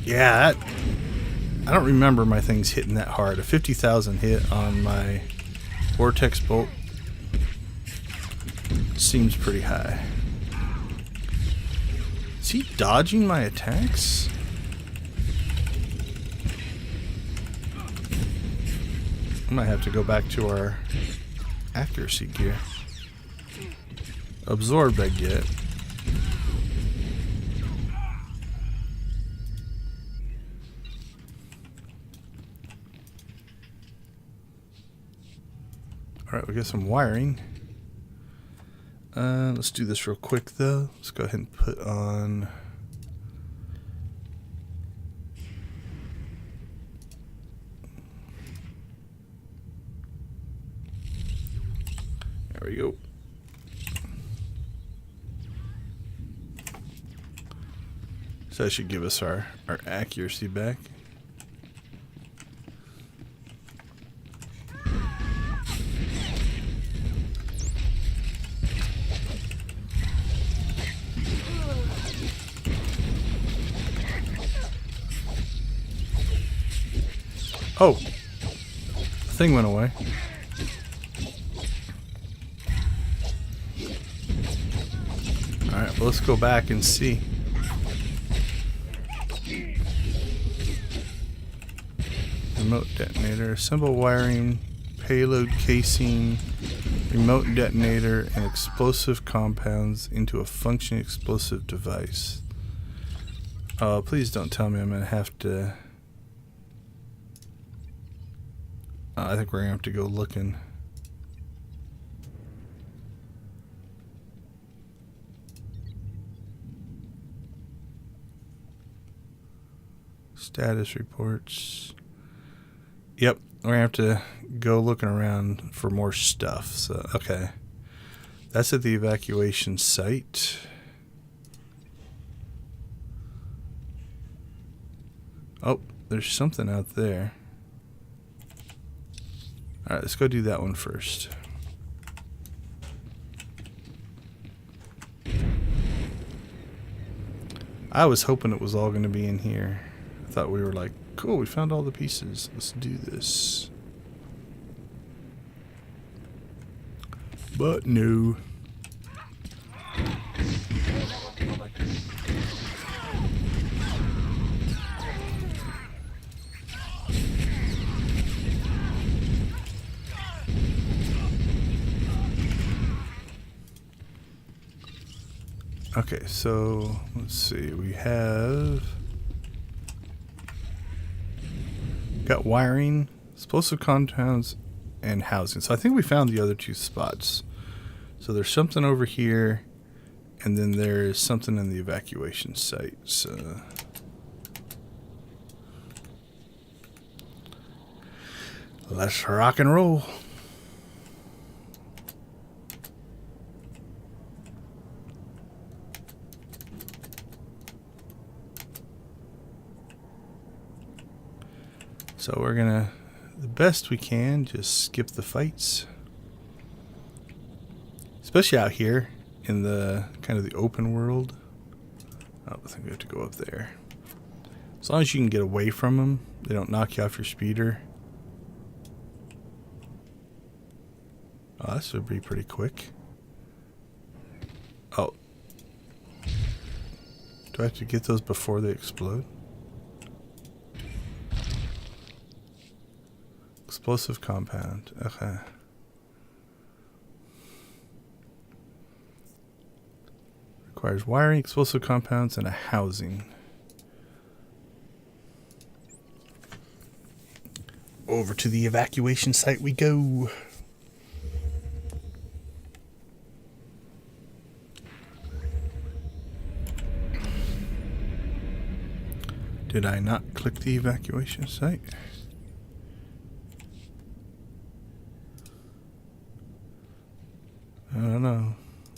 Yeah, I don't remember my things hitting that hard. A 50,000 hit on my vortex bolt seems pretty high. Is he dodging my attacks? I might have to go back to our accuracy gear. Absorbed, I get. Alright, we got some wiring. Let's do this real quick though. Let's go ahead and put on... There we go. So that should give us our accuracy back. Oh, the thing went away. Alright, well, let's go back and see. Remote detonator, assemble wiring, payload casing, remote detonator and explosive compounds into a functioning explosive device. Oh, please don't tell me I'm going to have to... I think we're going to have to go looking. Status reports. Yep, we're going to have to go looking around for more stuff. So, okay. That's at the evacuation site. Oh, there's something out there. Alright, let's go do that one first. I was hoping it was all going to be in here. I thought we were like, cool, we found all the pieces. Let's do this. But no. Okay, so let's see. We have got wiring, explosive compounds, and housing. So I think we found the other two spots. So there's something over here, and then there is something in the evacuation site. So let's rock and roll. So we're gonna, the best we can, just skip the fights. Especially out here in the kind of the open world. Oh, I think we have to go up there. As long as you can get away from them, they don't knock you off your speeder. Oh, this would be pretty quick. Oh. Do I have to get those before they explode? Explosive compound. Okay. Requires wiring, explosive compounds, and a housing. Over to the evacuation site we go. Did I not click the evacuation site? I don't know.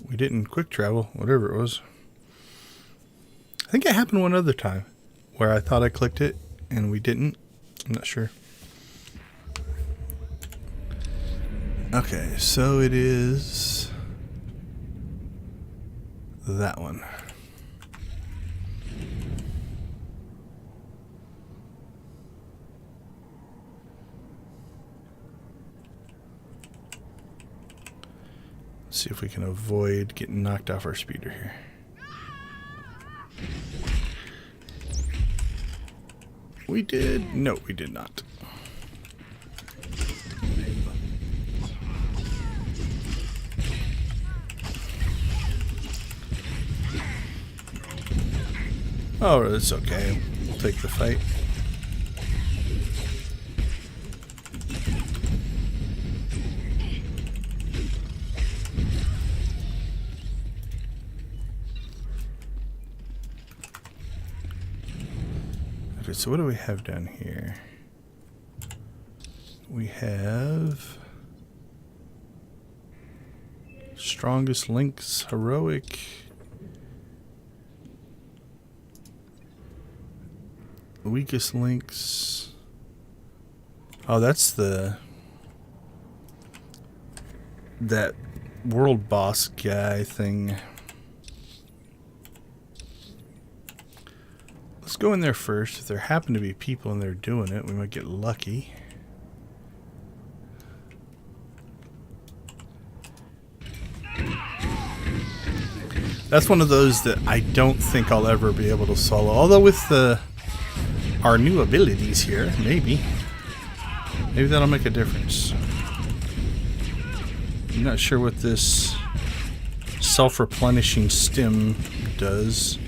We didn't quick travel, whatever it was. I think it happened one other time where I thought I clicked it and we didn't. I'm not sure. Okay, so it is that one. See if we can avoid getting knocked off our speeder here. We did. No, we did not. Oh, it's okay. We'll take the fight. Okay, so what do we have down here? We have strongest links, heroic. Weakest links. Oh, that's that world boss guy thing. Let's go in there first. If there happen to be people in there doing it, we might get lucky. That's one of those that I don't think I'll ever be able to solo. Although with our new abilities here, maybe that'll make a difference. I'm not sure what this self-replenishing stim does.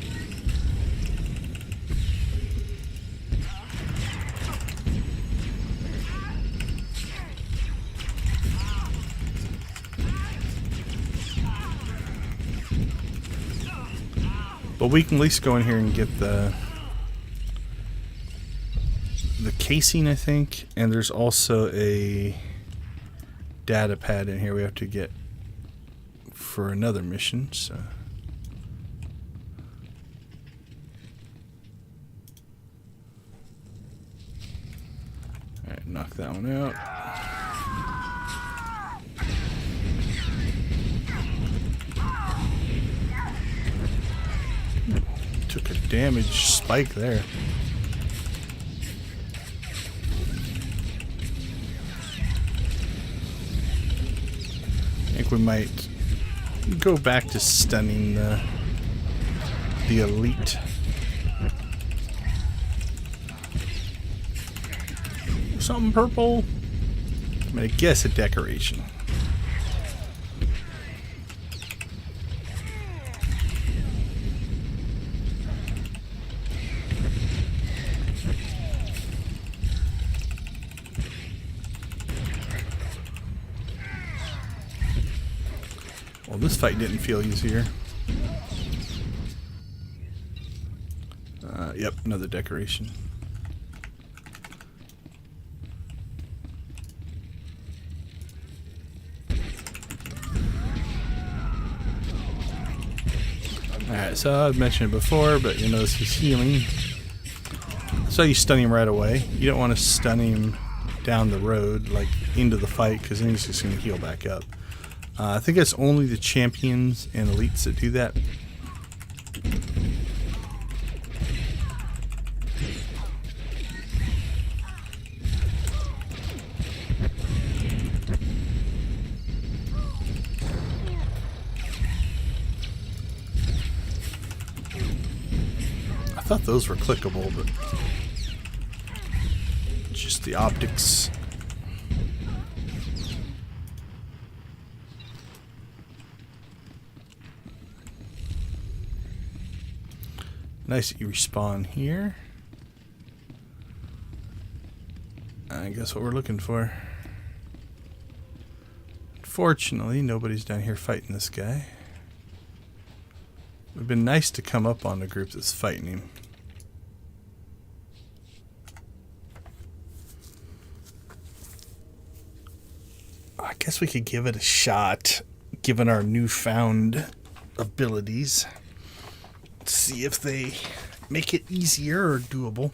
But we can at least go in here and get the casing, I think, and there's also a data pad in here we have to get for another mission. So alright, knock that one out. Took a damage spike there. I think we might go back to stunning the elite. Something purple. I'm gonna guess a decoration. Well, this fight didn't feel easier. Yep, another decoration. Alright, so I've mentioned it before, but you notice he's healing. So you stun him right away. You don't want to stun him down the road, like into the fight, because then he's just going to heal back up. I think it's only the champions and elites that do that. I thought those were clickable, but just the optics. Nice that you respawn here. I guess what we're looking for. Unfortunately, nobody's down here fighting this guy. It would have been nice to come up on the group that's fighting him. I guess we could give it a shot, given our newfound abilities. See if they make it easier or doable.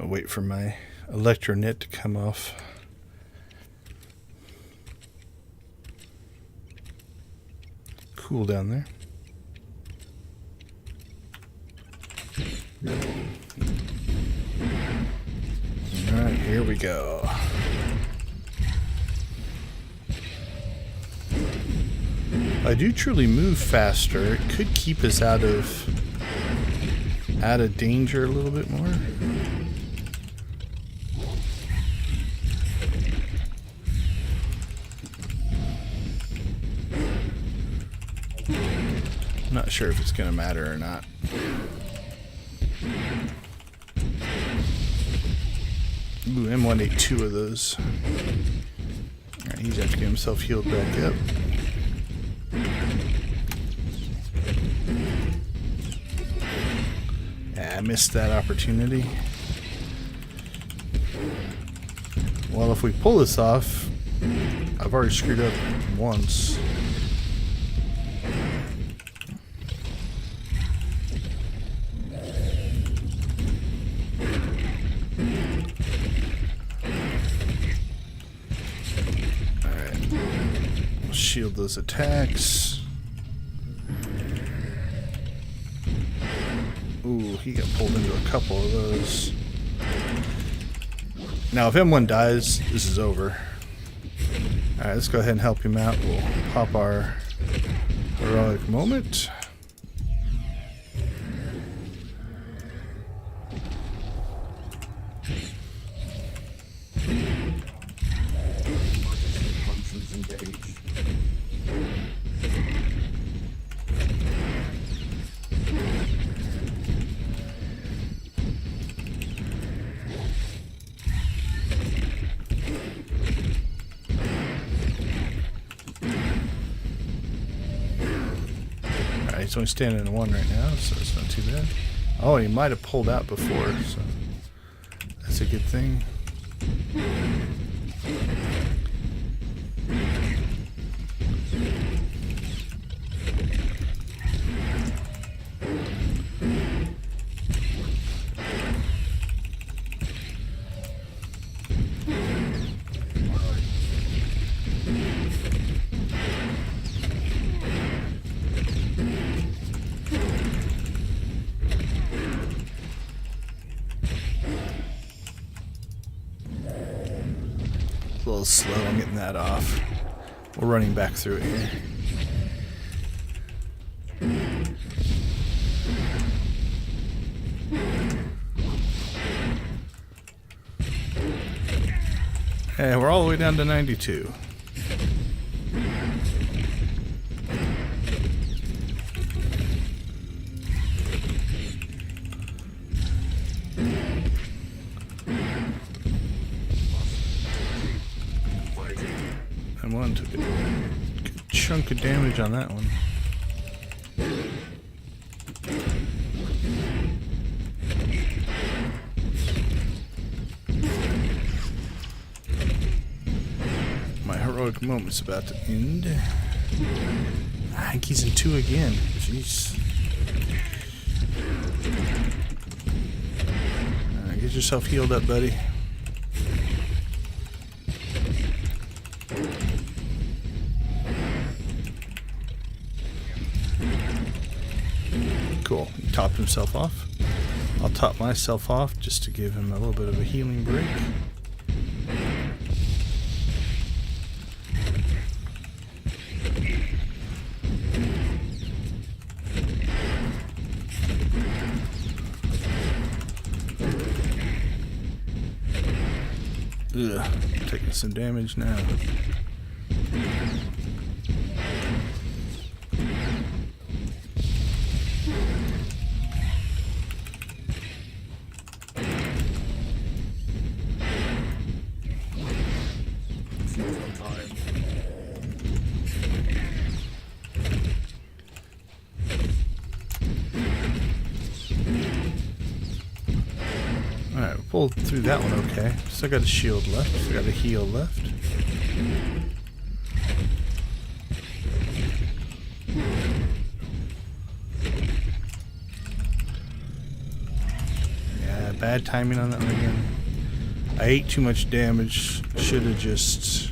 I'll wait for my electronet to come off. Cool down there. Alright, here we go. If I do truly move faster, it could keep us out of danger a little bit more. Not sure if it's going to matter or not. Ooh, M1 ate 2 of those. Alright, he's got to get himself healed back up. Yeah, I missed that opportunity. Well, if we pull this off, I've already screwed up once. Shield those attacks. Ooh, he got pulled into a couple of those. Now, if M1 dies, this is over. Alright, let's go ahead and help him out. We'll pop our heroic moment. He's only standing in one right now, so it's not too bad. Oh, he might have pulled out before, so that's a good thing. A little slow on getting that off. We're running back through it here. And we're all the way down to 92. And one took a good chunk of damage on that one. My heroic moment's about to end. I think he's in 2 again. Jeez. Alright, get yourself healed up, buddy. Cool. He topped himself off. I'll top myself off just to give him a little bit of a healing break. Ugh, taking some damage now. Alright, we pulled through that one okay. Still got a shield left, still got a heal left. Yeah, bad timing on that one again. I ate too much damage. Should have just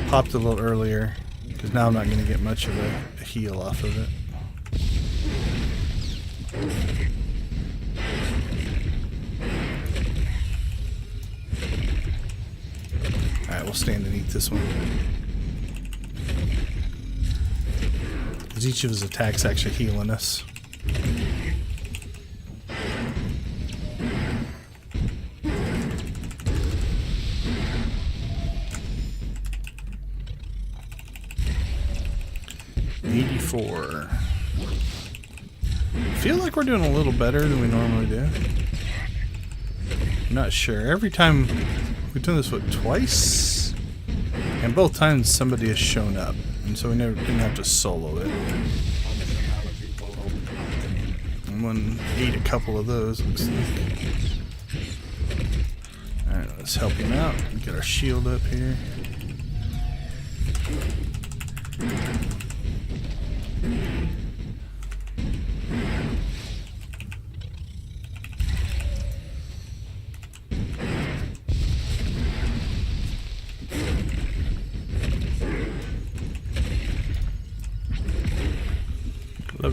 popped a little earlier, because now I'm not going to get much of a heal off of it. Alright, we'll stand and eat this one. Because each of his attacks actually healing us. I feel like we're doing a little better than we normally do. I'm not sure. Every time we've done this, what, twice? And both times somebody has shown up, and so we never didn't have to solo it. And one ate a couple of those, looks like. Alright, let's help him out. Get our shield up here.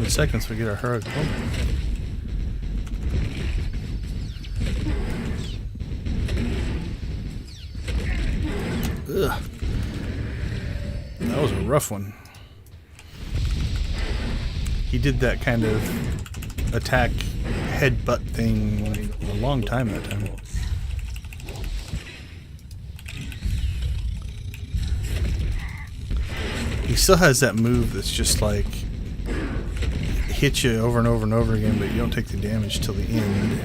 Seconds we get our heroic moment. Ugh. That was a rough one. He did that kind of attack headbutt thing a long time that time. He still has that move that's just like hit you over and over and over again, but you don't take the damage till the end.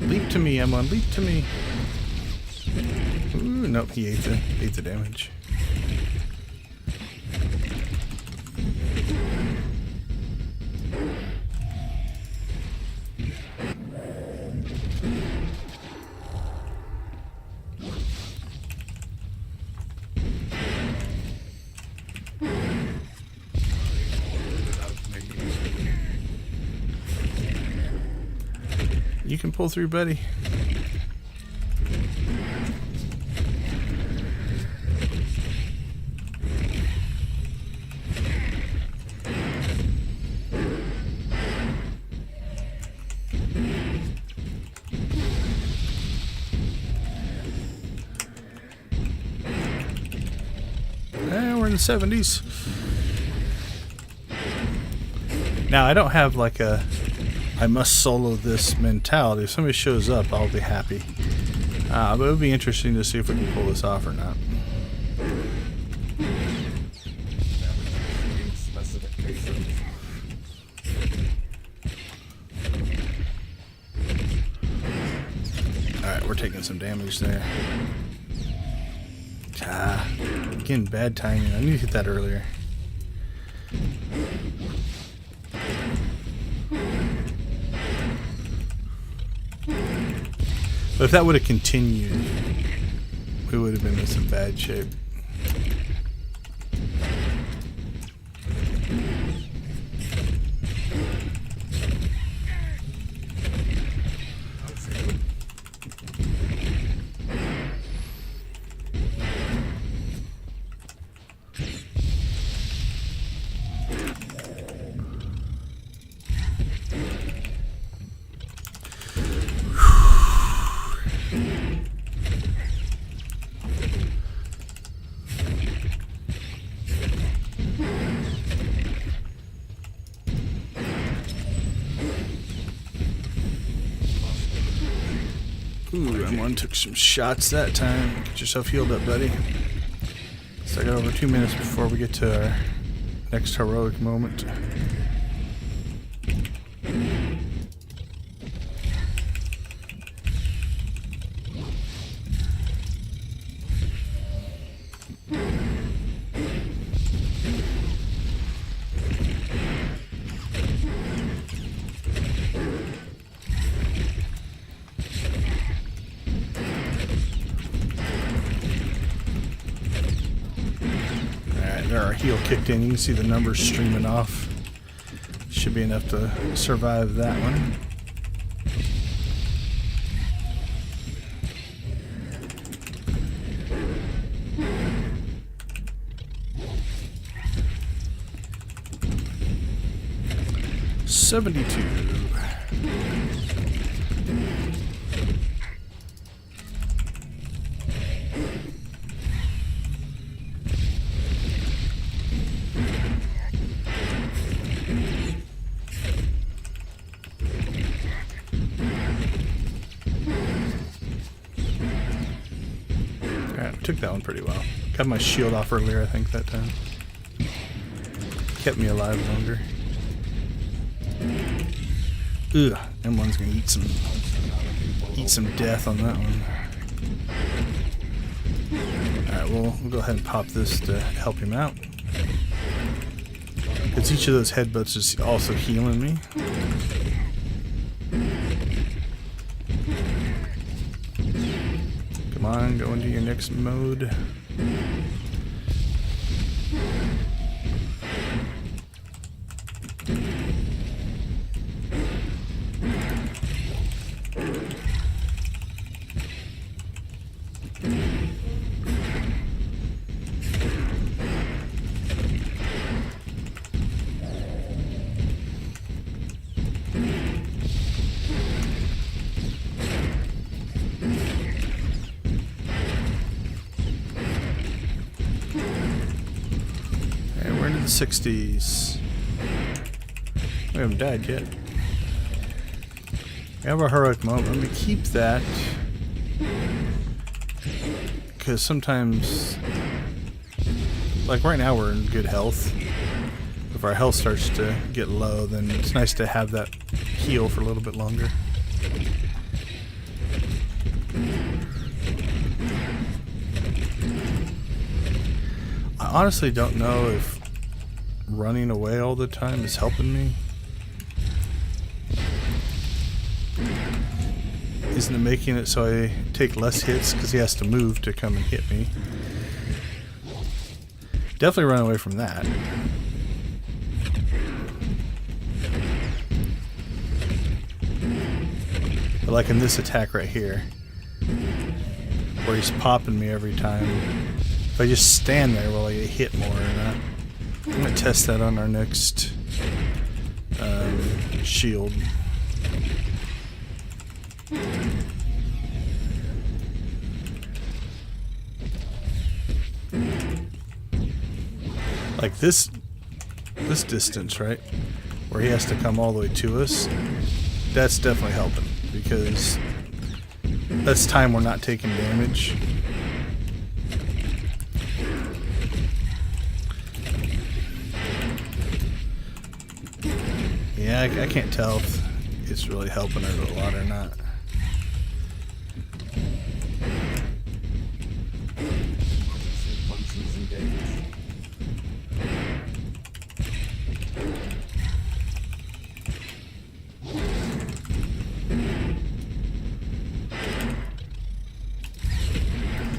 Leap to me, M1, leap to me. Ooh, nope, he ate the damage. You can pull through, buddy. We're in the 70s. Now, I don't have like a I must solo this mentality. If somebody shows up, I'll be happy. But it would be interesting to see if we can pull this off or not. Alright, we're taking some damage there. Again, bad timing. I need to hit that earlier. But if that would have continued, we would have been in some bad shape. Ooh, M1 took some shots that time. Get yourself healed up, buddy. So I got over 2 minutes before we get to our next heroic moment. There, our heal kicked in. You can see the numbers streaming off. Should be enough to survive that one. $72. Took that one pretty well. Got my shield off earlier, I think, that time. Kept me alive longer. Ugh, M1's gonna eat some death on that one. Alright, we'll go ahead and pop this to help him out. Because each of those headbutts is also healing me. Come on, go into your next mode. We're into the 60s. We haven't died yet. We have a heroic moment. Let me keep that. Because sometimes, like right now, we're in good health. If our health starts to get low, then it's nice to have that heal for a little bit longer. I honestly don't know if running away all the time is helping me. Isn't it making it so I take less hits because he has to move to come and hit me? Definitely run away from that. But like in this attack right here, where he's popping me every time, if I just stand there, will I get hit more or not? I'm going to test that on our next shield. Like this distance, right? Where he has to come all the way to us. That's definitely helping, because that's time we're not taking damage. Yeah, I can't tell if it's really helping it a lot or not.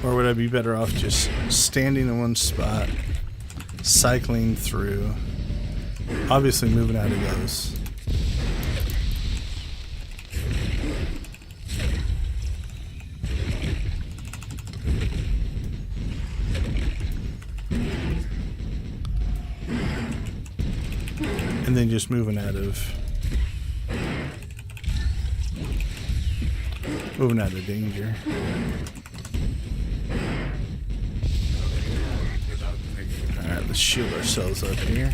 Or would I be better off just standing in one spot, cycling through, obviously moving out of those. And then just moving out of danger. Alright, let's shield ourselves up here.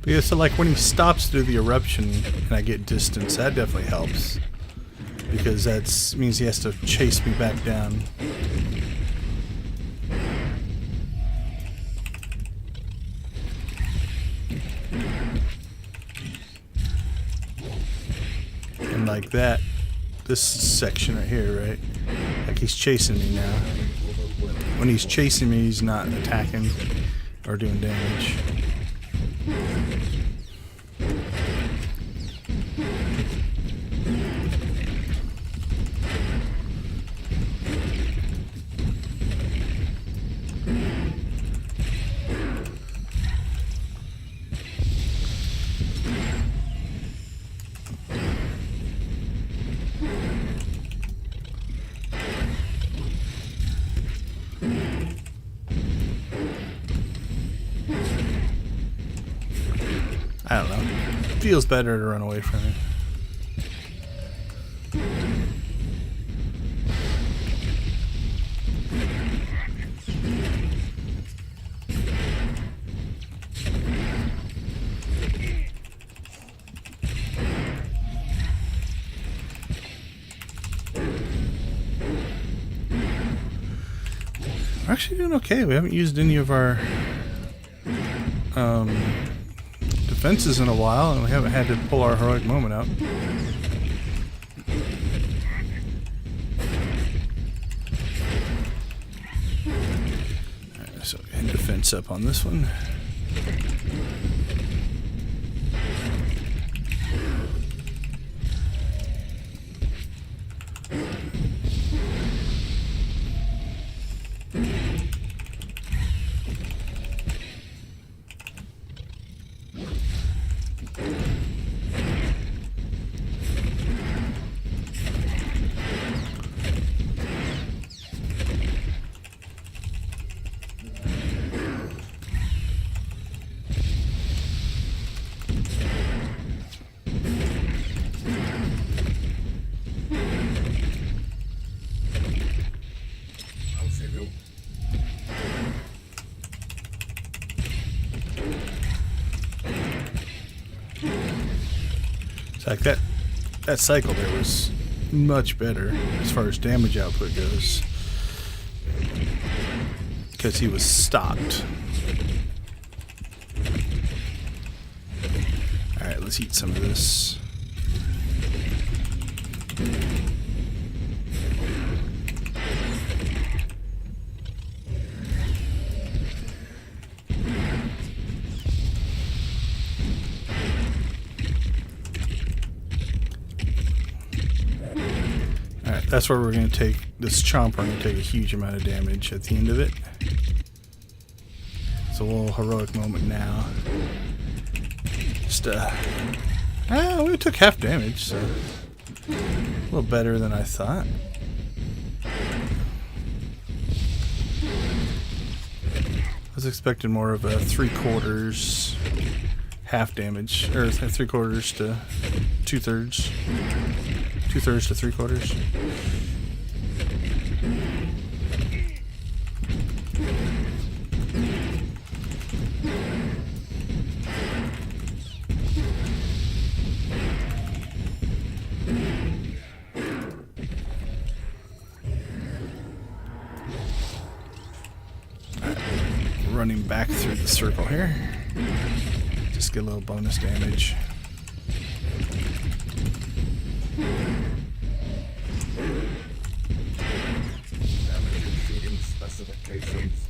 But yeah, so like when he stops through the eruption and I get distance, that definitely helps. Because that means he has to chase me back down. And like that, this section right here, right? Like he's chasing me now. When he's chasing me, he's not attacking or doing damage. I don't know. It feels better to run away from it. We're actually doing okay. We haven't used any of our defenses in a while, and we haven't had to pull our heroic moment out. Alright, so we had defense up on this one. So like that cycle there was much better as far as damage output goes. because he was stopped. Alright, let's eat some of this. Alright, that's where we're going to take this chomper and take a huge amount of damage at the end of it. It's a little heroic moment now. Just, we took half damage, so a little better than I thought. I was expecting more of a 3/4 half damage, or 3/4 to 2/3, 2/3 to 3/4. Running back through the circle here. Just get a little bonus damage. Damage exceeding specifications.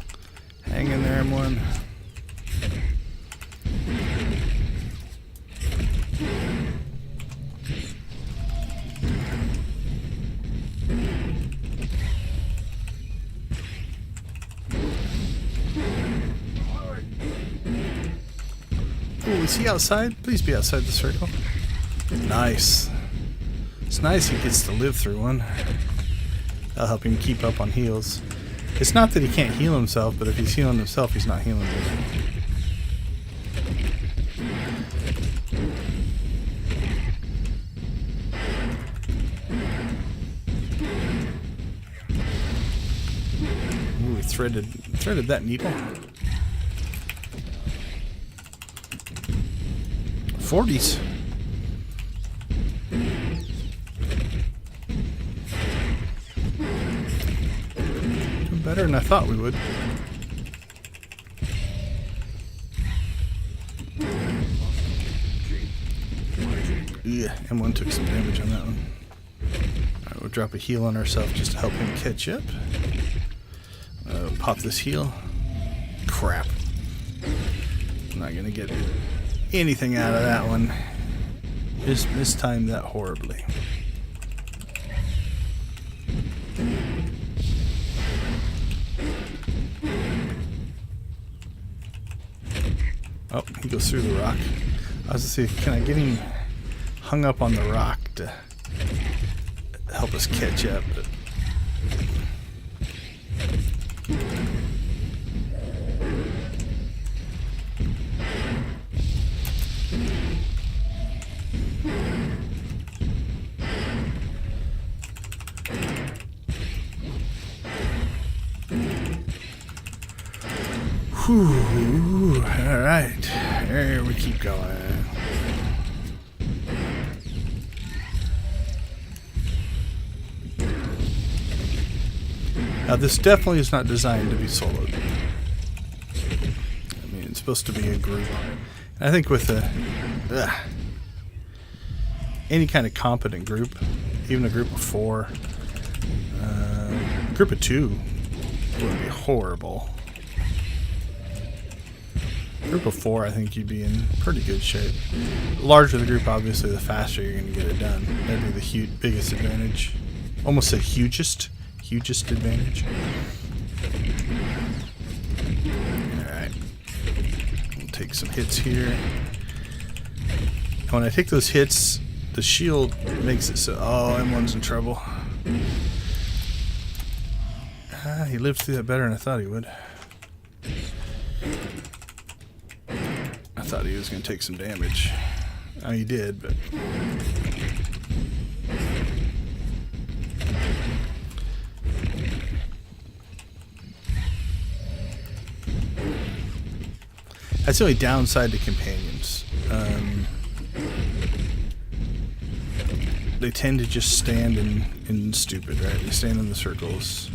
Hang in there, M1. Ooh, is he outside? Please be outside the circle. Nice. It's nice he gets to live through one. That'll help him keep up on heals. It's not that he can't heal himself, but if he's healing himself, he's not healing me. Ooh, he threaded that needle. 40s. Doing better than I thought we would. Yeah, M1 took some damage on that one. Alright, we'll drop a heal on ourselves just to help him catch up. Pop this heal. Crap. I'm not gonna get anything out of that one. Just mistimed that horribly. Oh, he goes through the rock. I was gonna say, can I get him hung up on the rock to help us catch up? But whew, alright, there we keep going. Now this definitely is not designed to be soloed. I mean, it's supposed to be a group. And I think with any kind of competent group, even a group of 4, group of 2 would be horrible. Group of 4, I think you'd be in pretty good shape. The larger the group, obviously, the faster you're going to get it done. That'd be the biggest advantage. Almost said hugest advantage. Alright. We'll take some hits here. And when I take those hits, the shield makes it so... Oh, M1's in trouble. He lived through that better than I thought he would. I thought he was going to take some damage. Oh, he did, but... That's the only downside to companions. They tend to just stand in stupid, right? They stand in the circles.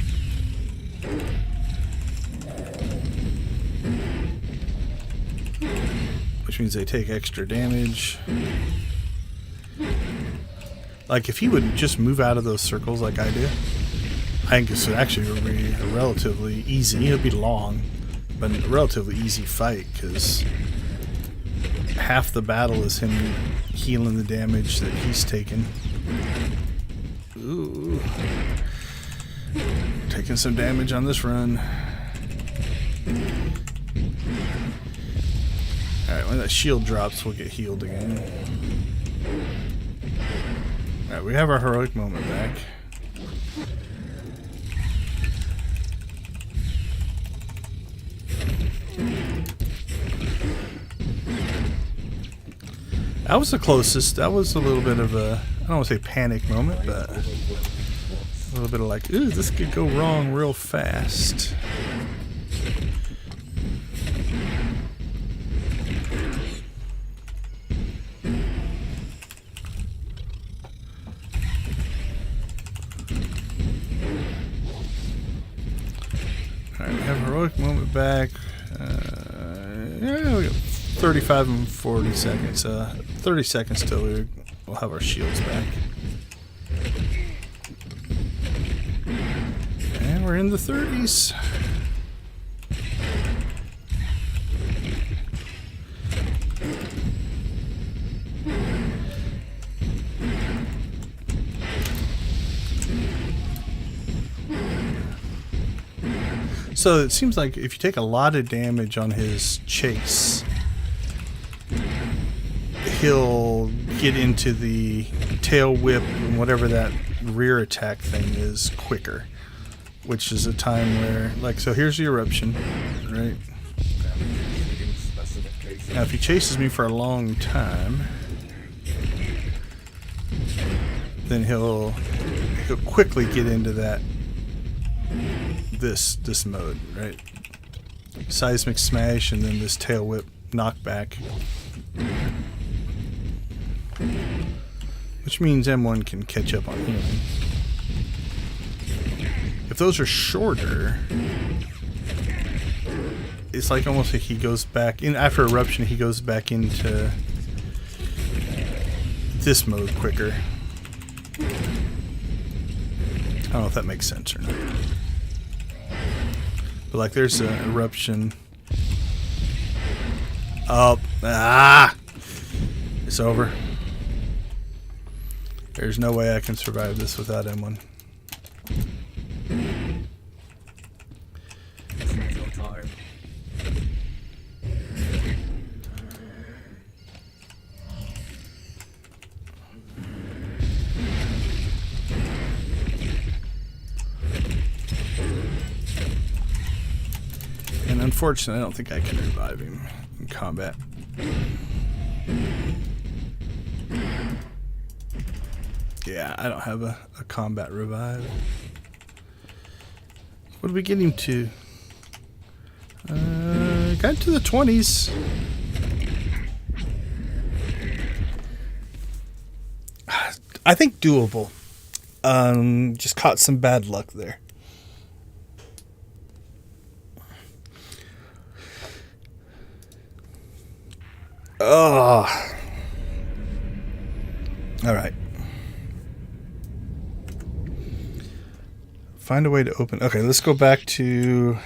which means they take extra damage. Like, if he would just move out of those circles like I do, I think this would actually be a relatively easy, it'll be long, but a relatively easy fight, because half the battle is him healing the damage that he's taken. Ooh. Taking some damage on this run. Alright, when that shield drops, we'll get healed again. Alright, we have our heroic moment back. That was the closest. That was a little bit of a, I don't want to say panic moment, but a little bit of like, ooh, this could go wrong real fast. Alright, we have heroic moment back. Yeah, we got 35 and 40 seconds. 30 seconds till we'll have our shields back. And we're in the 30s. So it seems like if you take a lot of damage on his chase, he'll get into the tail whip and whatever that rear attack thing is quicker, which is a time where, like, so here's the eruption, right? Now if he chases me for a long time, then he'll quickly get into that this mode, right? Seismic smash and then this tail whip knockback, which means M1 can catch up on healing. If those are shorter, it's like almost like he goes back in after eruption. He goes back into this mode quicker. I don't know if that makes sense or not. But like, there's an eruption. Oh, it's over. There's no way I can survive this without M1. And unfortunately, I don't think I can revive him in combat. Yeah, I don't have a combat revive. What did we get him to? Got into the 20s. I think doable. Just caught some bad luck there. Oh. All right. Find a way to open. Okay, let's go back to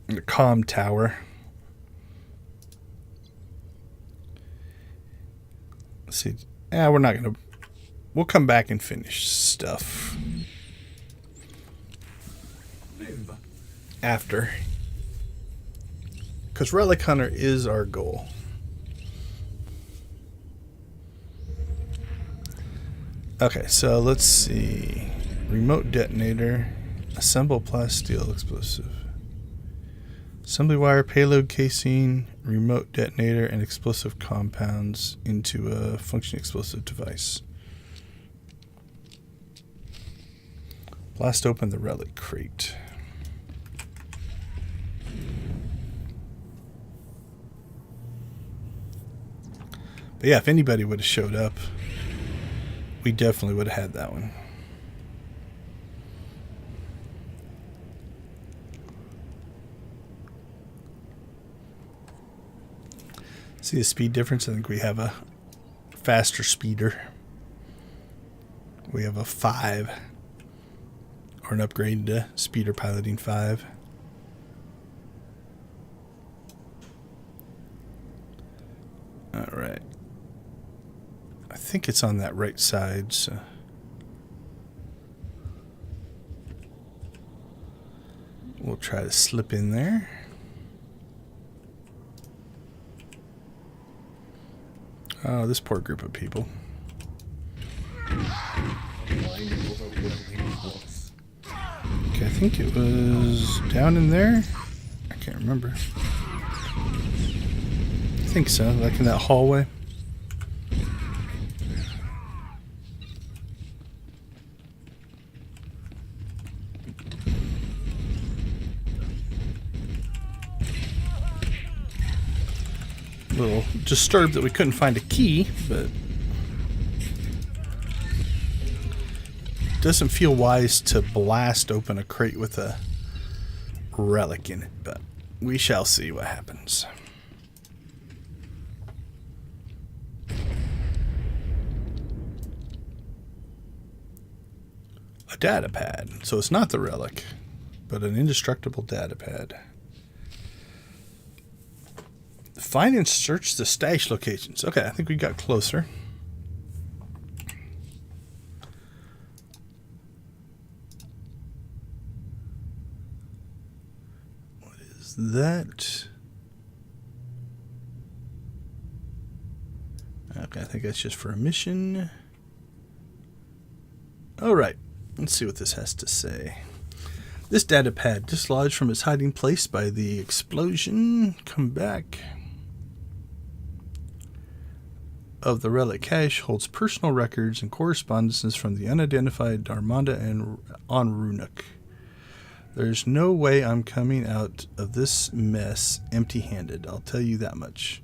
the comm tower. Let's see. Yeah, we're not gonna. We'll come back and finish stuff after, because Relic Hunter is our goal. Okay, so let's see. Remote detonator, assemble plasteel explosive, assembly wire, payload casing, remote detonator, and explosive compounds into a functioning explosive device. Blast open the relic crate. But yeah, if anybody would have showed up, we definitely would have had that one. See the speed difference? I think we have a faster speeder. We have a 5. Or an upgrade to speeder piloting 5. Alright. I think it's on that right side, so... We'll try to slip in there. Oh, this poor group of people. Okay, I think it was down in there. I can't remember. I think so, like in that hallway. A little disturbed that we couldn't find a key, but doesn't feel wise to blast open a crate with a relic in it, but we shall see what happens. A data pad. So it's not the relic, but an indestructible data pad. Find and search the stash locations. Okay, I think we got closer. What is that? Okay, I think that's just for a mission. All right, let's see what this has to say. This data pad dislodged from its hiding place by the explosion. Come back. Of the relic cache holds personal records and correspondences from the unidentified Darmonda and on Runuk. There's no way I'm coming out of this mess empty-handed, I'll tell you that much.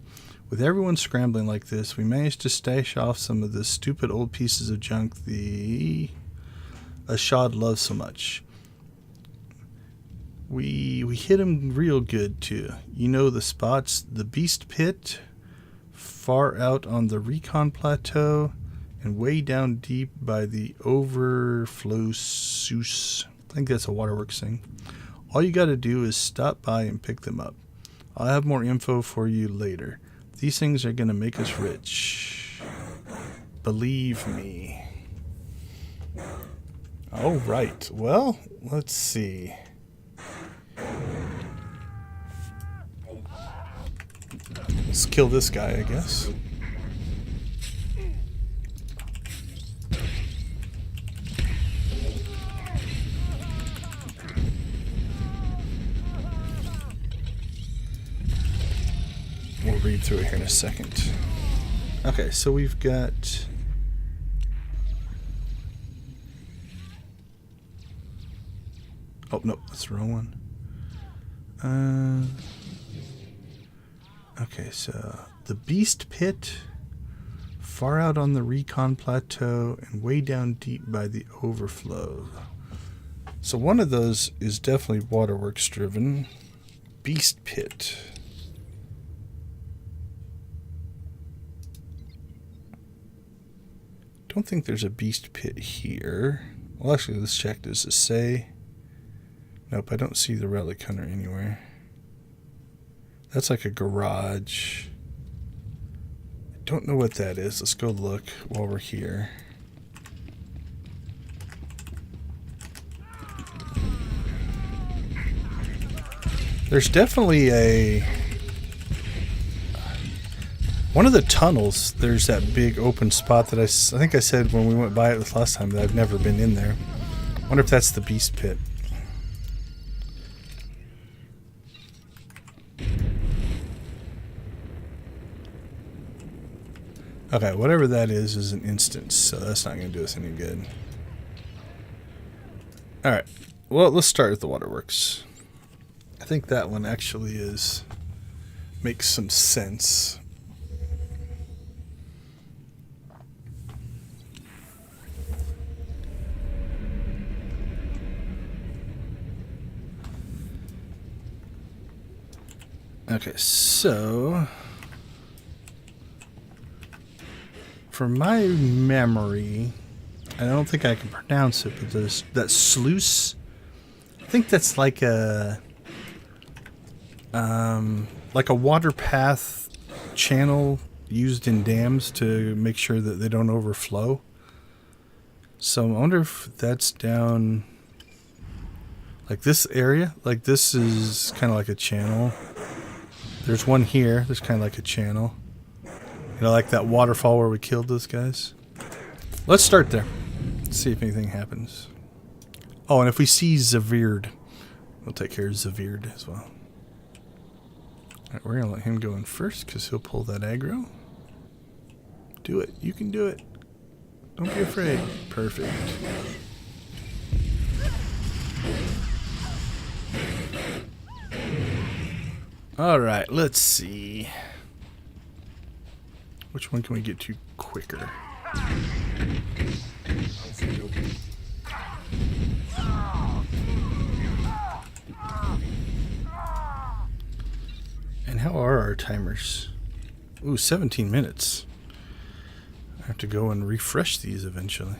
With everyone scrambling like this, we managed to stash off some of the stupid old pieces of junk the Ashad loves so much. We hit him real good too. You know the spots, the Beast Pit, far out on the Recon Plateau, and way down deep by the Overflow Soos. I think that's a waterworks thing. All you got to do is stop by and pick them up. I'll have more info for you later. These things are going to make us rich. Believe me. All right. Well, let's see. Let's kill this guy, I guess. We'll read through it here in a second. Okay, so we've got... Oh, no, that's the wrong one. Okay, so the Beast Pit, far out on the Recon Plateau, and way down deep by the Overflow. So one of those is definitely waterworks driven. Beast Pit. Don't think there's a Beast Pit here. Well, actually, let's check. Does it say? Nope, I don't see the Relic Hunter anywhere. That's like a garage. I don't know what that is. Let's go look while we're here. There's definitely a... One of the tunnels, there's that big open spot that I think I said when we went by it the last time that I've never been in there. I wonder if that's the Beast Pit. Okay, whatever that is an instance, so that's not going to do us any good. Alright, well, let's start with the waterworks. I think that one actually makes some sense. Okay, so... from my memory, I don't think I can pronounce it, but there's that sluice. I think that's like a water path channel used in dams to make sure that they don't overflow. So I wonder if that's down like this area. Like this is kind of like a channel. There's one here. There's kind of like a channel. You know, like that waterfall where we killed those guys. Let's start there. Let's see if anything happens. Oh, and if we see Zavierd, we'll take care of Zavierd as well. Alright, we're going to let him go in first because he'll pull that aggro. Do it. You can do it. Don't be afraid. Perfect. Alright, let's see. Which one can we get to quicker? And how are our timers? Ooh, 17 minutes. I have to go and refresh these eventually.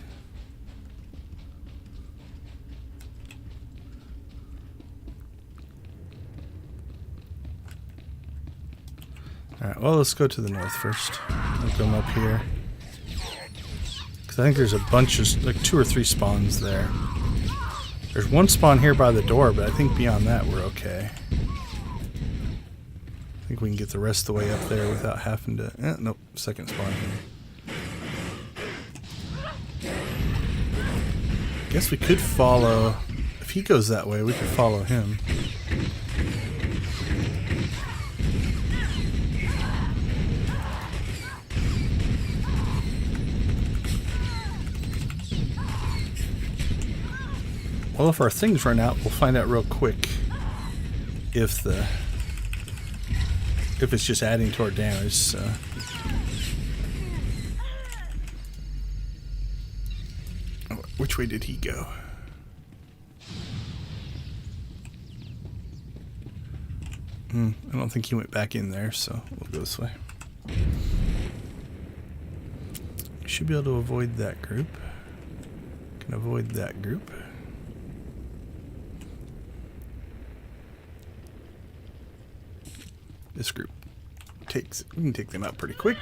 Alright, well, let's go to the north first. I'll come up here. Because I think there's a bunch of, like 2 or 3 spawns there. There's one spawn here by the door, but I think beyond that we're okay. I think we can get the rest of the way up there without having to... nope, second spawn here. Guess we could follow... If he goes that way, we could follow him. Well, if our things run out, we'll find out real quick if it's just adding to our damage. So. Oh, which way did he go? I don't think he went back in there, so we'll go this way. Should be able to avoid that group. Can avoid that group. This group we can take them out pretty quick.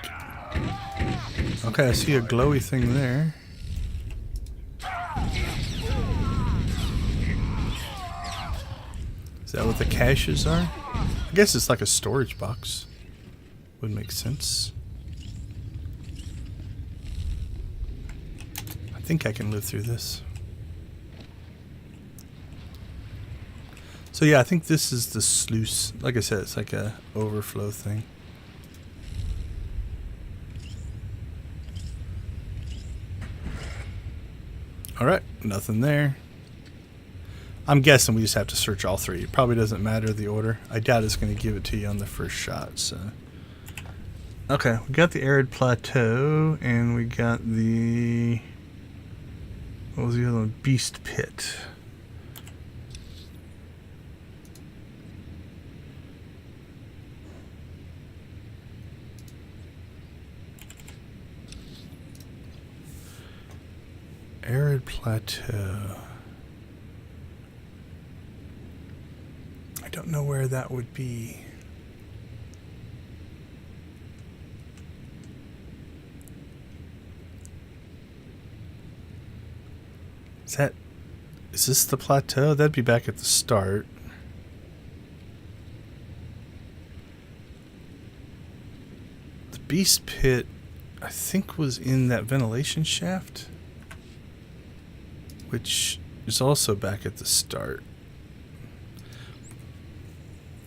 Okay, I see a glowy thing there. Is that what the caches are? I guess it's like a storage box. Would make sense. I think I can live through this. So yeah, I think this is the sluice. Like I said, it's like a overflow thing. Alright, nothing there. I'm guessing we just have to search all 3. It probably doesn't matter the order. I doubt it's going to give it to you on the first shot, so... Okay, we got the arid plateau, and we got the... What was the other one? Beast pit. Arid plateau. I don't know where that would be. Is this the plateau? That'd be back at the start. The beast pit, I think, was in that ventilation shaft, which is also back at the start.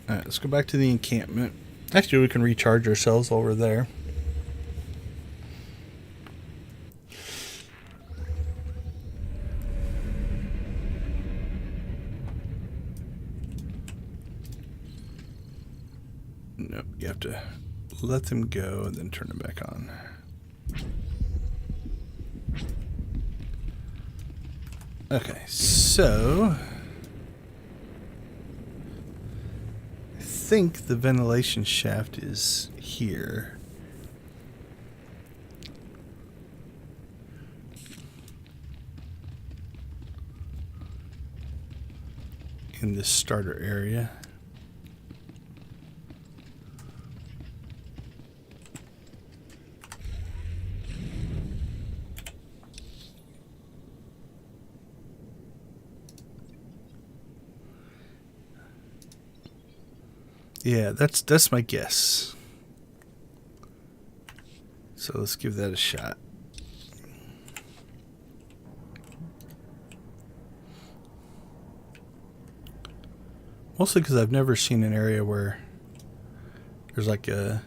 Alright, let's go back to the encampment. Actually, we can recharge ourselves while we're there. Nope, you have to let them go and then turn them back on. Okay, so I think the ventilation shaft is here. in this starter area. Yeah, that's my guess. So let's give that a shot. Mostly because I've never seen an area where there's like a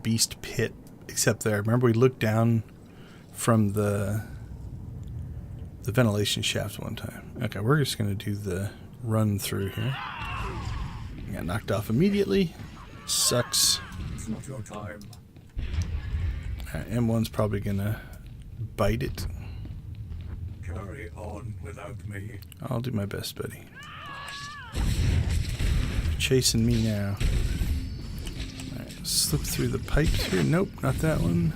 beast pit, except there. Remember we looked down from the ventilation shaft one time. Okay, we're just going to do the run through here. Got knocked off immediately. Sucks. It's not your time. Alright, M1's probably going to bite it. Carry on without me. I'll do my best, buddy. Chasing me now. Alright, slip through the pipes here. Nope, not that one.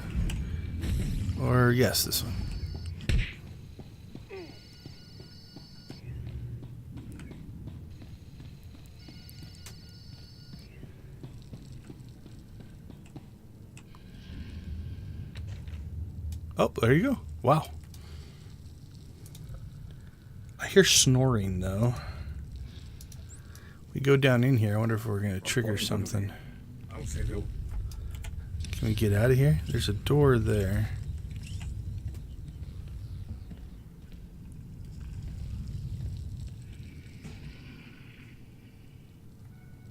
Or yes, this one. Oh, there you go. Wow. I hear snoring, though. We go down in here. I wonder if we're going to trigger something. I'll save you. Can we get out of here? There's a door there.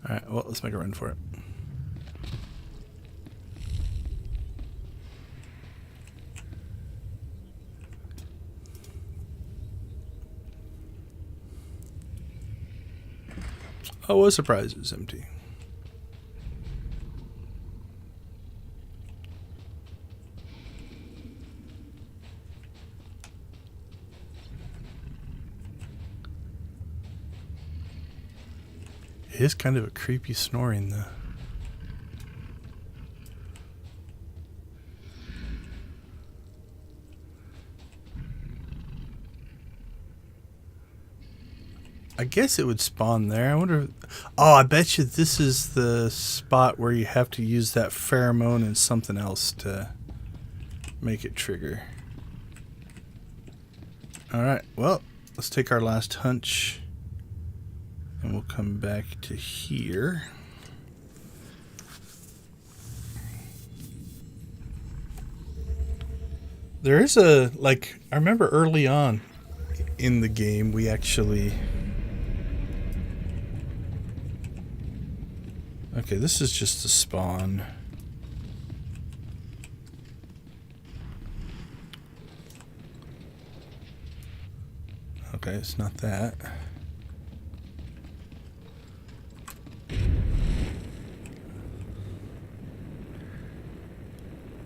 Alright, well, let's make a run for it. I was surprised it was empty. It is kind of a creepy snoring, though. I guess it would spawn there. I wonder. Oh, I bet you this is the spot where you have to use that pheromone and something else to make it trigger. Alright, well, let's take our last hunch. And we'll come back to here. There is a, like, I remember early on in the game we actually... Okay, this is just a spawn. Okay, it's not that.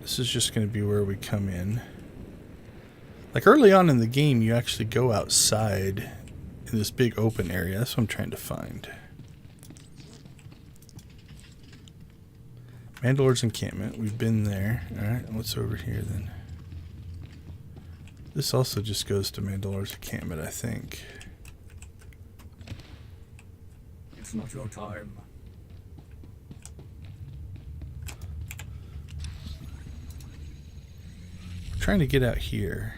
This is just going to be where we come in. Like early on in the game, you actually go outside in this big open area. That's what I'm trying to find. Mandalorian's encampment. We've been there. Alright, what's over here then? This also just goes to Mandalorian's encampment, I think. It's not your time. I'm trying to get out here.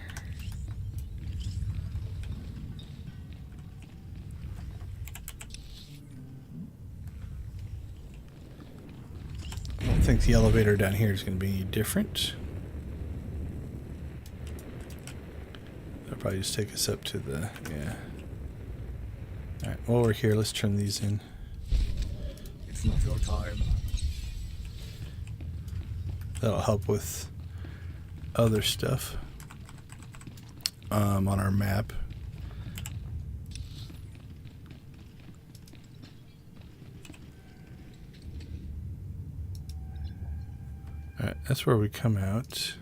I don't think the elevator down here is going to be any different. That'll probably just take us up to the, yeah. Alright, while we're here, let's turn these in. It's not your time. That'll help with other stuff on our map. Alright, that's where we come out.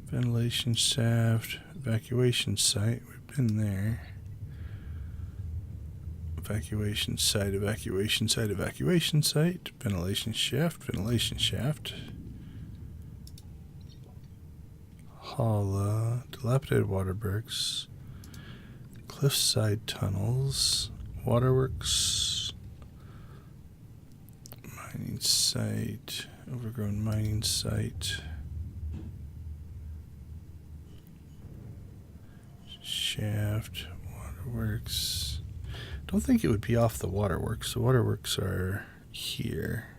Ventilation shaft, evacuation site. We've been there. Evacuation site, evacuation site, evacuation site. Ventilation shaft, ventilation shaft. Valhalla, dilapidated waterworks, cliffside tunnels, waterworks, mining site, overgrown mining site, shaft, waterworks. Don't think it would be off the waterworks. The waterworks are here.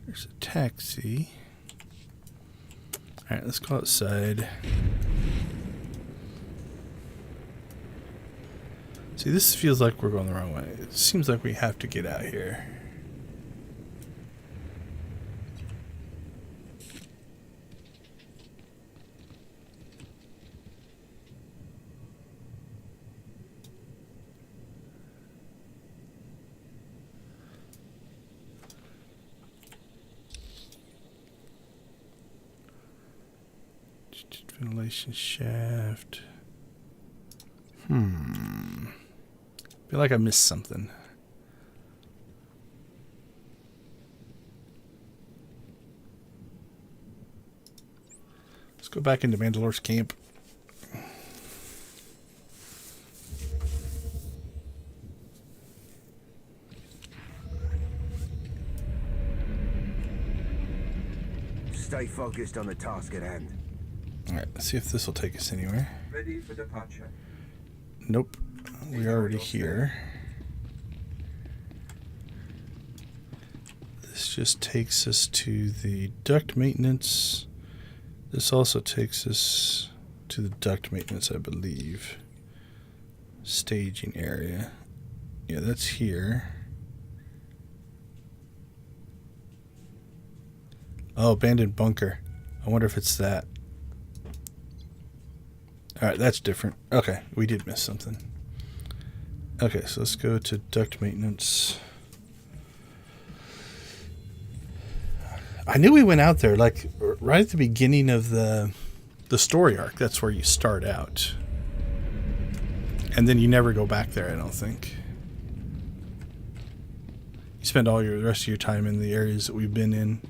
There's a taxi. Alright, let's go outside. See, this feels like we're going the wrong way. It seems like we have to get out here. Ventilation shaft. Feel like I missed something. Let's go back into Mandalore's camp. Stay focused on the task at hand. Alright, let's see if this will take us anywhere. Ready for departure. Nope. We're already here. This just takes us to the duct maintenance. This also takes us to the duct maintenance, I believe. Staging area. Yeah, that's here. Oh, abandoned bunker. I wonder if it's that. Alright, that's different. Okay, we did miss something. Okay, so let's go to duct maintenance. I knew we went out there, like, right at the beginning of the story arc. That's where you start out. And then you never go back there, I don't think. You spend all the rest of your time in the areas that we've been in.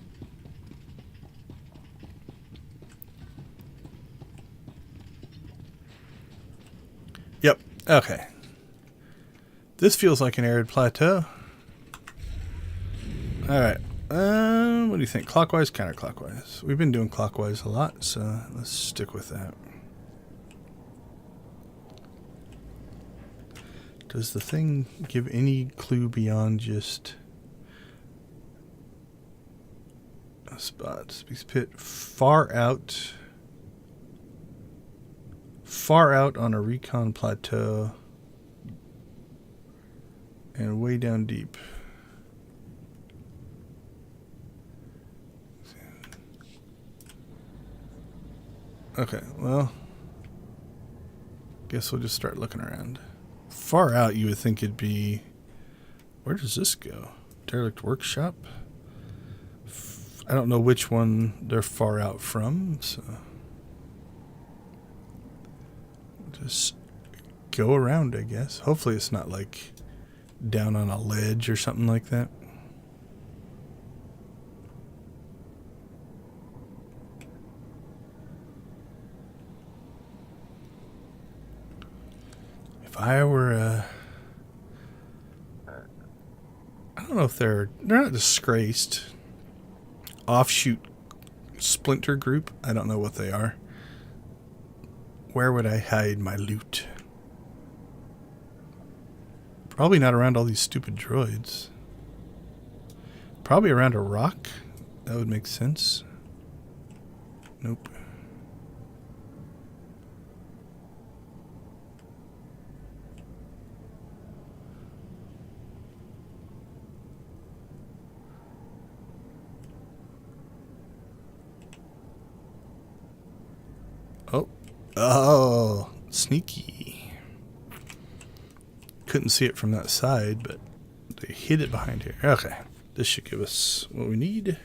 Yep, okay. This feels like an arid plateau. Alright. What do you think? Clockwise, counterclockwise? We've been doing clockwise a lot, so let's stick with that. Does the thing give any clue beyond just a spot? Speaks pit far out on a recon plateau and way down deep. Okay, well, guess we'll just start looking around. Far out, you would think it'd be... Where does this go? Derelict workshop? I don't know which one they're far out from, so... Just go around, I guess. Hopefully it's not like down on a ledge or something like that. If I were I don't know if they're not disgraced. Offshoot splinter group. I don't know what they are. Where would I hide my loot? Probably not around all these stupid droids. Probably around a rock. That would make sense. Nope. Oh, sneaky. Couldn't see it from that side, but they hid it behind here. Okay, this should give us what we need.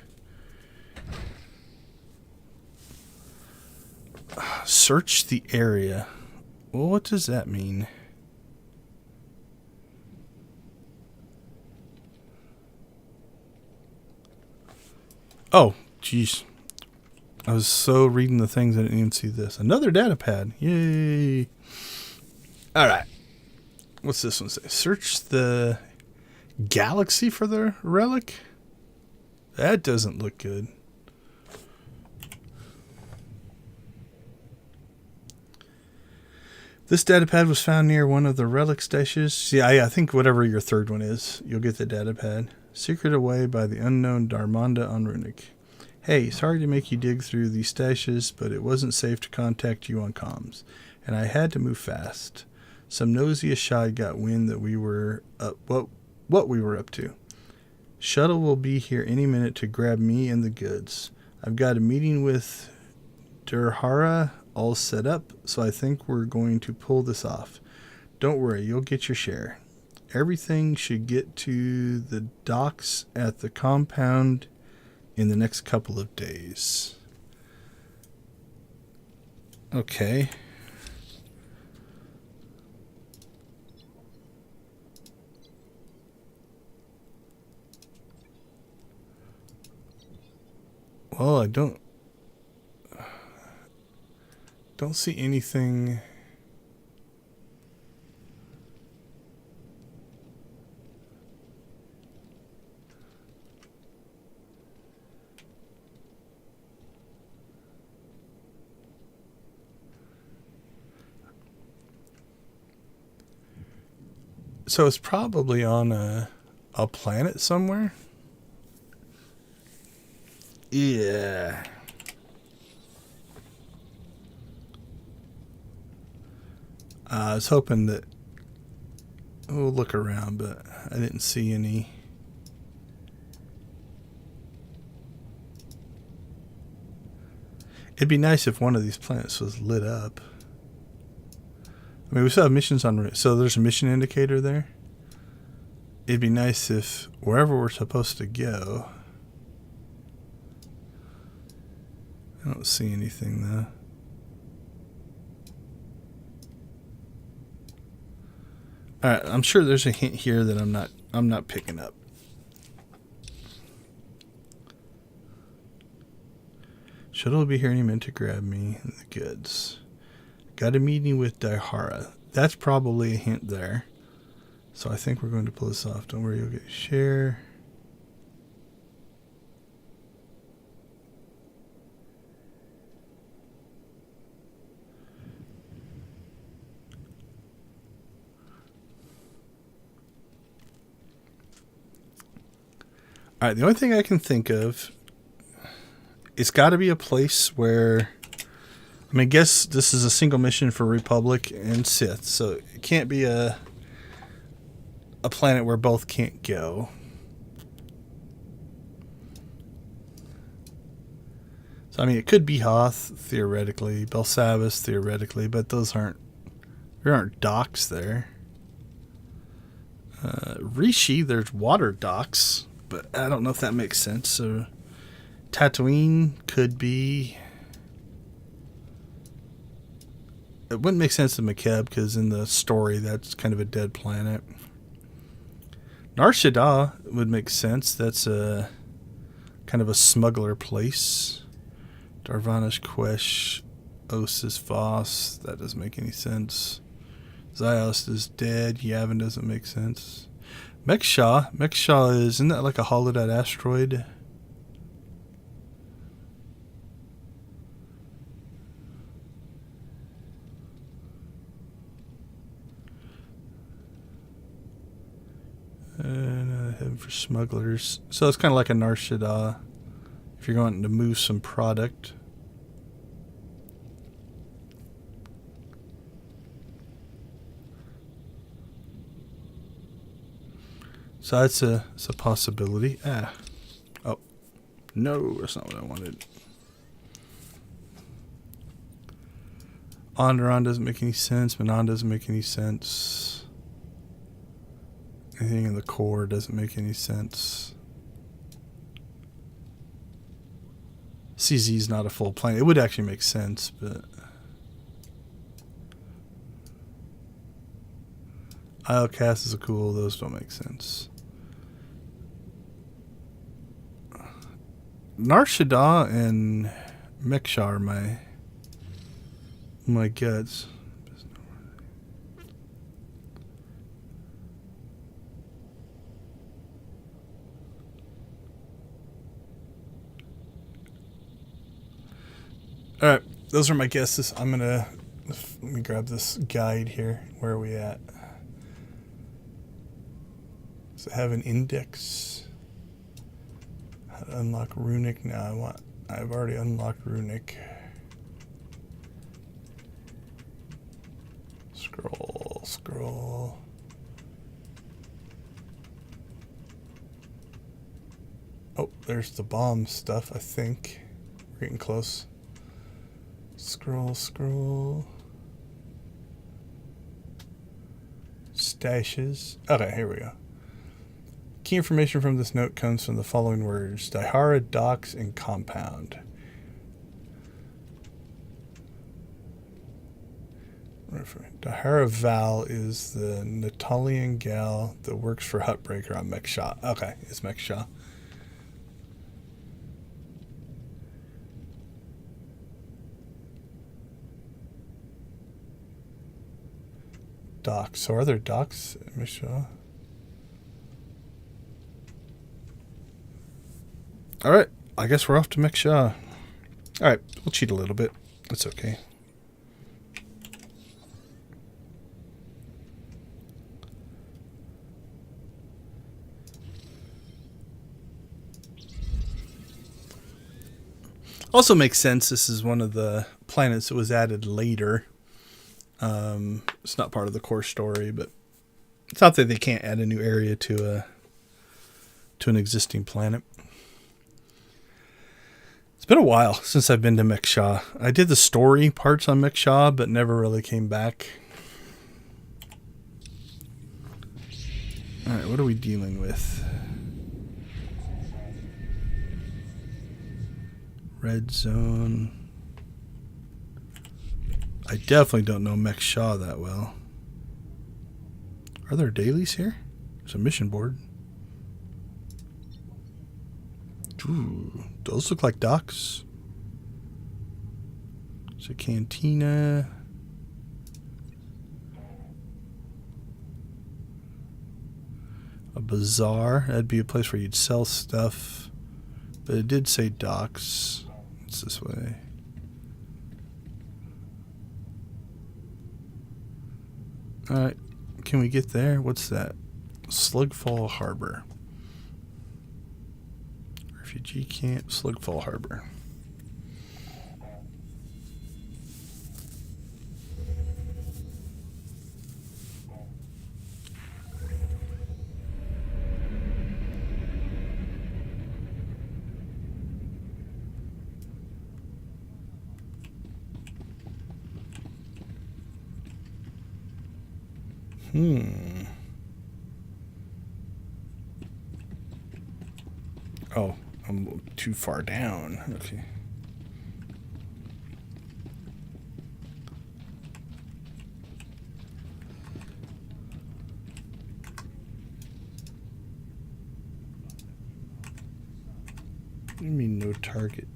Search the area. Well, what does that mean? Oh, jeez. I was so reading the things I didn't even see this. Another data pad. Yay. All right. What's this one say? Search the galaxy for the relic? That doesn't look good. This data pad was found near one of the relic stashes. Yeah, I think whatever your third one is, you'll get the data pad. Secret away by the unknown Darmonda on Runic. Hey, sorry to make you dig through these stashes, but it wasn't safe to contact you on comms, and I had to move fast. Some nosy Ashad got wind that we were up, what we were up to. Shuttle will be here any minute to grab me and the goods. I've got a meeting with Durhara all set up, so I think we're going to pull this off. Don't worry, you'll get your share. Everything should get to the docks at the compound in the next couple of days. Okay. Well, I don't see anything. So it's probably on a planet somewhere. Yeah. I was hoping that we'll look around, but I didn't see any. It'd be nice if one of these planets was lit up. I mean, we still have missions on, so there's a mission indicator there. It'd be nice if wherever we're supposed to go. I don't see anything though. All right, I'm sure there's a hint here that I'm not picking up. Shuttle will be here any minute to grab me and the goods. Got a meeting with Daihara. That's probably a hint there. So I think we're going to pull this off. Don't worry, you'll get a share. All right, the only thing I can think of, it's got to be a place where, I mean, I guess this is a single mission for Republic and Sith, so it can't be a planet where both can't go. So, I mean, it could be Hoth, theoretically, Belsavis, theoretically, but there aren't docks there. Rishi, there's water docks, but I don't know if that makes sense. So Tatooine could be. It wouldn't make sense to Makeb because in the story that's kind of a dead planet. Nar Shaddaa would make sense. That's a kind of a smuggler place. Darvanash Quesh, Osis Voss. That doesn't make any sense. Ziost is dead. Yavin doesn't make sense. Meksha isn't that like a holodeck asteroid? And heading for smugglers. So it's kind of like a Nar Shaddaa if you're going to move some product. So it's a possibility. Oh, no, that's not what I wanted. Onderon doesn't make any sense. Manon doesn't make any sense. Anything in the core doesn't make any sense. CZ is not a full planet. It would actually make sense, but Islecast is cool. Those don't make sense. Nar Shaddaa and Meksha are my guts. All right, those are my guesses. Let me grab this guide here. Where are we at? Does it have an index? How to unlock Runic? No, I've already unlocked Runic. Scroll. Oh, there's the bomb stuff, I think. We're getting close. Scroll. Stashes. Okay, here we go. Key information from this note comes from the following words: Dihara, docks, and compound. Dihara Val is the Natalian gal that works for Hutbreaker on Meksha. Okay, it's Meksha. Docks. So are there docks at Meksha? Alright, I guess we're off to Meksha. Alright, we'll cheat a little bit. That's okay. Also makes sense. This is one of the planets that was added later. It's not part of the core story, but it's not that they can't add a new area to an existing planet. It's been a while since I've been to Meksha. I did the story parts on Meksha, but never really came back. Alright, what are we dealing with? Red zone. I definitely don't know Meksha that well. Are there dailies here? There's a mission board. Ooh, those look like docks. There's a cantina. A bazaar. That'd be a place where you'd sell stuff. But it did say docks. It's this way. Alright. Can we get there? What's that? Slugfall Harbor. Refugee camp, Slugfall Harbor. Oh, I'm too far down. Okay. What do you mean no target?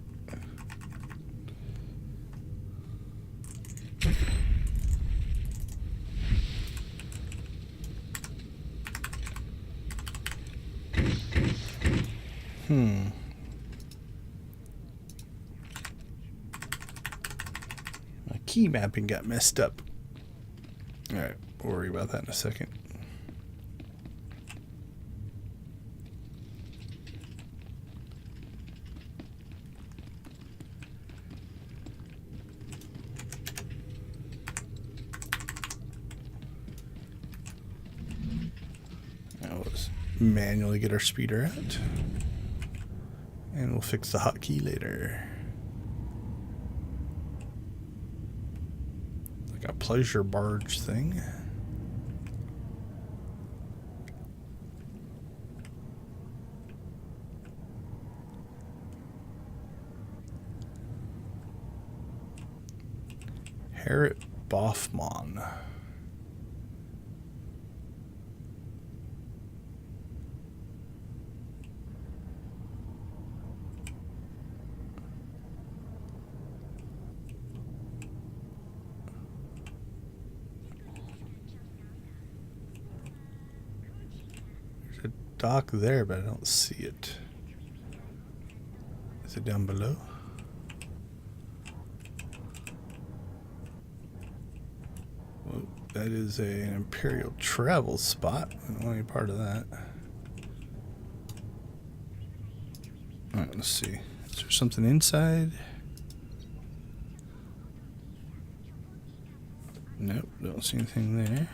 My key mapping got messed up. Alright, we'll worry about that in a second. Now let's manually get our speeder out. And we'll fix the hotkey later. Like a pleasure barge thing. Harriet Boffman. dock there, but I don't see it. Is it down below? Well, that is an Imperial travel spot. I don't want any part of that. Alright, let's see. Is there something inside? Nope, don't see anything there.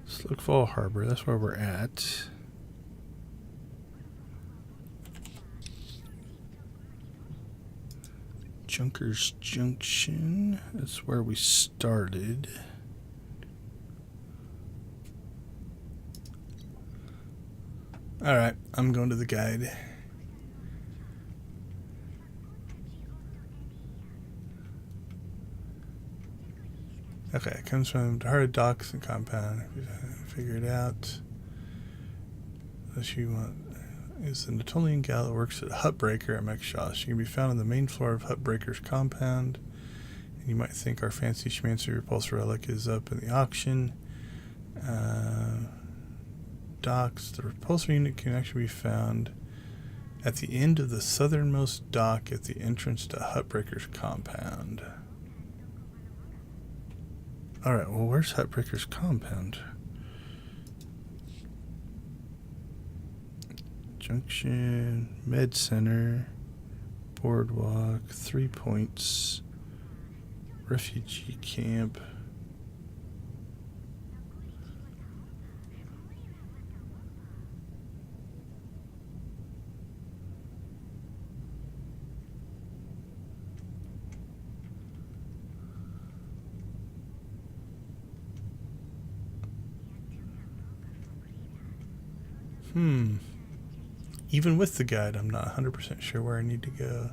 Let's look Fall Harbor. That's where we're at. Junkers Junction. That's where we started. Alright, I'm going to the guide. Okay, it comes from Hard Docks and Compound. Figure it out. Unless you want. Is the Natolian gal that works at Hutbreaker at Mechshaw. She can be found on the main floor of Hutbreaker's compound. And you might think our fancy schmancy repulsor relic is up in the auction. Docks. The repulsor unit can actually be found at the end of the southernmost dock at the entrance to Hutbreaker's compound. Alright, well, where's Hutbreaker's compound? Junction, Med Center, Boardwalk, 3 Points, Refugee Camp. Even with the guide, I'm not 100% sure where I need to go.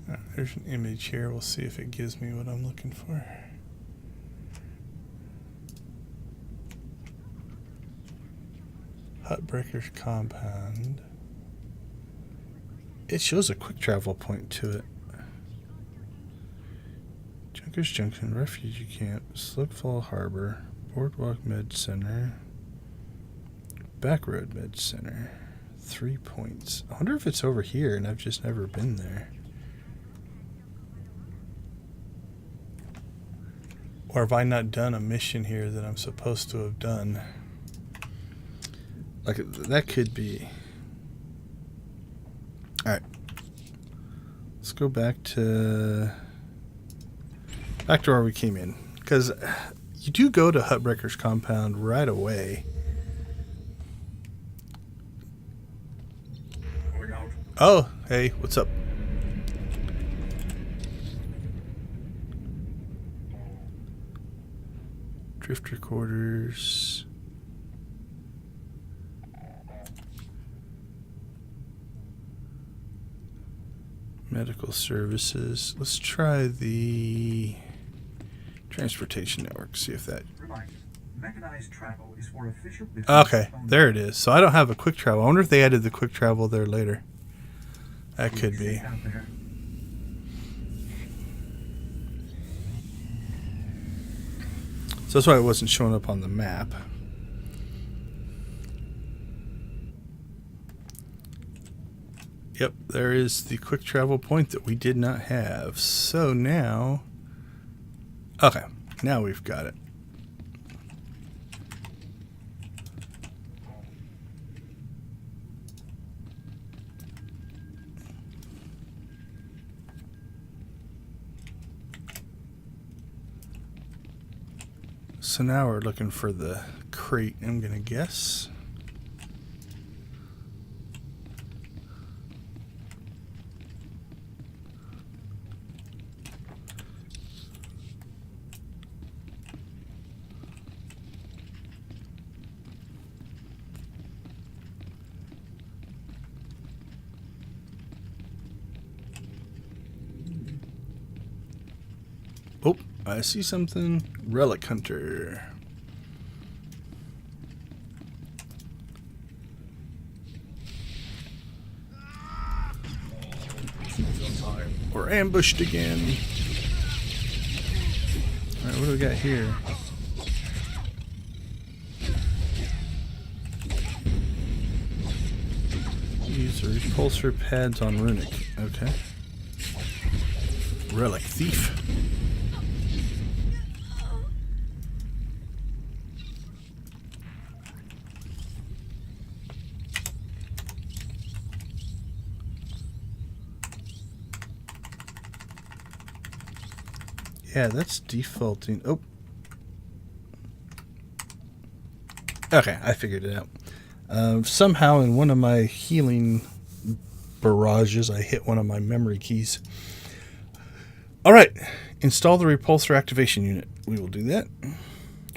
Alright, there's an image here. We'll see if it gives me what I'm looking for. Hutbreaker's compound. It shows a quick travel point to it. Junkers Junction, Refugee Camp, Slugfall Harbor, Boardwalk Med Center, Backroad Med Center, 3 Points. I wonder if it's over here and I've just never been there. Or have I not done a mission here that I'm supposed to have done? Like, that could be. Alright. Let's go back to where we came in. Because you do go to Hutbreaker's compound right away. Going out. Oh, hey, what's up? Drifter quarters. Medical services. Let's try the transportation network. See if that. Mechanized travel is for official business. Okay, there it is. So I don't have a quick travel. I wonder if they added the quick travel there later. That could be. So that's why it wasn't showing up on the map. Yep, there is the quick travel point that we did not have. So now... Okay, now we've got it. So now we're looking for the crate, I'm going to guess. I see something. Relic Hunter. It's not your time. We're ambushed again. Alright, what do we got here? Use the repulsor pads on Runic. Okay. Relic Thief. Yeah, that's defaulting. Oh. Okay, I figured it out. Somehow in one of my healing barrages, I hit one of my memory keys. Alright, install the repulsor activation unit. We will do that.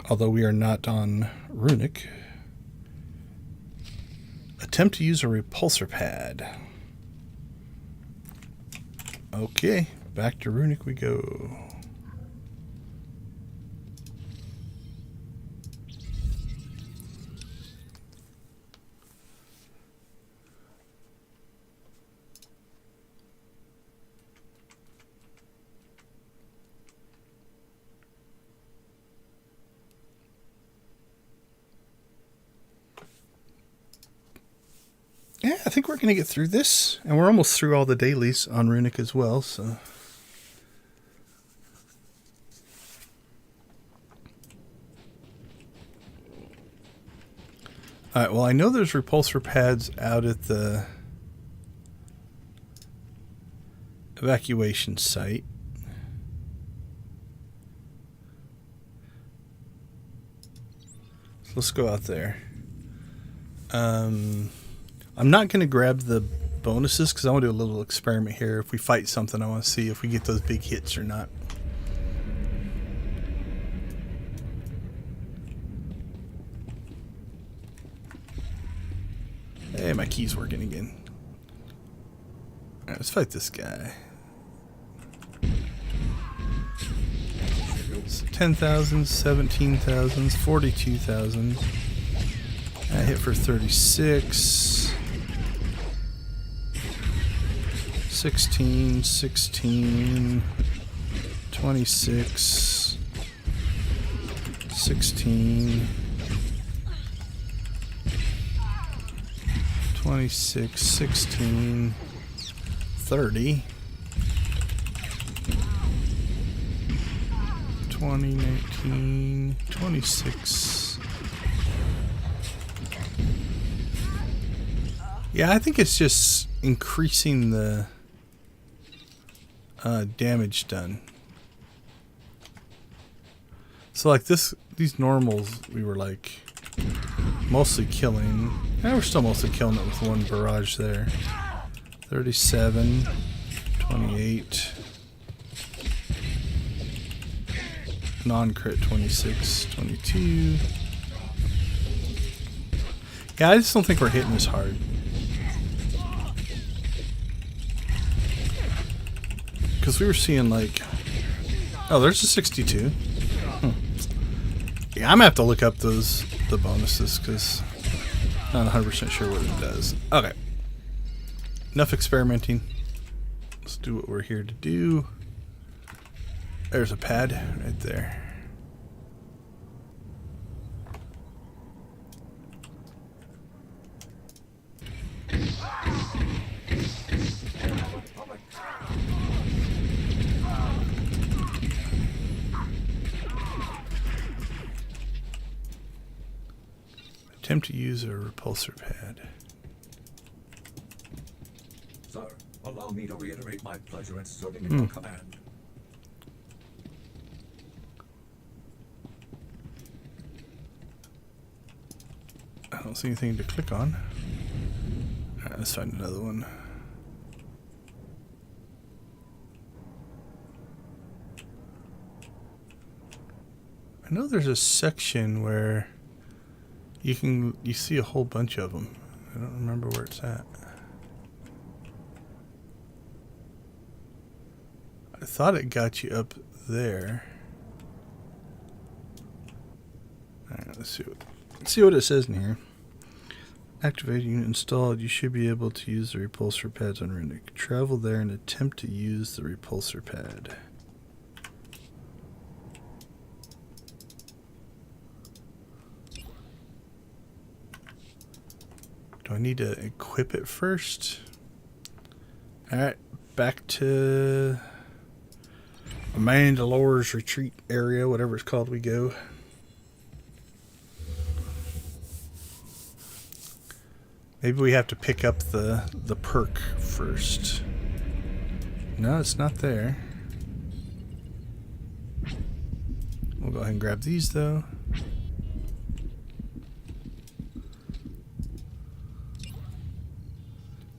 Although we are not on Runic. Attempt to use a repulsor pad. Okay, back to Runic we go. Yeah, I think we're going to get through this. And we're almost through all the dailies on Runic as well, so... Alright, well I know there's repulsor pads out at the evacuation site. So let's go out there. I'm not going to grab the bonuses because I want to do a little experiment here. If we fight something, I want to see if we get those big hits or not. Hey, my key's working again. Alright, let's fight this guy. 10,000, 17,000, 42,000. I hit for 36. 16, 16, 26, 16, 26, 16, 30, 20, 19, 26. Yeah, I think it's just increasing the damage done. So like these normals we were like mostly killing. Yeah, we're still mostly killing it with one barrage there. 37, 28, non-crit 26, 22. Yeah, I just don't think we're hitting as hard. Because we were seeing like, oh, there's a 62. Yeah, I'm gonna have to look up the bonuses because I'm not 100% sure what it does. Okay, enough experimenting. Let's do what we're here to do. There's a pad right there. Attempt to use a repulsor pad. Sir, allow me to reiterate my pleasure in serving in your command. I don't see anything to click on. Alright, let's find another one. I know there's a section where you see a whole bunch of them. I don't remember where it's at. I thought it got you up there. Let's see what it says in here. Activate unit installed. You should be able to use the repulsor pads on Runic. Travel there and attempt to use the repulsor pad. Do I need to equip it first? Alright, back to Mandalore's retreat area, whatever it's called, we go. Maybe we have to pick up the perk first. No, it's not there. We'll go ahead and grab these though.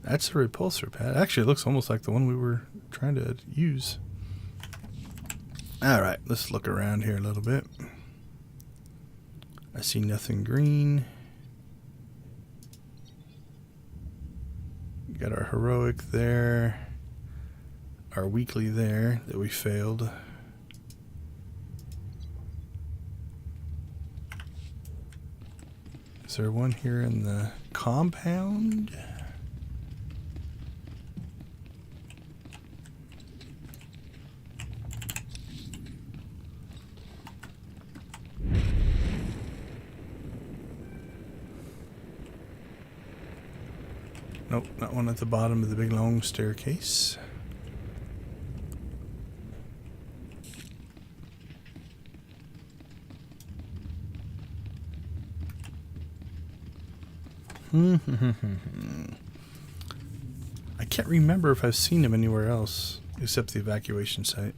That's a repulsor pad. Actually, it looks almost like the one we were trying to use. Alright, let's look around here a little bit. I see nothing green. Got our heroic there. Our weekly there that we failed. Is there one here in the compound? Nope, not one at the bottom of the big long staircase. I can't remember if I've seen him anywhere else except the evacuation site.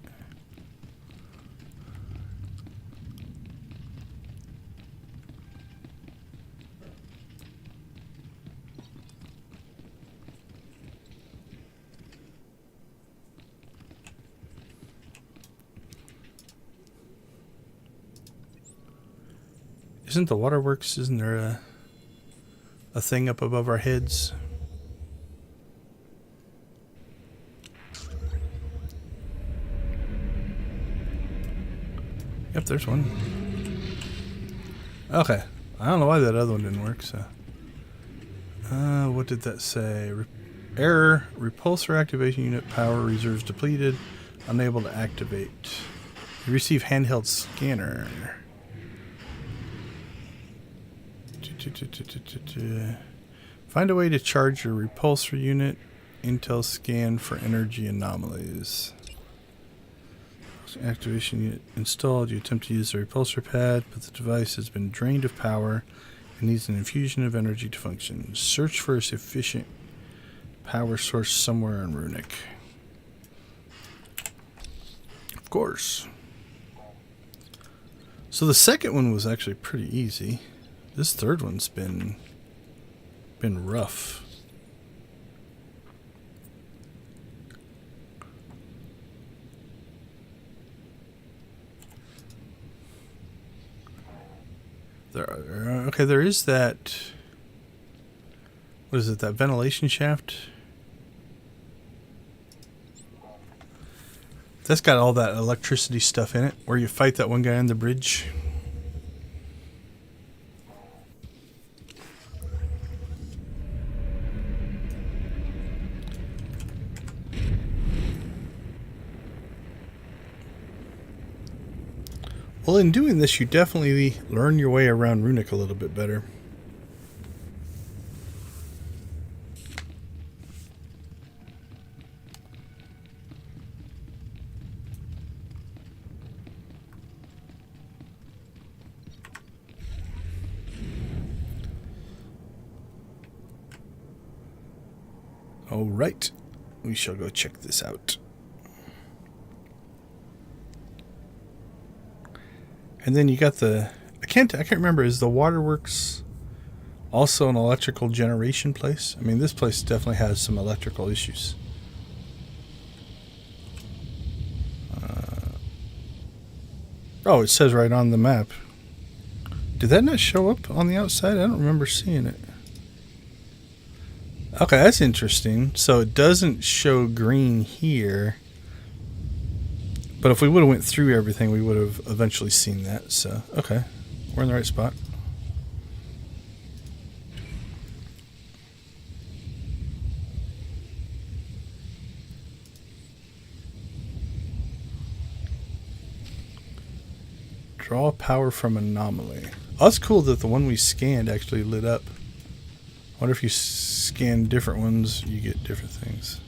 Isn't the waterworks, isn't there a thing up above our heads? Yep, there's one. Okay. I don't know why that other one didn't work, so. What did that say? Error. Repulsor activation unit power reserves depleted. Unable to activate. You receive handheld scanner. Find a way to charge your repulsor unit. Intel scan for energy anomalies. Activation unit installed. You attempt to use the repulsor pad, but the device has been drained of power and needs an infusion of energy to function. Search for a sufficient power source somewhere on Runic. Of course. So the second one was actually pretty easy. This third one's been rough. Okay, there is that. What is it? That ventilation shaft. That's got all that electricity stuff in it, where you fight that one guy on the bridge. Well, in doing this, you definitely learn your way around Runic a little bit better. All right, we shall go check this out. And then you got the, I can't remember, is the waterworks also an electrical generation place? I mean, this place definitely has some electrical issues. Oh, it says right on the map. Did that not show up on the outside? I don't remember seeing it. Okay, that's interesting. So it doesn't show green here. But if we would have went through everything, we would have eventually seen that. So, okay. We're in the right spot. Draw power from anomaly. Oh, that's cool that the one we scanned actually lit up. I wonder if you scan different ones, you get different things.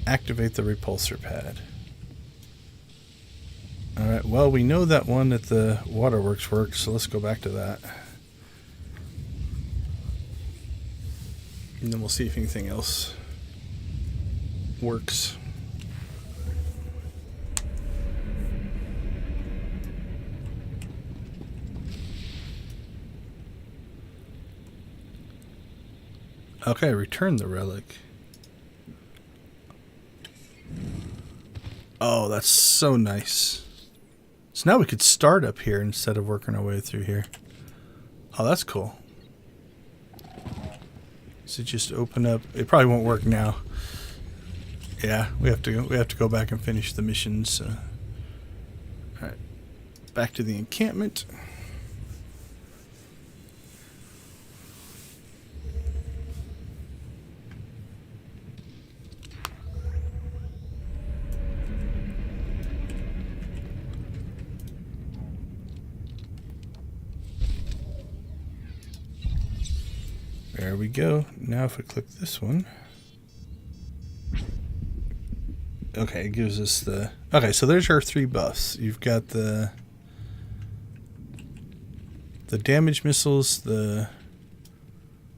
Activate the repulsor pad. Alright, well, we know that one at the waterworks works, so let's go back to that. And then we'll see if anything else works. Okay, return the relic. Oh, that's so nice. So now we could start up here instead of working our way through here. Oh, that's cool. So just open up. It probably won't work now. Yeah, we have to go back and finish the missions. All right, back to the encampment. There we go. Now if we click this one. Okay, it gives us the... Okay, so there's our 3 buffs. You've got the damage missiles, the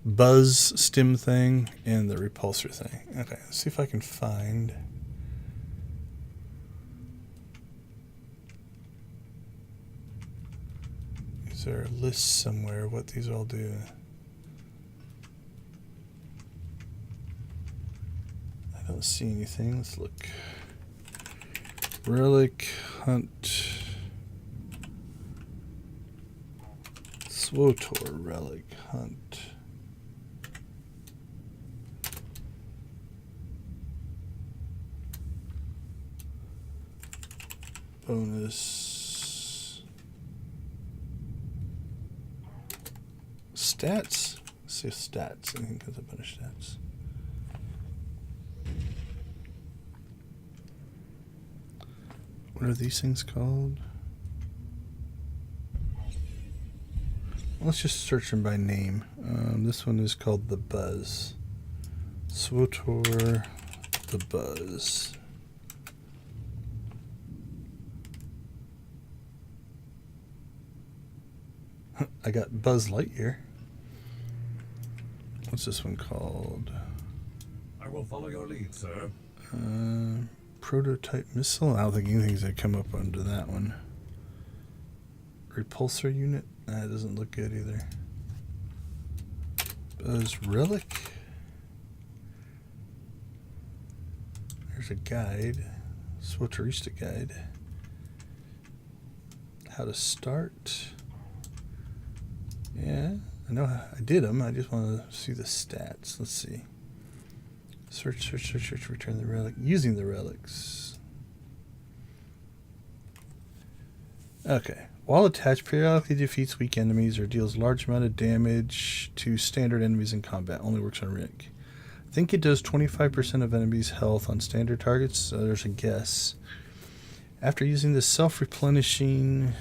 buzz stim thing, and the repulsor thing. Okay, let's see if I can find... Is there a list somewhere of what these all do? I don't see anything. Let's look. Relic Hunt SWTOR Relic Hunt. Bonus stats. Let's see if stats. Anything comes up under stats. What are these things called? Let's just search them by name. This one is called the Buzz. SWTOR the Buzz. I got Buzz Lightyear. What's this one called? I will follow your lead, sir. Prototype missile? I don't think anything's gonna come up under that one. Repulsor unit? That doesn't look good either. Buzz Relic? There's a guide. SWTORista guide. How to start. Yeah, I know I did them. I just want to see the stats. Let's see. Search, return the relic. Using the relics. Okay. While attached, periodically defeats weak enemies or deals large amount of damage to standard enemies in combat. Only works on Rick. I think it does 25% of enemies' health on standard targets, so there's a guess. After using the self-replenishing...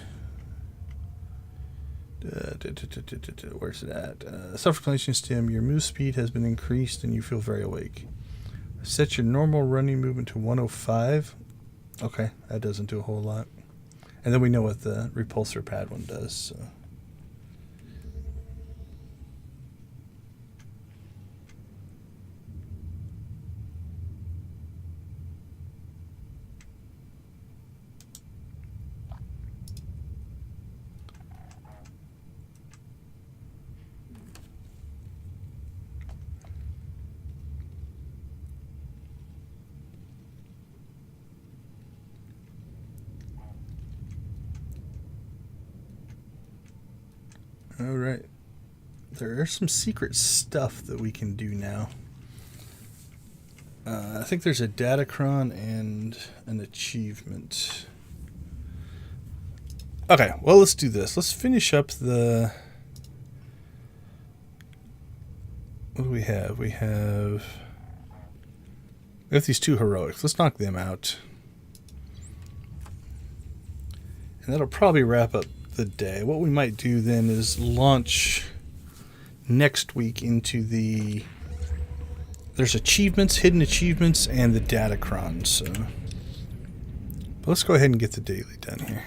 where's it at? Self-replenishing stim, your move speed has been increased and you feel very awake. Set your normal running movement to 105. Okay, that doesn't do a whole lot. And then we know what the repulsor pad one does. So. All right. There is some secret stuff that we can do now. I think there's a datacron and an achievement. Okay, well, let's do this. Let's finish up the... What do we have? We have these 2 heroics. Let's knock them out. And that'll probably wrap up the day. What we might do then is launch next week into the... There's achievements, hidden achievements, and the Datacron. So, but let's go ahead and get the daily done here.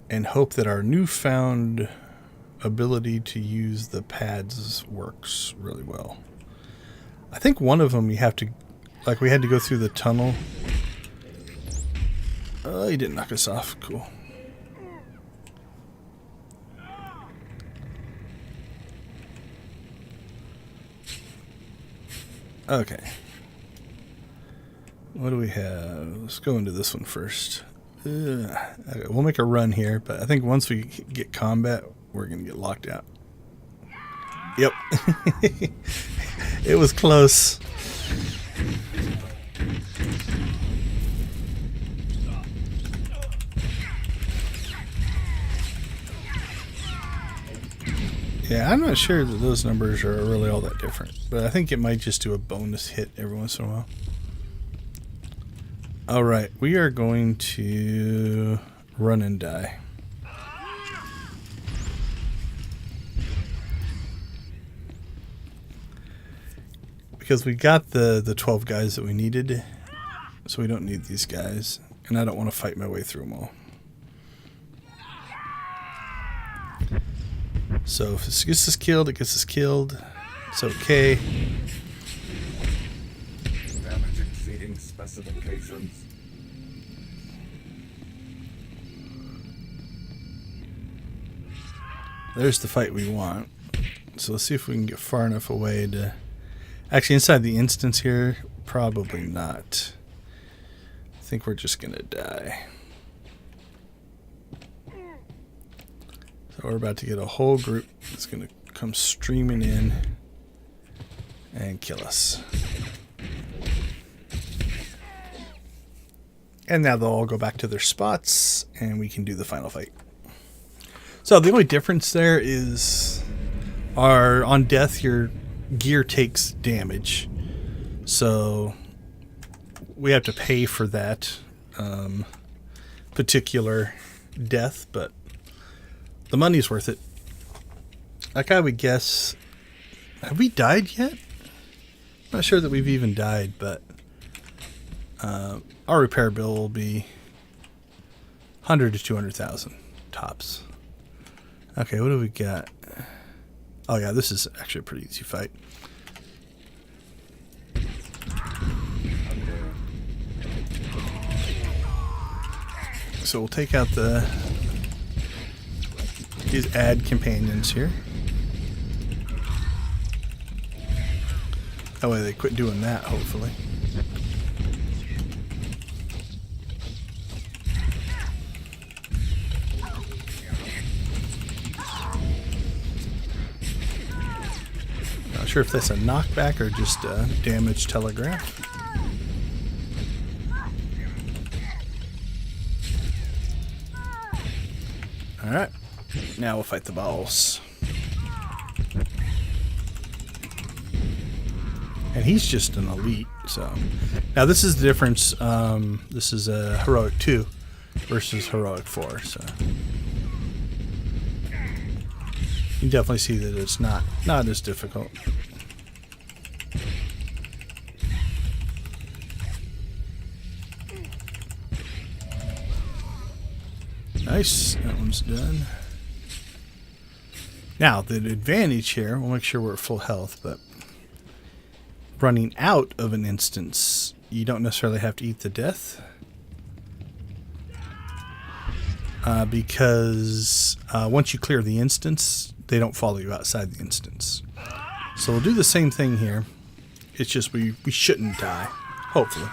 And hope that our newfound ability to use the pads works really well. I think one of them you have to... Like, we had to go through the tunnel. Oh, he didn't knock us off. Cool. Okay. What do we have? Let's go into this one first. Okay, we'll make a run here, but I think once we get combat, we're going to get locked out. Yep. It was close. Yeah, I'm not sure that those numbers are really all that different, but I think it might just do a bonus hit every once in a while. Alright, we are going to run and die. Because we got the 12 guys that we needed, so we don't need these guys, and I don't want to fight my way through them all. So if it gets us killed, it gets us killed. It's okay. Damage exceeding specifications. There's the fight we want. So let's see if we can get far enough away to... Actually, inside the instance here, probably not. I think we're just going to die. So we're about to get a whole group that's going to come streaming in and kill us. And now they'll all go back to their spots and we can do the final fight. So the only difference there is on death your gear takes damage. So we have to pay for that particular death, but the money's worth it. Like I would guess... Have we died yet? I'm not sure that we've even died, but our repair bill will be 100 to 200,000 tops. Okay, what do we got? Oh yeah, this is actually a pretty easy fight. So we'll take out these ad companions here. That way they quit doing that, hopefully. Not sure if that's a knockback or just a damaged telegraph. Alright, now we'll fight the boss. And he's just an elite, so... Now this is the difference, this is a Heroic 2 versus Heroic 4, so... You can definitely see that it's not as difficult. Nice, that one's done. Now, the advantage here, we'll make sure we're at full health, but running out of an instance, you don't necessarily have to eat the death. Because once you clear the instance, they don't follow you outside the instance. So we'll do the same thing here. It's just we shouldn't die, hopefully.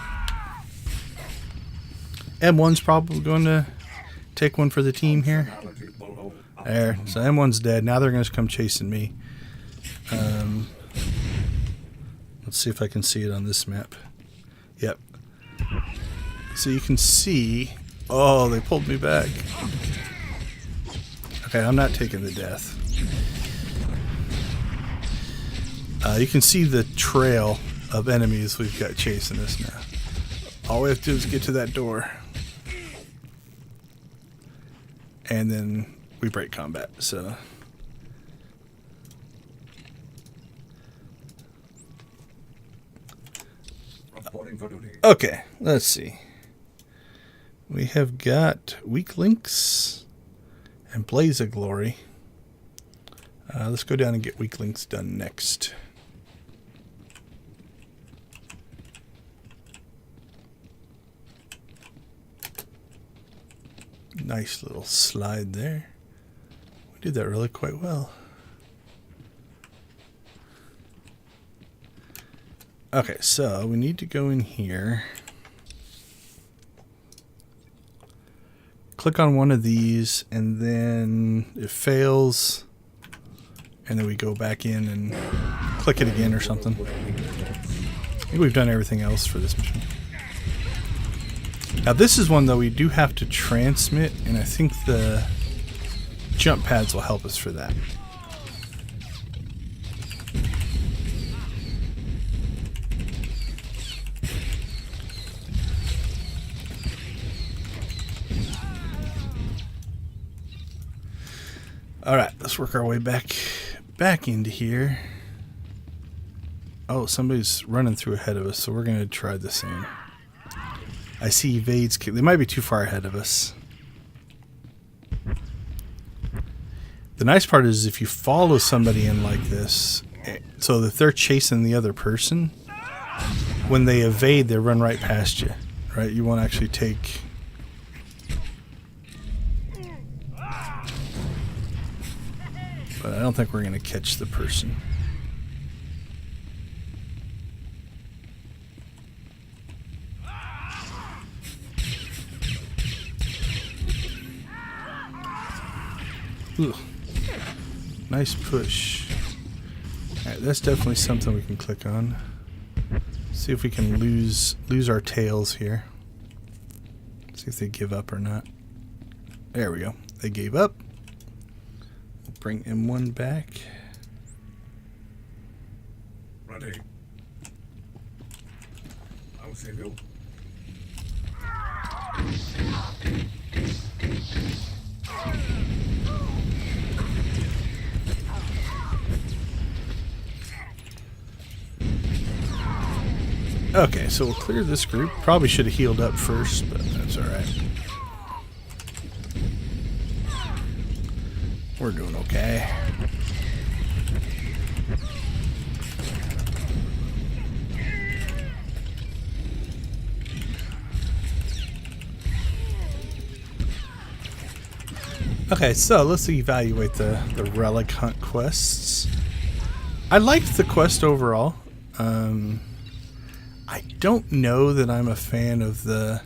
M1's probably going to take one for the team here. There, so M1's dead. Now they're going to come chasing me. Let's see if I can see it on this map. Yep. So you can see... Oh, they pulled me back. Okay, I'm not taking the death. You can see the trail of enemies we've got chasing us now. All we have to do is get to that door. And then we break combat, so... Reporting for duty. Okay, let's see. We have got Weak Links and Blaze of Glory. Let's go down and get Weak Links done next. Nice little slide there. We did that really quite well. Okay, so we need to go in here. Click on one of these, and then it fails. And then we go back in and click it again or something. I think we've done everything else for this mission. Now this is one, though, we do have to transmit, and I think the jump pads will help us for that. Alright, let's work our way back into here. Oh, somebody's running through ahead of us, so we're going to try the same. I see evades. They might be too far ahead of us. The nice part is if you follow somebody in like this, so that they're chasing the other person, when they evade, they run right past you. Right? You won't actually take... But I don't think we're going to catch the person. Ugh. Nice push. Alright, that's definitely something we can click on. See if we can lose our tails here. See if they give up or not. There we go. They gave up. Bring M1 back. Ready. I'll save you. Okay, so we'll clear this group. Probably should have healed up first, but that's alright. We're doing okay. Okay, so let's evaluate the relic hunt quests. I liked the quest overall. I don't know that I'm a fan of the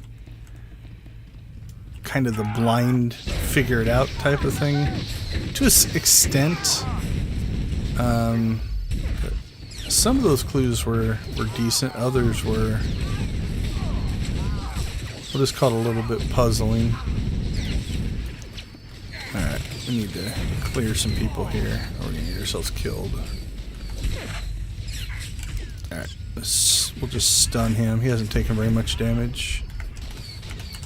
kind of the blind figure it out type of thing. To an extent, some of those clues were decent. Others were, we'll just call it a little bit puzzling. Alright, we need to clear some people here, or we're going to get ourselves killed. Alright, we'll just stun him. He hasn't taken very much damage.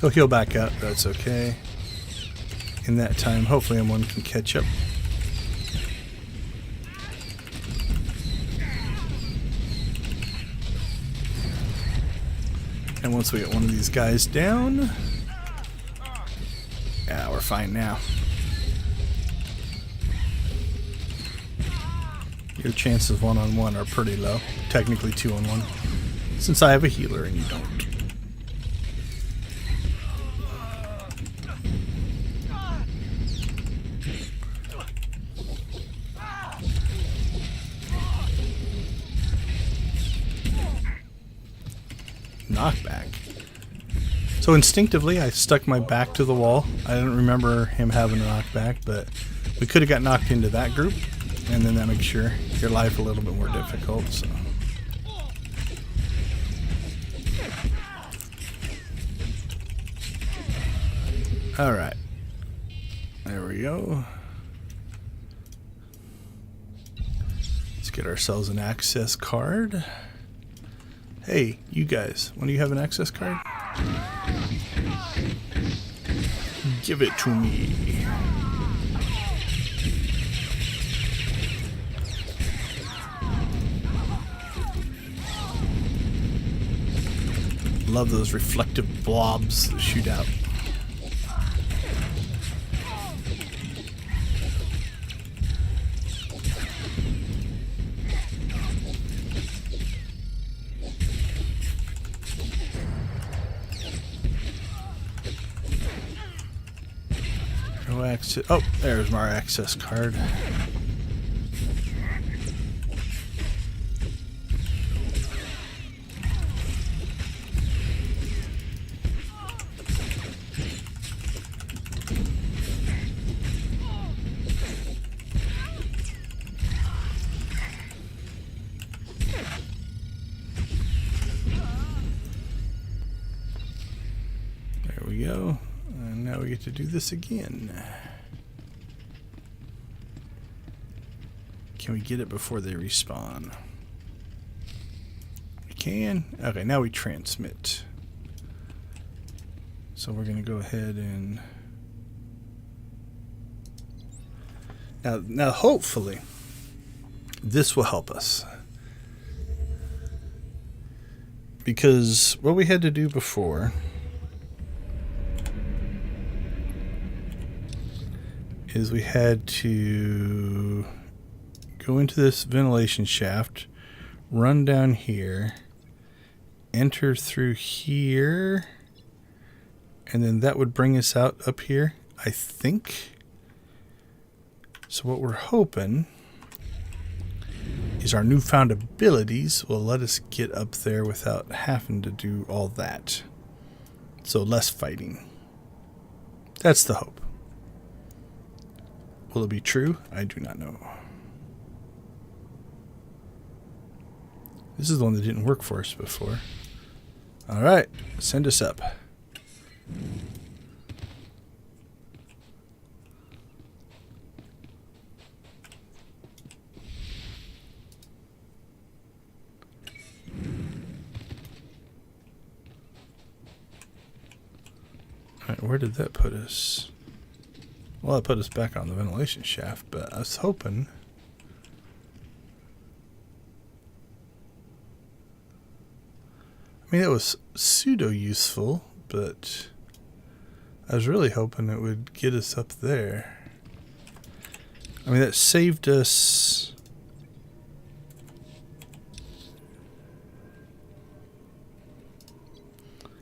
He'll heal back up, that's okay. In that time, hopefully M1 can catch up. And once we get one of these guys down, yeah, we're fine now. Your chances one-on-one are pretty low. Technically 2-on-1. Since I have a healer and you don't. Knockback. So instinctively I stuck my back to the wall. I didn't remember him having a knockback, but we could have got knocked into that group, and then that makes your life a little bit more difficult. So alright. There we go. Let's get ourselves an access card. Hey, you guys, when do you have an access card? Give it to me. Love those reflective blobs that shoot out. No access. Oh, there's my access card. There we go. And now we get to do this again. Can we get it before they respawn? We can. Okay, now we transmit. So we're going to go ahead and... Now hopefully, this will help us. Because what we had to do before is we had to go into this ventilation shaft, run down here, enter through here, and then that would bring us out up here, I think. So what we're hoping is our newfound abilities will let us get up there without having to do all that. So less fighting. That's the hope. Will it be true? I do not know. This is the one that didn't work for us before. Alright, send us up. Alright, where did that put us? Well, it put us back on the ventilation shaft, but I was hoping... I mean, it was pseudo-useful, but I was really hoping it would get us up there. I mean, that saved us...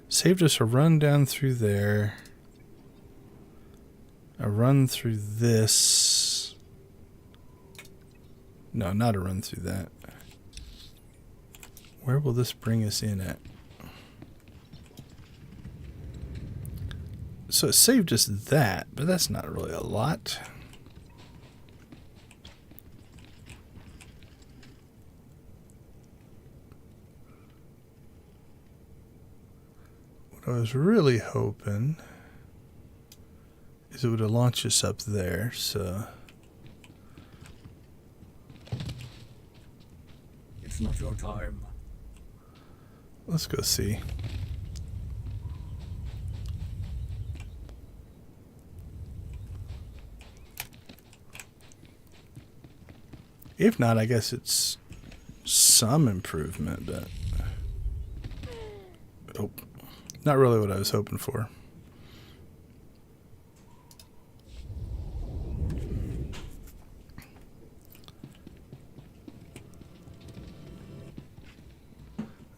Saved us a run down through there. A run through this. No, not a run through that. Where will this bring us in at? So it saved us that, but that's not really a lot. What I was really hoping is it would have launched us up there, so... It's not your time. Let's go see. If not, I guess it's some improvement, but... Oh, not really what I was hoping for.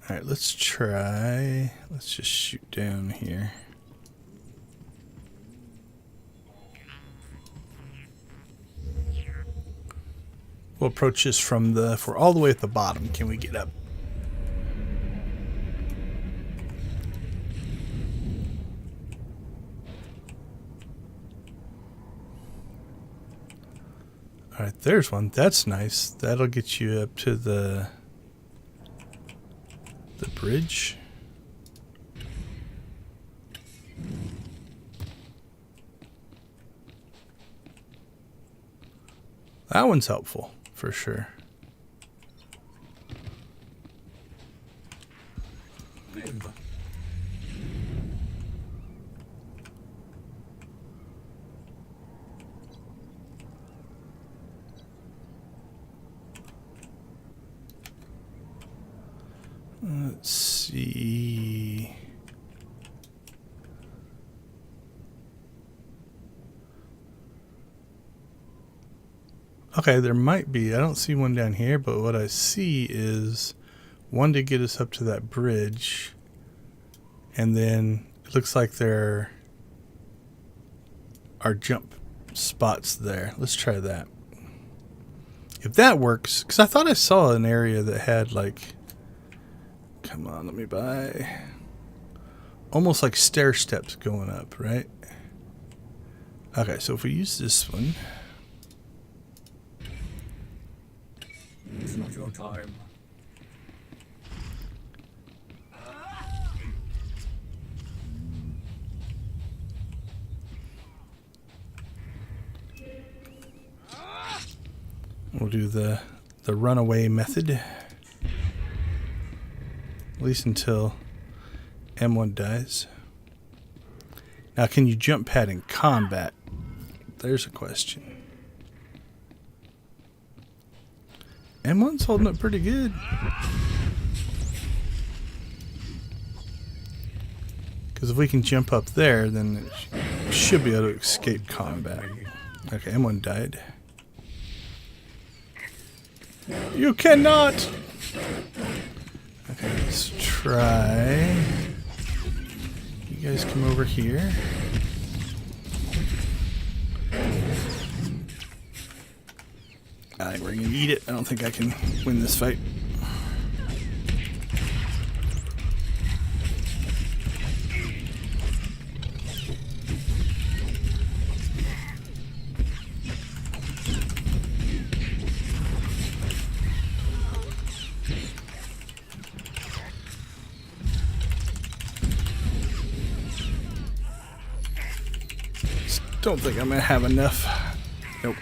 Alright, let's try... Let's just shoot down here. We'll approach this from the... If we're all the way at the bottom, can we get up? Alright, there's one. That's nice. That'll get you up to the bridge. That one's helpful, for sure. Let's see. Okay, there might be. I don't see one down here, but what I see is one to get us up to that bridge. And then it looks like there are jump spots there. Let's try that. If that works, because I thought I saw an area that had like, come on, let me buy. Almost like stair steps going up, right? Okay, so if we use this one. It's not your time. We'll do the runaway method. At least until M1 dies. Now, can you jump pad in combat? There's a question. M1's holding up pretty good. Because if we can jump up there, then it should be able to escape combat. Okay, M1 died. You cannot! Okay, let's try. You guys come over here. I think we're gonna eat it. I don't think I can win this fight. Don't think I'm gonna have enough. Nope.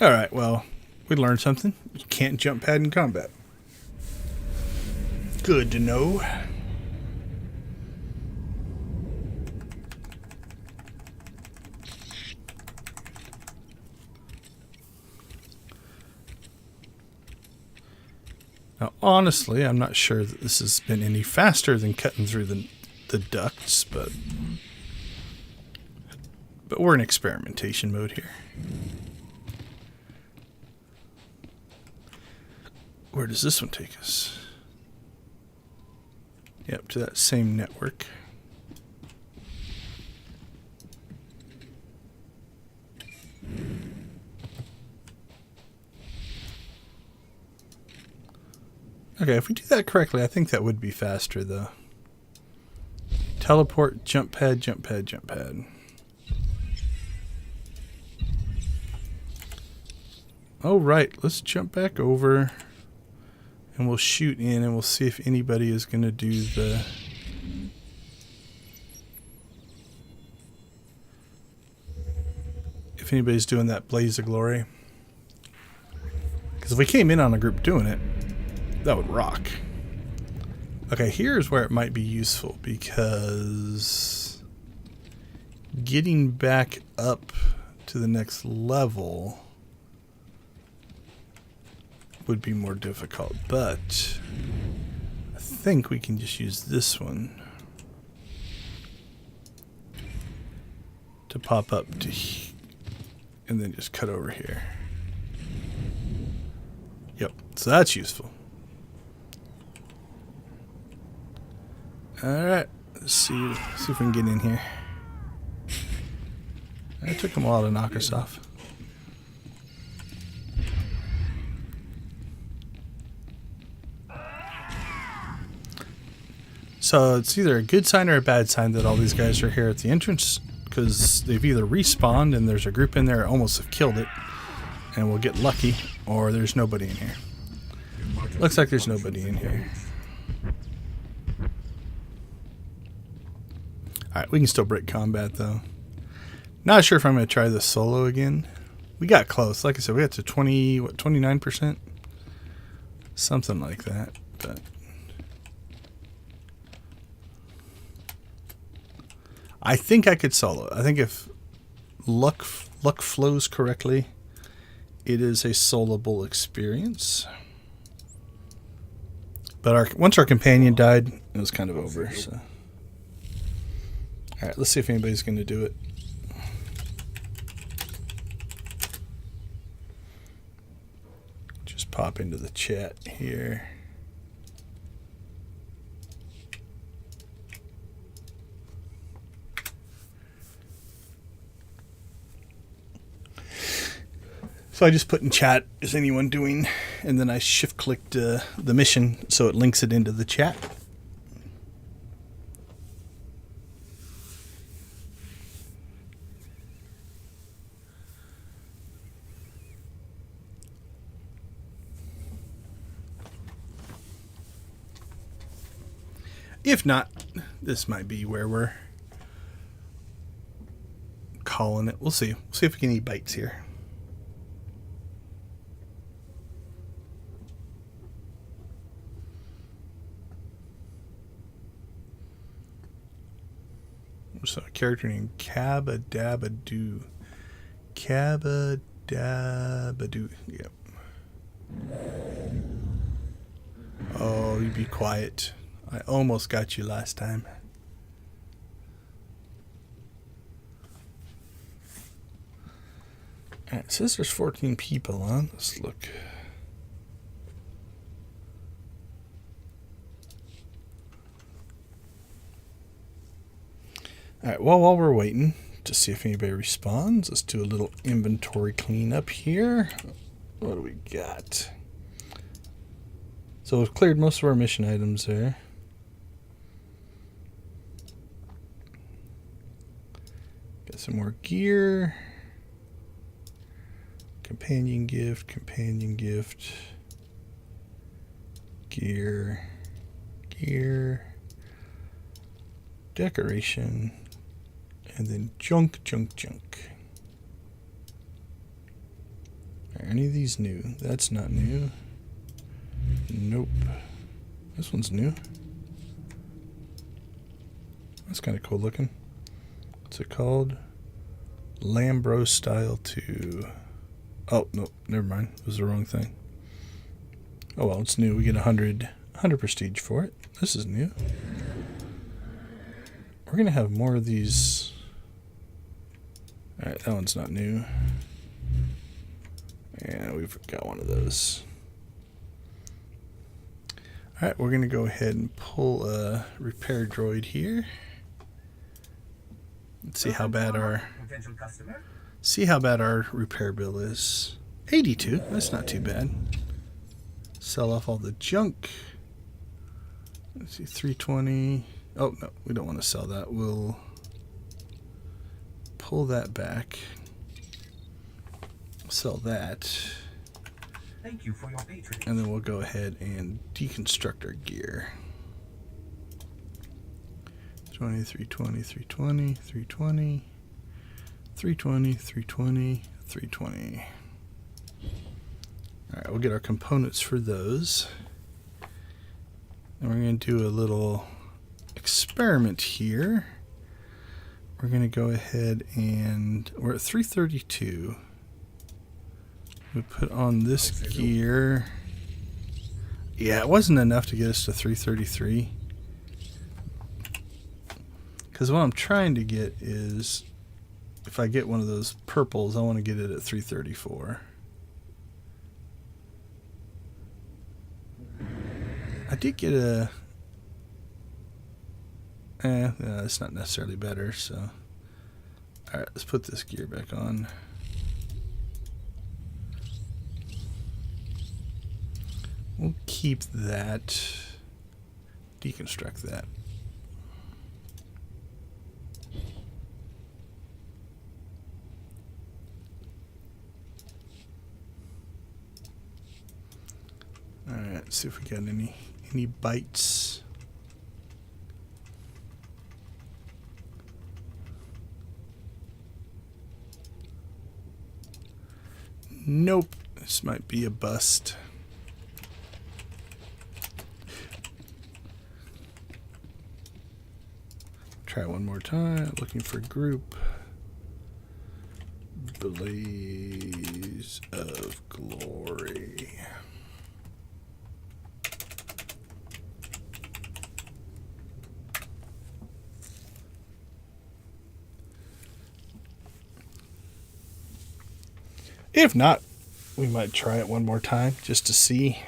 Alright, well, we learned something. You can't jump pad in combat. Good to know. Now, honestly, I'm not sure that this has been any faster than cutting through the ducts, but we're in experimentation mode here. Where does this one take us? Yep, to that same network. Okay, if we do that correctly, I think that would be faster, though. Teleport, jump pad, jump pad, jump pad. Oh, right. Let's jump back over. And we'll shoot in and we'll see if anybody is going to do the... If anybody's doing that blaze of glory. Because if we came in on a group doing it, that would rock. Okay, here's where it might be useful because getting back up to the next level would be more difficult, but I think we can just use this one to pop up to and then just cut over here. Yep, so that's useful. Alright, let's see if we can get in here. It took them a while to knock us off. So it's either a good sign or a bad sign that all these guys are here at the entrance, because they've either respawned and there's a group in there that almost have killed it and we'll get lucky, or there's nobody in here. Looks like there's nobody in here. Alright, we can still break combat though. Not sure if I'm going to try this solo again. We got close. Like I said, we got to 29%? Something like that. But I think I could solo it. I think if luck flows correctly, it is a soloable experience. But once our companion died, it was kind of over. So, all right, let's see if anybody's going to do it. Just pop into the chat here. So I just put in chat, is anyone doing? And then I shift clicked the mission so it links it into the chat. If not, this might be where we're calling it. We'll see. We'll see if we can eat bites here. So a character named Cabadabadoo. Cabadabadoo. Yep. Oh, you be quiet. I almost got you last time. Alright, it says there's 14 people on. Let's look. Alright, well, while we're waiting to see if anybody responds, let's do a little inventory cleanup here. What do we got? So we've cleared most of our mission items there. Got some more gear. Companion gift, gear, decoration. And then junk. Are any of these new? That's not new. Nope. This one's new. That's kind of cool looking. What's it called? Lambro Style 2. Oh, no, never mind. It was the wrong thing. Oh, well, it's new. We get 100 prestige for it. This is new. We're going to have more of these. Alright, that one's not new. And we've got one of those. Alright, we're going to go ahead and pull a repair droid here. Let's see how bad our repair bill is. 82. That's not too bad. Sell off all the junk. Let's see, 320. Oh, no, we don't want to sell that. We'll pull that back. Sell that. Thank you for your patronage. And then we'll go ahead and deconstruct our gear. 320, 320, 320, 320, 320, 320. Alright, we'll get our components for those. And we're going to do a little experiment here. We're going to go ahead and we're at 332. We put on this gear. Yeah, it wasn't enough to get us to 333. Because what I'm trying to get is, if I get one of those purples, I want to get it at 334. I did get a... it's not necessarily better, so... Alright, let's put this gear back on. We'll keep that. Deconstruct that. Alright, let's see if we got any bites. Nope, this might be a bust. Try one more time. Looking for group. Blaze of Glory. If not, we might try it one more time just to see.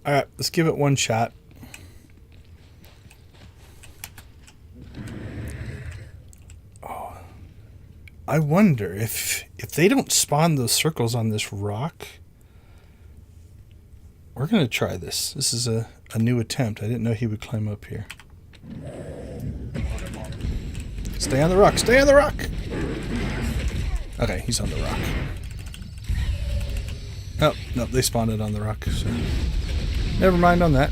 All right, let's give it one shot. Oh, I wonder if they don't spawn those circles on this rock. We're gonna try this. This is a new attempt. I didn't know he would climb up here. Stay on the rock. Stay on the rock. Okay, he's on the rock. Oh, no, they spawned it on the rock. So. Never mind on that.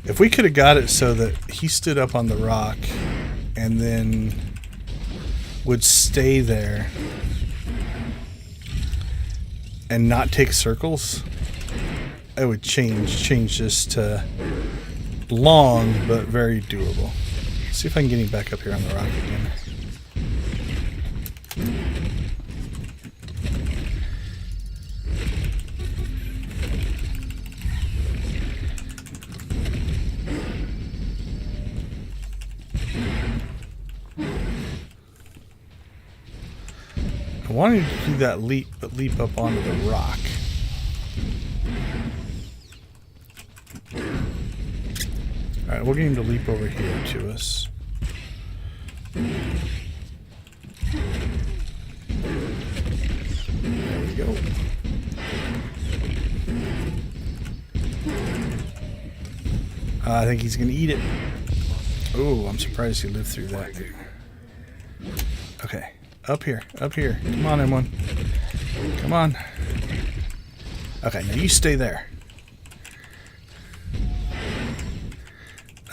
If we could have got it so that he stood up on the rock and then would stay there and not take circles, I would change this to long but very doable. See if I can get him back up here on the rock again. I wanted to do that leap, but leap up onto the rock. Alright, we'll get him to leap over here to us. There we go. I think he's going to eat it. Oh, I'm surprised he lived through that. Okay. Up here. Up here. Come on, M1. Come on. Okay, now you stay there.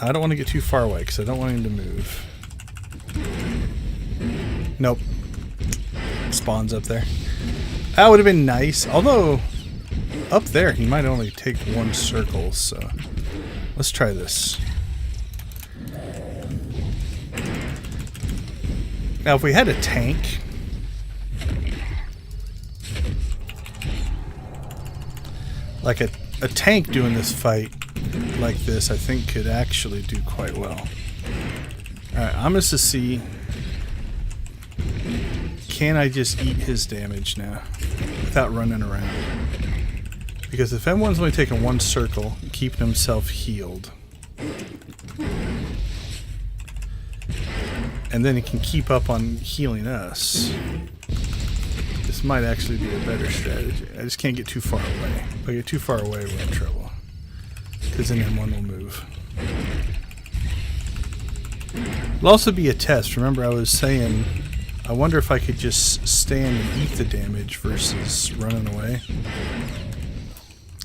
I don't want to get too far away because I don't want him to move. Nope. Spawns up there. That would have been nice. Although, up there he might only take one circle, so let's try this. Now, if we had a tank, like a tank doing this fight like this, I think could actually do quite well. Alright, I'm going to see, can I just eat his damage now without running around? Because if M1's only taking one circle, keeping himself healed, and then he can keep up on healing us, this might actually be a better strategy. I just can't get too far away. If I get too far away, we're in trouble. Because then M1 will move. It'll also be a test. Remember I was saying, I wonder if I could just stand and eat the damage versus running away.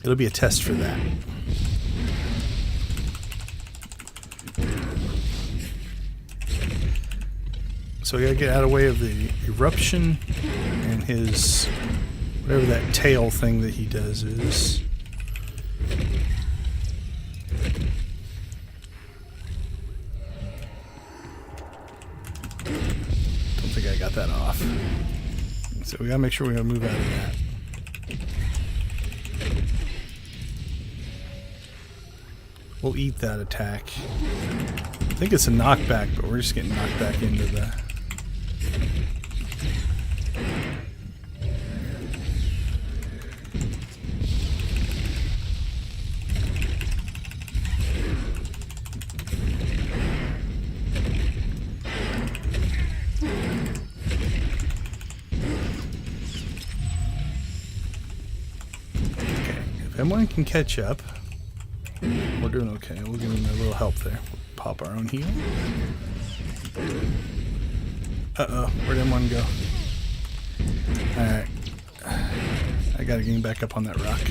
It'll be a test for that. So we gotta get out of the way of the eruption and his, whatever that tail thing that he does is. Don't think I got that off. So we gotta make sure we gotta move out of that. We'll eat that attack. I think it's a knockback, but we're just getting knocked back into the... If M1 can catch up, we're doing okay. We'll give him a little help there. We'll pop our own heal. Uh-oh, where'd M1 go? I gotta get him back up on that rock.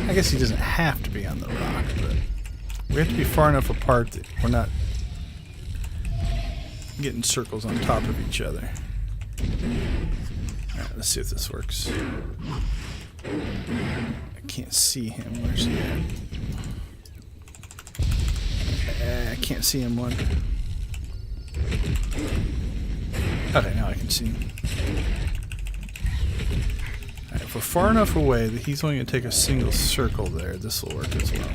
I guess he doesn't have to be on the rock, but we have to be far enough apart that we're not getting circles on top of each other. Alright, let's see if this works. I can't see him. Where's he at? I can't see him one. Okay, now I can see him. Alright, if we're far enough away that he's only going to take a single circle there, this will work as well.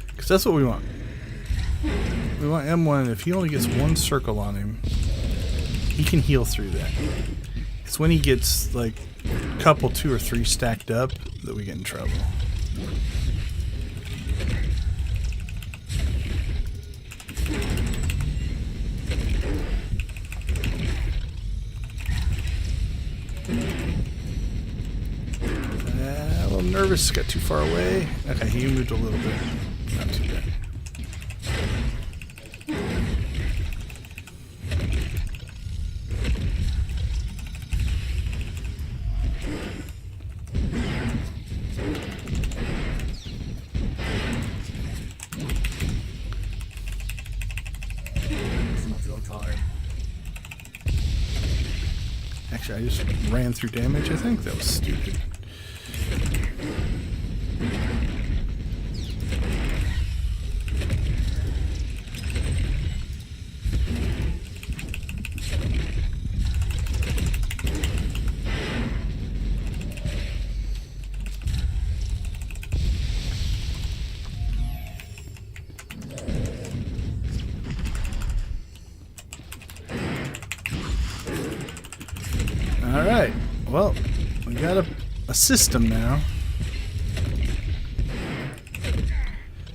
Because that's what we want. We want M1, if he only gets one circle on him, he can heal through that. It's when he gets like a couple, 2 or 3 stacked up that we get in trouble. A little nervous, got too far away. Okay, he moved a little bit. Not too bad. Actually, I just ran through damage, I think. That was stupid. Alright, well, we got a system now.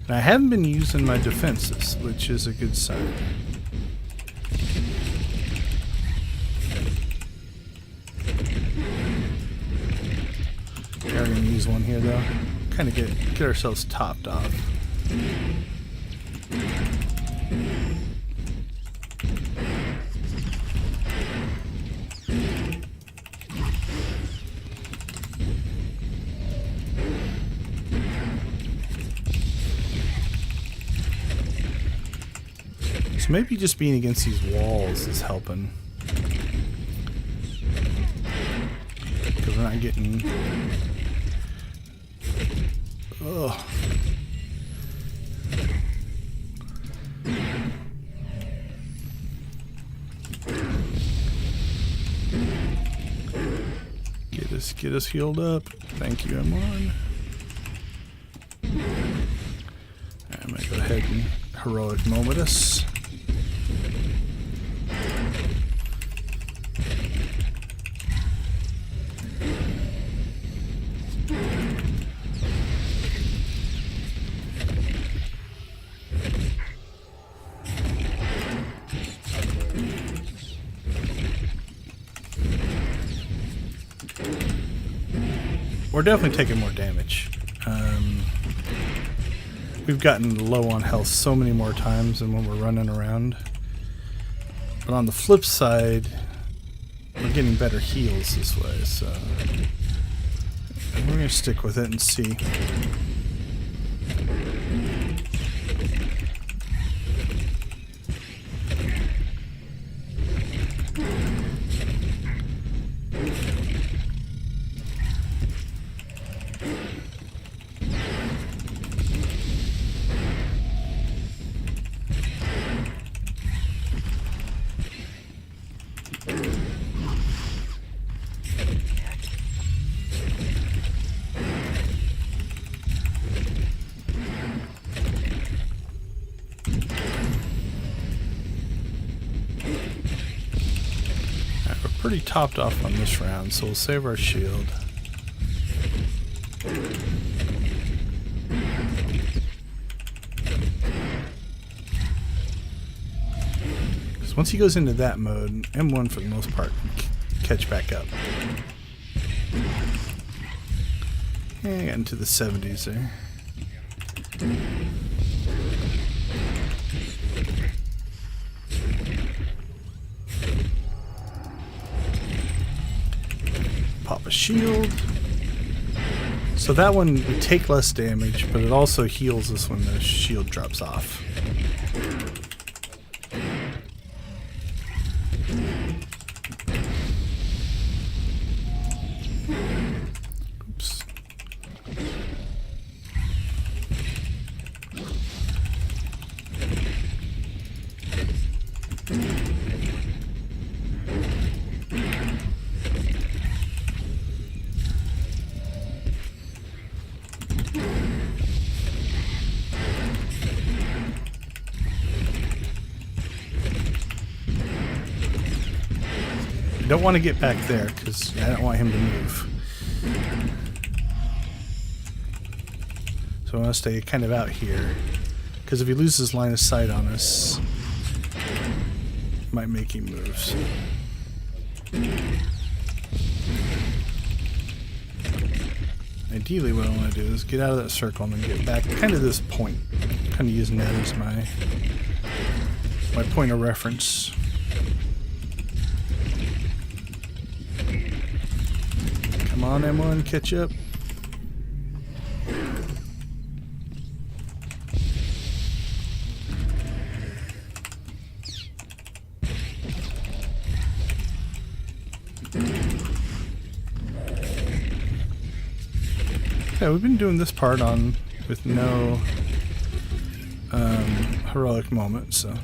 And I haven't been using my defenses, which is a good sign. We are going to use one here, though. Kind of get ourselves topped off. So maybe just being against these walls is helping. Because we're not getting... Ugh. Get us healed up. Thank you, M1. I'm gonna go ahead and heroic moment us. We're definitely taking more damage. We've gotten low on health so many more times than when we're running around. But on the flip side, we're getting better heals this way, so we're going to stick with it and see. pretty topped off on this round, so we'll save our shield. Because once he goes into that mode, M1 for the most part can catch back up. Yeah, got into the 70s there. Pop a shield. So that one, we take less damage, but it also heals us when the shield drops off. Oops. I don't want to get back there because I don't want him to move. So I want to stay kind of out here because if he loses line of sight on us, it might make him move. So. Ideally what I want to do is get out of that circle and then get back kind of this point. Kind of using that as my point of reference. Come on, M1, catch up. Yeah, we've been doing this part on with no heroic moment, so.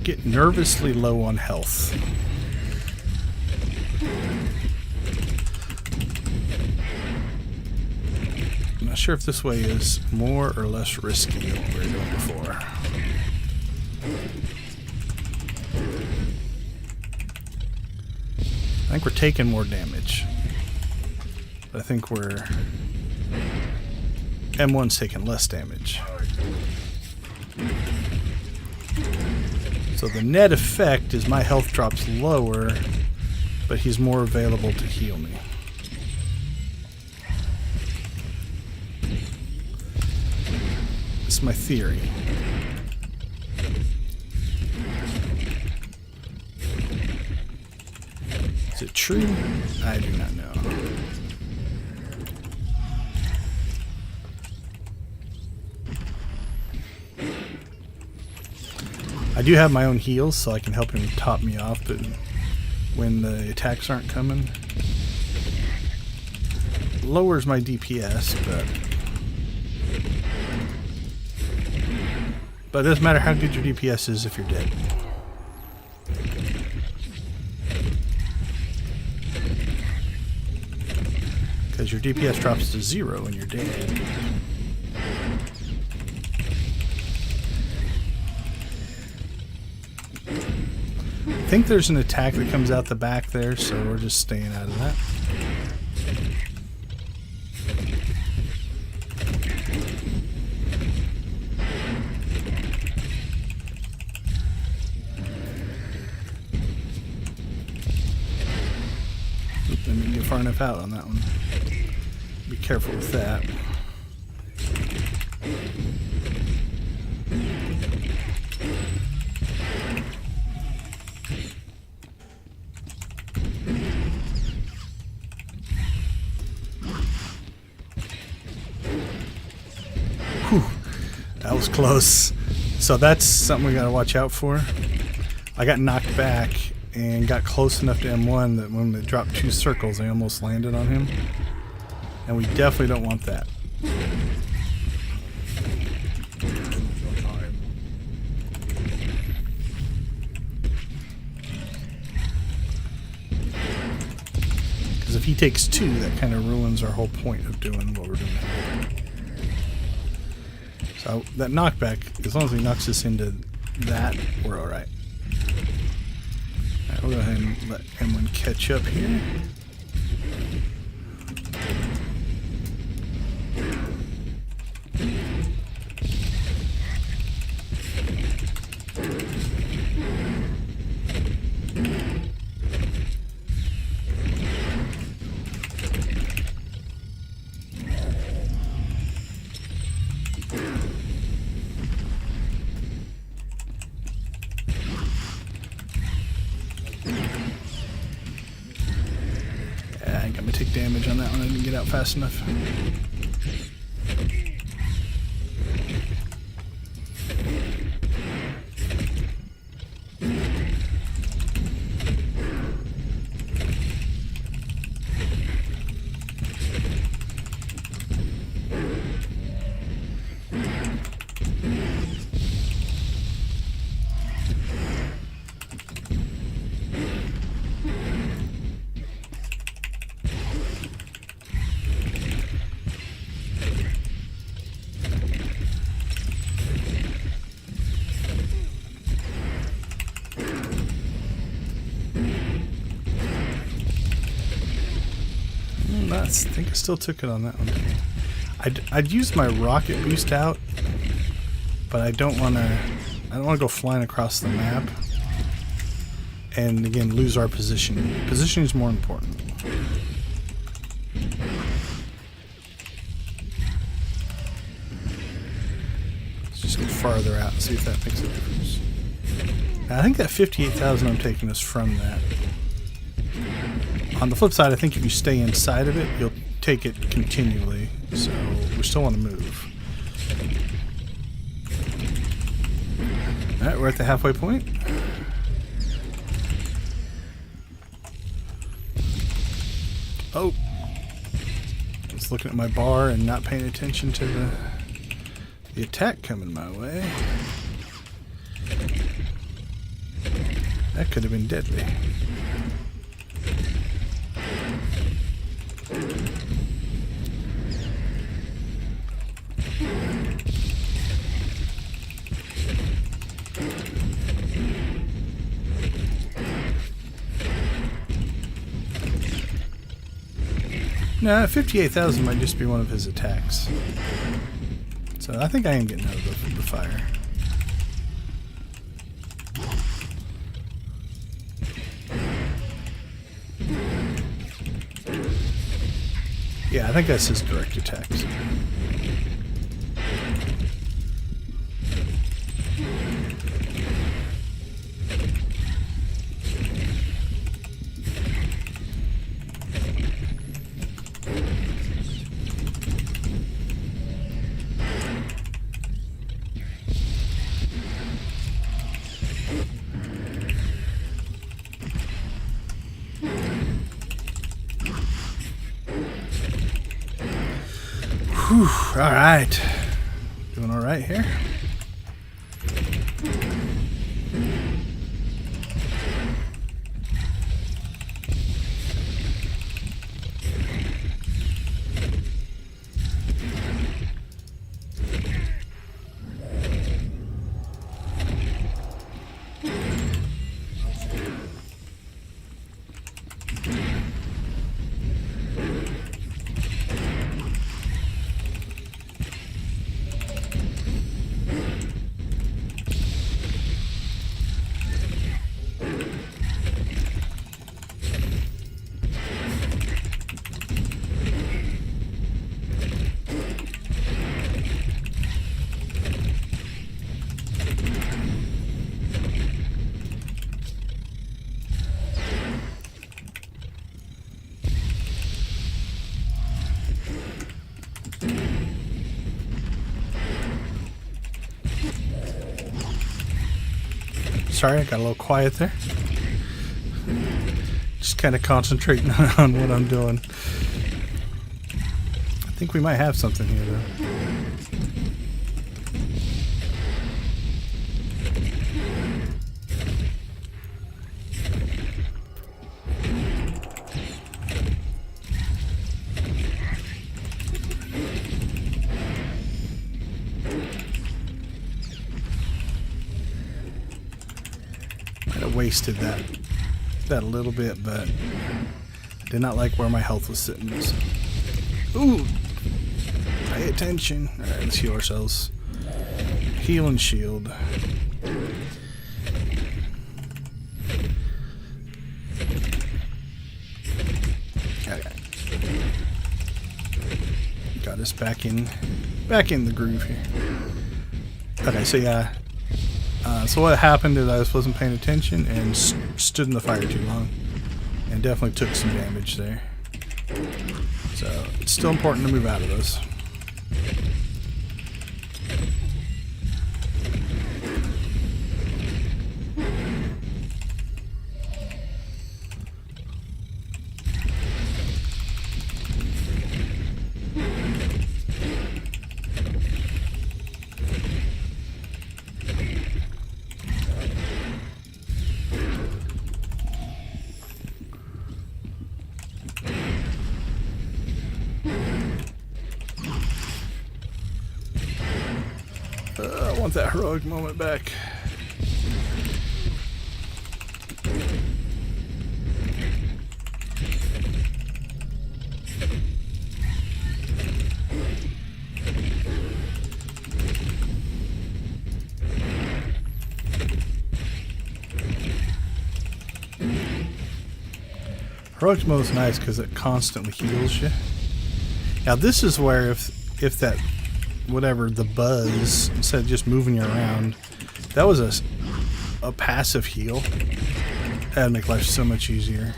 Get nervously low on health. I'm not sure if this way is more or less risky than what we were doing before. I think we're taking more damage. But I think we're... M1's taking less damage. So the net effect is my health drops lower, but he's more available to heal me. That's my theory. Is it true? I do not know. I do have my own heals, so I can help him top me off, but when the attacks aren't coming, it lowers my DPS, but it doesn't matter how good your DPS is if you're dead. Because your DPS drops to 0 when you're dead. I think there's an attack that comes out the back there, so we're just staying out of that. Oop, I didn't get far enough out on that one. Be careful with that. That was close. So that's something we gotta watch out for. I got knocked back and got close enough to M1 that when they dropped 2 circles, they almost landed on him. And we definitely don't want that. Because if he takes 2, that kind of ruins our whole point of doing what we're doing. So that knockback, as long as he knocks us into that, we're alright. Alright, we'll go ahead and let M1 catch up here. Damage on that one. I didn't get out fast enough. I think I still took it on that one. I'd use my rocket boost out, but I don't want to. I don't want to go flying across the map, and again lose our position. Positioning is more important. Let's just go farther out and see if that makes a difference. Now, I think that 58,000 I'm taking is from that. On the flip side, I think if you stay inside of it, you'll take it continually. So we still want to move. Alright, we're at the halfway point. Oh. I was looking at my bar and not paying attention to the attack coming my way. That could have been deadly. No, 58,000 might just be one of his attacks. So I think I am getting out of the fire. Yeah, I think that's his direct attacks. Whew, all right. Doing all right here. Sorry, I got a little quiet there. kind of concentrating on what I'm doing. I think we might have something here, though. Wasted that a little bit, but I did not like where my health was sitting. So. Ooh, pay attention. All right, let's heal ourselves. Heal and shield. Okay. Got us back in the groove here. Okay, so yeah. So what happened is I wasn't paying attention and stood in the fire too long, and definitely took some damage there. So it's still important to move out of those. I want that heroic moment back. Heroic mode is nice because it constantly heals you. Now this is where if that whatever the buzz, instead of just moving you around, that was a passive heal, that'd make life so much easier.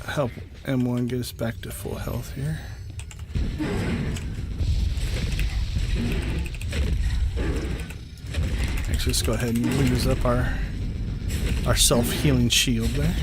Help M1 get us back to full health here. Actually, let's go ahead and use up our self-healing shield there.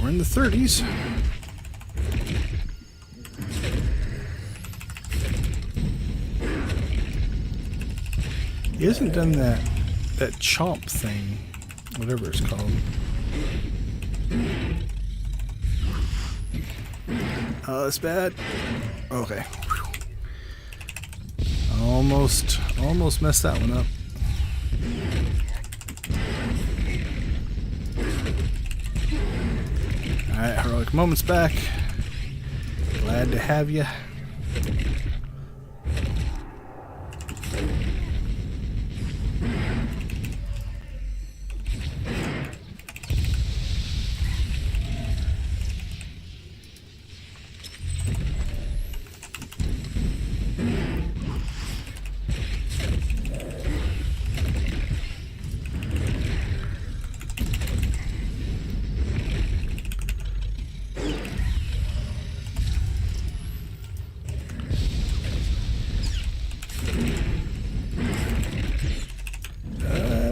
We're in the 30s. He hasn't done that chomp thing, whatever it's called. Oh, that's bad. Okay. Almost messed that one up. Alright, heroic moments back. Glad to have you.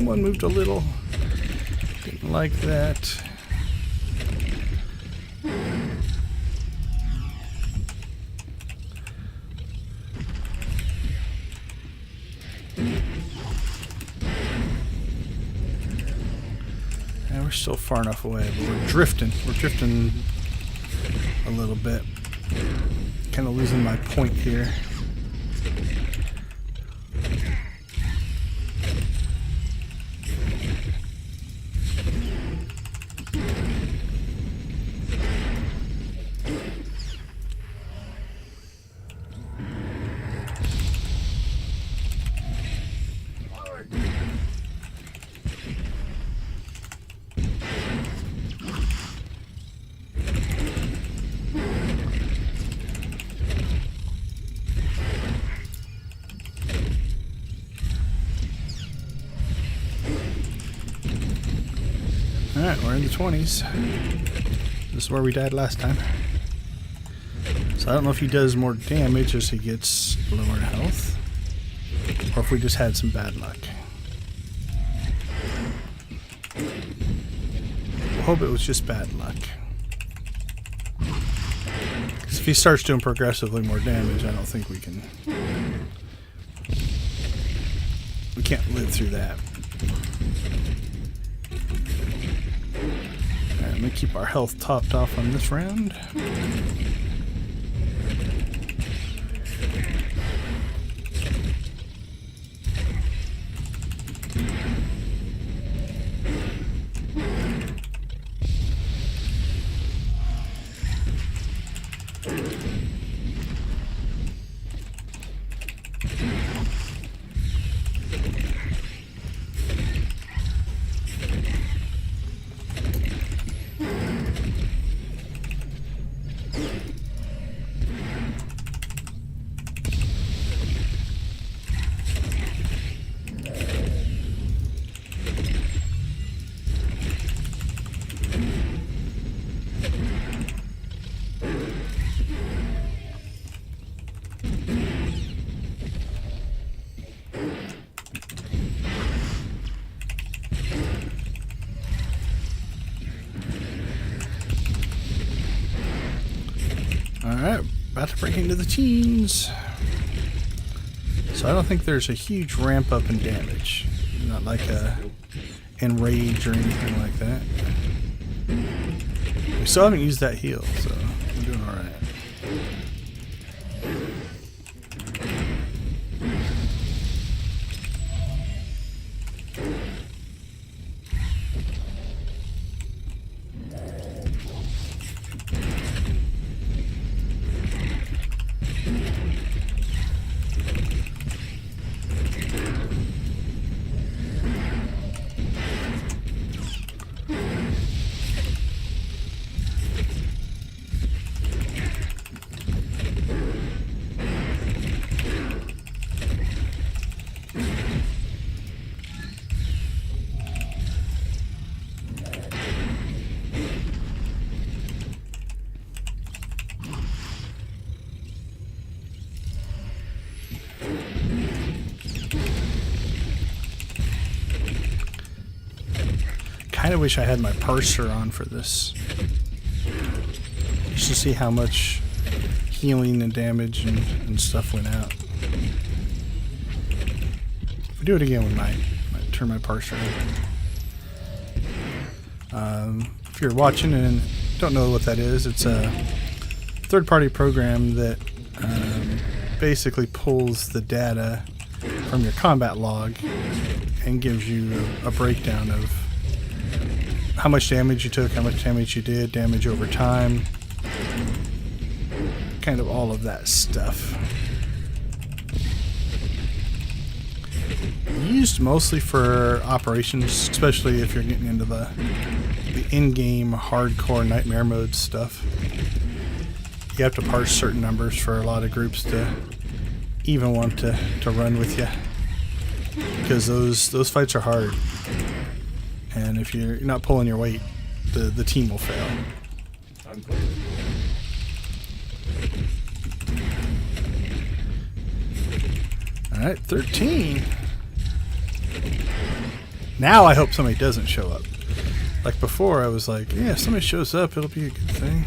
One moved a little. Didn't like that. we're still far enough away, but we're drifting. We're drifting a little bit. Kind of losing my point here. Alright, we're in the 20s. This is where we died last time. So I don't know if he does more damage as he gets lower health, or if we just had some bad luck. I hope it was just bad luck. Because if he starts doing progressively more damage, I don't think we can... We can't live through that. Alright, let me keep our health topped off on this round. Alright, about to break into the teens. So I don't think there's a huge ramp up in damage. Not like a enrage or anything like that. We still haven't used that heal, so we're doing alright. I kind of wish I had my parser on for this, just to see how much healing and damage and stuff went out. If we do it again, we might turn my parser on. If you're watching and don't know what that is, it's a third-party program that basically pulls the data from your combat log and gives you a breakdown of how much damage you took, how much damage you did, damage over time, kind of all of that stuff. Used mostly for operations, especially if you're getting into the in-game hardcore nightmare mode stuff. You have to parse certain numbers for a lot of groups to even want to run with you, because those fights are hard. And if you're not pulling your weight, the team will fail. Alright, 13. Now I hope somebody doesn't show up. Like before, I was like, yeah, if somebody shows up, it'll be a good thing.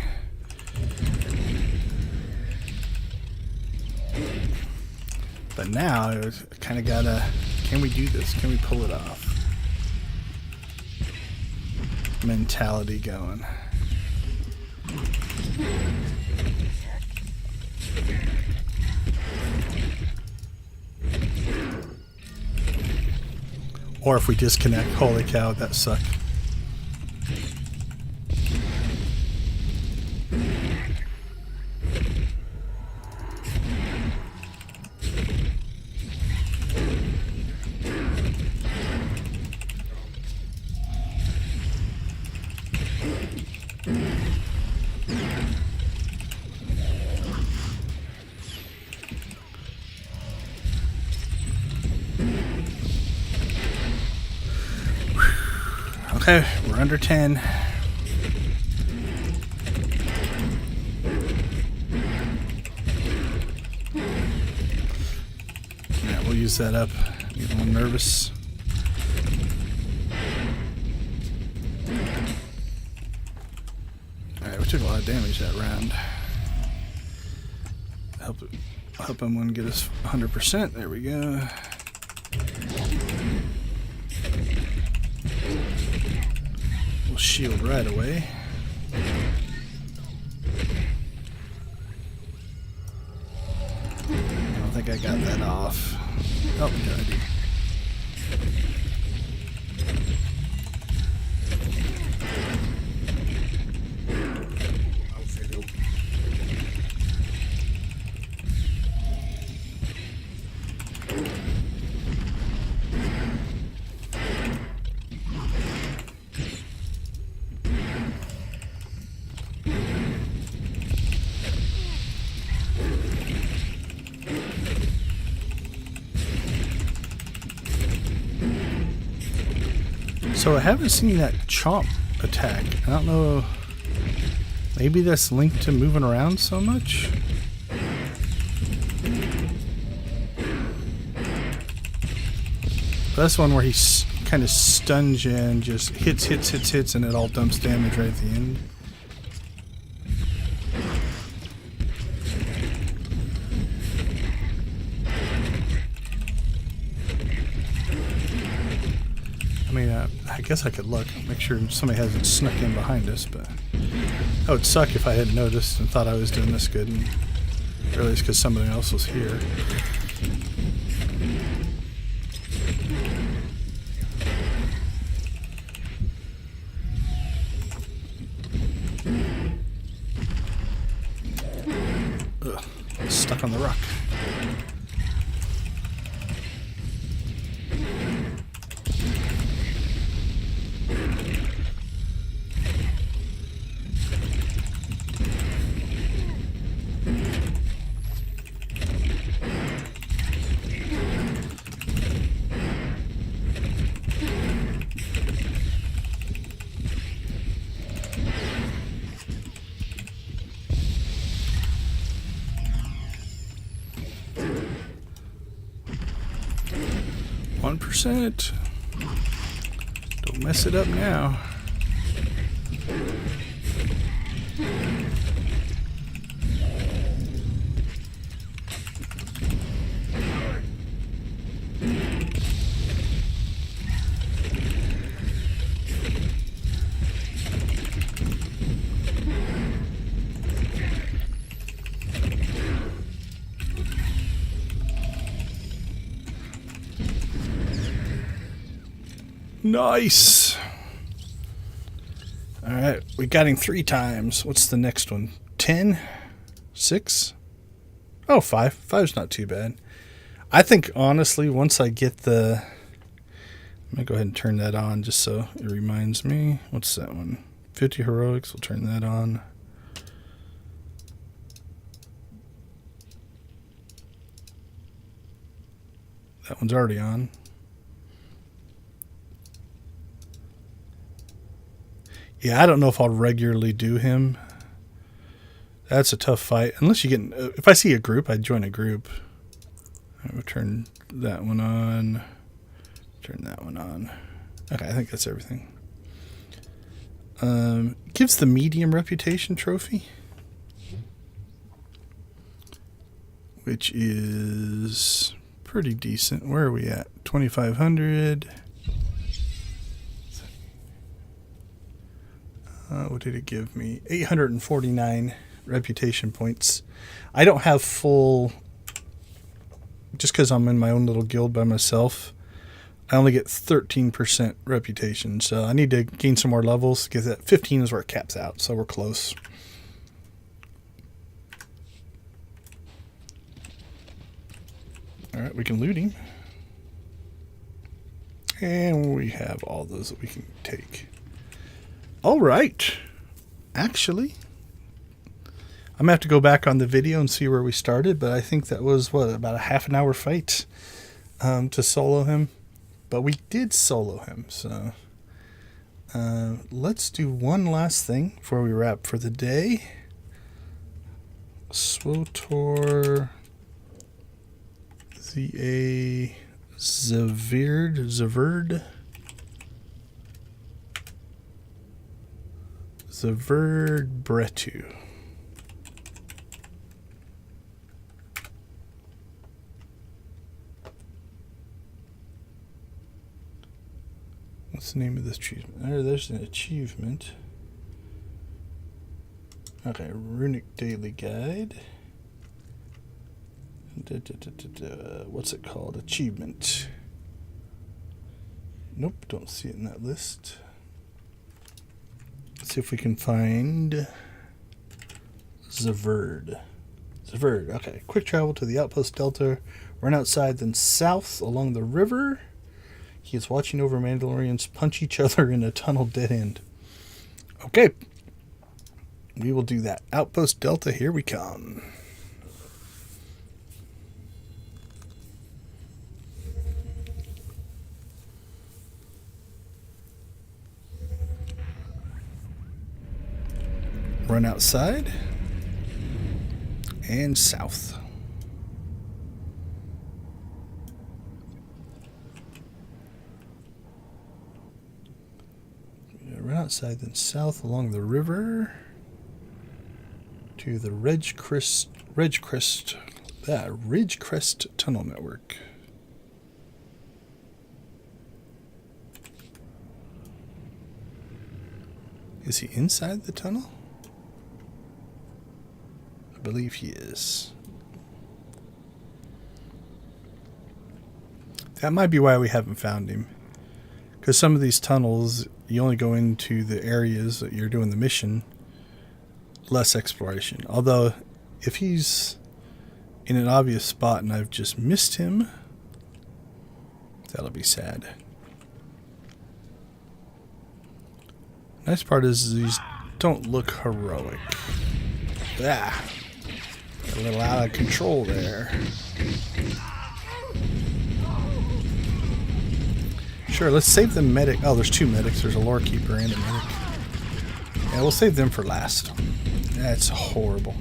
But now, I kind of gotta, can we do this? Can we pull it off? mentality going. Or if we disconnect, holy cow, that sucked. Okay, we're under 10. Yeah, we'll use that up. I'm getting a little nervous. Alright, we took a lot of damage that round. Help him one get us 100%. There we go. We'll shield right away. I don't think I got that off. Oh, yeah, I do. So I haven't seen that chomp attack. I don't know. Maybe that's linked to moving around so much. That's one where he kind of stuns you and just hits, and it all dumps damage right at the end. I guess I could look, make sure somebody hasn't snuck in behind us, but that would suck if I hadn't noticed and thought I was doing this good, and really it's because somebody else was here. Ugh, stuck on the rock. %. Don't mess it up now. Nice. All right, we got him 3 times. What's the next one? 10? 6? Oh, 5. 5's not too bad. I think, honestly, once I get the... I'm going to go ahead and turn that on just so it reminds me. What's that one? 50 heroics. We'll turn that on. That one's already on. Yeah, I don't know if I'll regularly do him. That's a tough fight. Unless you get... if I see a group, I'd join a group. I will turn that one on. Turn that one on. Okay, I think that's everything. Gives the medium reputation trophy, which is pretty decent. Where are we at? 2,500. What did it give me? 849 reputation points. I don't have full, just because I'm in my own little guild by myself, I only get 13% reputation. So I need to gain some more levels, because that 15 is where it caps out. So we're close. All right, we can loot him. And we have all those that we can take. All right. Actually, I'm going to have to go back on the video and see where we started, but I think that was, what, about a half an hour fight to solo him. But we did solo him, so let's do one last thing before we wrap for the day. SWTOR Zaverd Bretu. What's the name of this achievement? There's an achievement. Okay, Runic Daily Guide. What's it called? Achievement. Nope, don't see it in that list. Let's see if we can find Zaverd. Zaverd, okay. Quick travel to the outpost Delta. Run outside, then south along the river. He is watching over Mandalorians punch each other in a tunnel dead end. Okay. We will do that. Outpost Delta, here we come. Run outside and south. Run outside, then south along the river to the Ridgecrest Tunnel Network. Is he inside the tunnel? I believe he is. That might be why we haven't found him. Because some of these tunnels, you only go into the areas that you're doing the mission, less exploration. Although, if he's in an obvious spot and I've just missed him, that'll be sad. Nice part is these don't look heroic. Ah, a little out of control there. Sure, let's save the medic. Oh, there's two medics. There's a lore keeper and a medic. Yeah, we'll save them for last. That's horrible.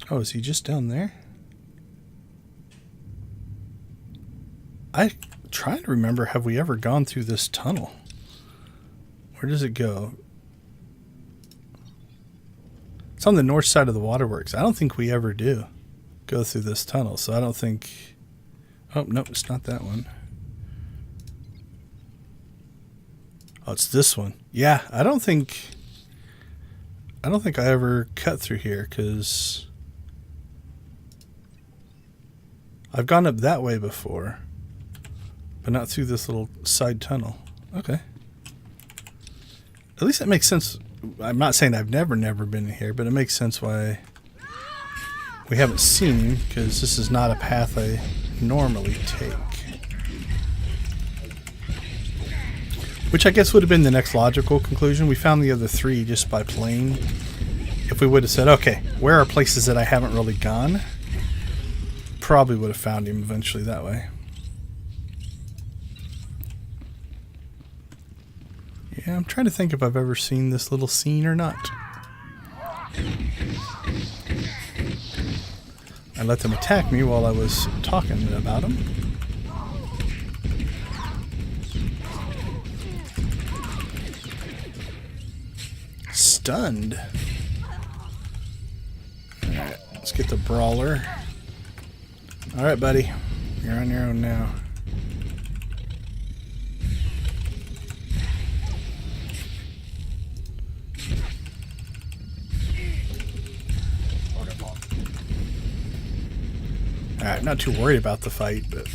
Oh, is he just down there? I trying to remember, have we ever gone through this tunnel? Where does it go? It's on the north side of the waterworks. I don't think we ever do go through this tunnel, so I don't think... Oh, no, it's not that one. Oh, it's this one. Yeah, I don't think I ever cut through here, because I've gone up that way before, but not through this little side tunnel. Okay. At least that makes sense. I'm not saying I've never been in here, but it makes sense why we haven't seen him, because this is not a path I normally take. Which I guess would have been the next logical conclusion. We found the other three just by playing. If we would have said, okay, where are places that I haven't really gone? Probably would have found him eventually that way. Yeah, I'm trying to think if I've ever seen this little scene or not. I let them attack me while I was talking about them. Stunned. Alright, let's get the brawler. Alright, buddy. You're on your own now. Alright, not too worried about the fight, but...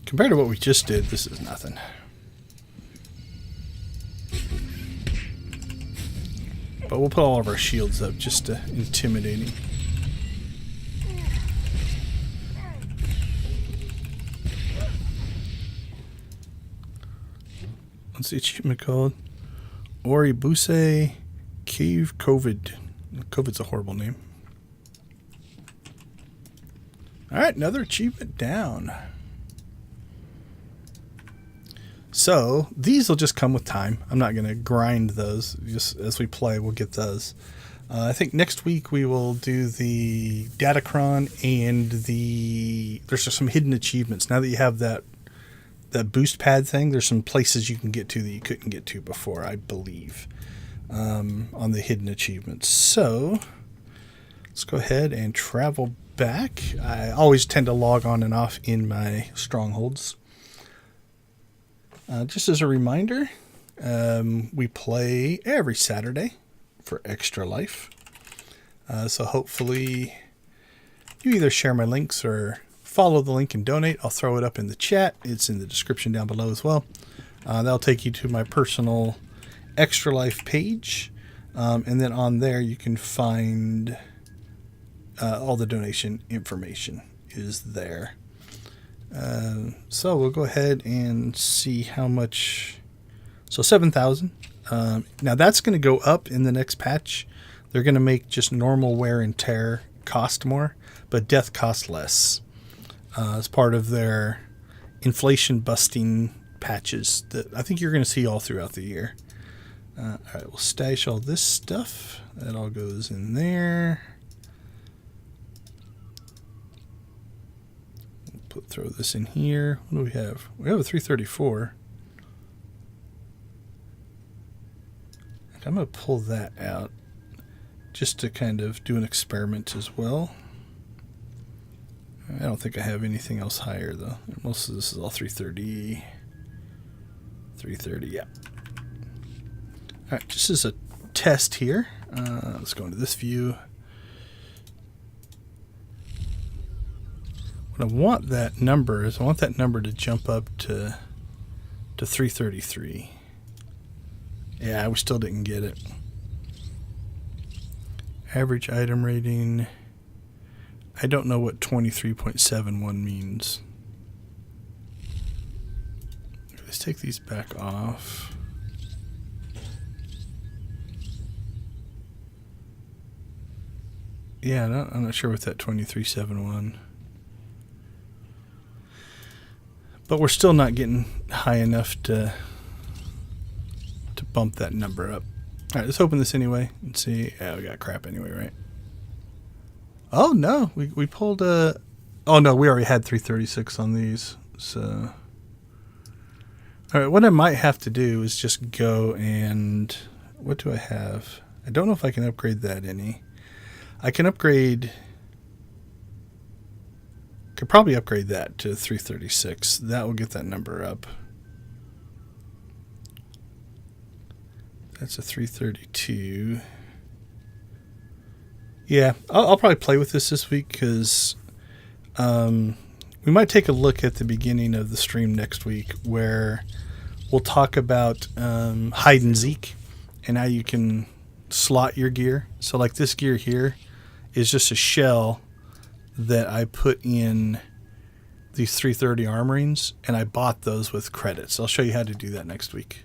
compared to what we just did, this is nothing. But we'll put all of our shields up just to intimidate him. What's the achievement called? Oribuse Cave COVID. COVID's a horrible name. Alright, another achievement down. So, these will just come with time. I'm not going to grind those. Just as we play, we'll get those. I think next week we will do the Datacron and there's just some hidden achievements. Now that you have that boost pad thing, there's some places you can get to that you couldn't get to before, I believe, on the hidden achievements. So, let's go ahead and travel back. I always tend to log on and off in my strongholds. Just as a reminder, we play every Saturday for Extra Life. So hopefully you either share my links or follow the link and donate. I'll throw it up in the chat. It's in the description down below as well. That'll take you to my personal Extra Life page. And then on there you can find all the donation information is there. So we'll go ahead and see how much. So 7,000. Now that's going to go up in the next patch. They're going to make just normal wear and tear cost more, but death costs less. As part of their inflation busting patches that I think you're going to see all throughout the year. All right, we'll stash all this stuff. That all goes in there. Throw this in here. What do we have? We have a 334. I'm going to pull that out just to kind of do an experiment as well. I don't think I have anything else higher though. Most of this is all 330. 330, yeah. Alright, just as a test here, let's go into this view. What I want that number is, I want that number to jump up to 333. Yeah, we still didn't get it. Average item rating. I don't know what 23.71 means. Let's take these back off. Yeah, I'm not sure what that 23.71. But we're still not getting high enough to bump that number up. All right, let's open this anyway and see. Yeah, we got crap anyway, right? Oh, no. We pulled a... Oh, no, we already had 336 on these. So... All right, what I might have to do is just go and... What do I have? I don't know if I can upgrade that any. I can upgrade... Could probably upgrade that to 336. That will get that number up. That's a 332. Yeah, I'll probably play with this week because we might take a look at the beginning of the stream next week where we'll talk about hide and seek and how you can slot your gear. So like this gear here is just a shell that I put in these 330 armorings, and I bought those with credits. I'll show you how to do that next week.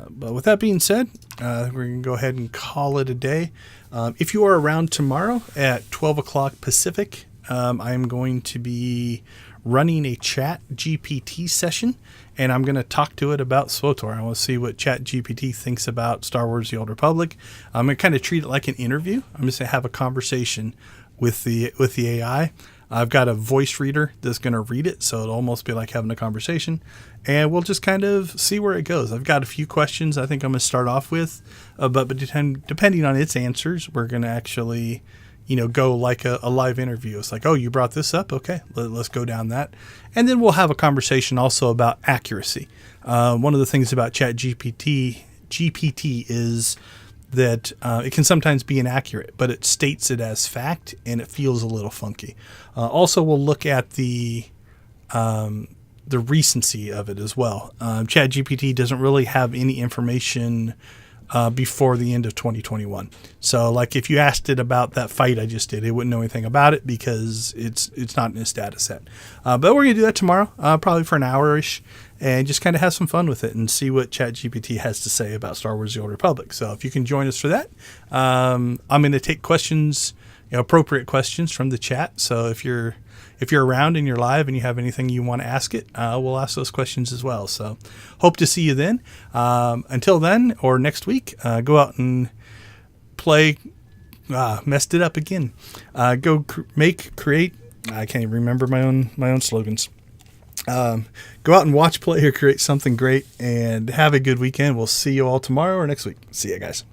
But with that being said, we're going to go ahead and call it a day. If you are around tomorrow at 12 o'clock Pacific, I am going to be running a Chat GPT session, and I'm going to talk to it about SWTOR. I want to see what Chat GPT thinks about Star Wars: The Old Republic. I'm going to kind of treat it like an interview. I'm just going to have a conversation with the AI. I've got a voice reader that's going to read it, so it'll almost be like having a conversation, and we'll just kind of see where it goes. I've got a few questions I think I'm going to start off with, but depending on its answers, we're going to actually, go like a live interview. It's like, oh, you brought this up? Okay, let's go down that. And then we'll have a conversation also about accuracy. One of the things about Chat GPT is that it can sometimes be inaccurate, but it states it as fact, and it feels a little funky. Also, we'll look at the recency of it as well. ChatGPT doesn't really have any information before the end of 2021. So, like, if you asked it about that fight I just did, it wouldn't know anything about it because it's not in its data set. But we're going to do that tomorrow, probably for an hour-ish, and just kind of have some fun with it and see what ChatGPT has to say about Star Wars: The Old Republic. So if you can join us for that, I'm going to take questions, appropriate questions from the chat. So if you're around and you're live and you have anything you want to ask it, we'll ask those questions as well. So hope to see you then. Until then, or next week, go out and play. Messed it up again. Go create. I can't even remember my own slogans. Go out and watch, play, or create something great, and have a good weekend. We'll see you all tomorrow or next week. See ya, guys.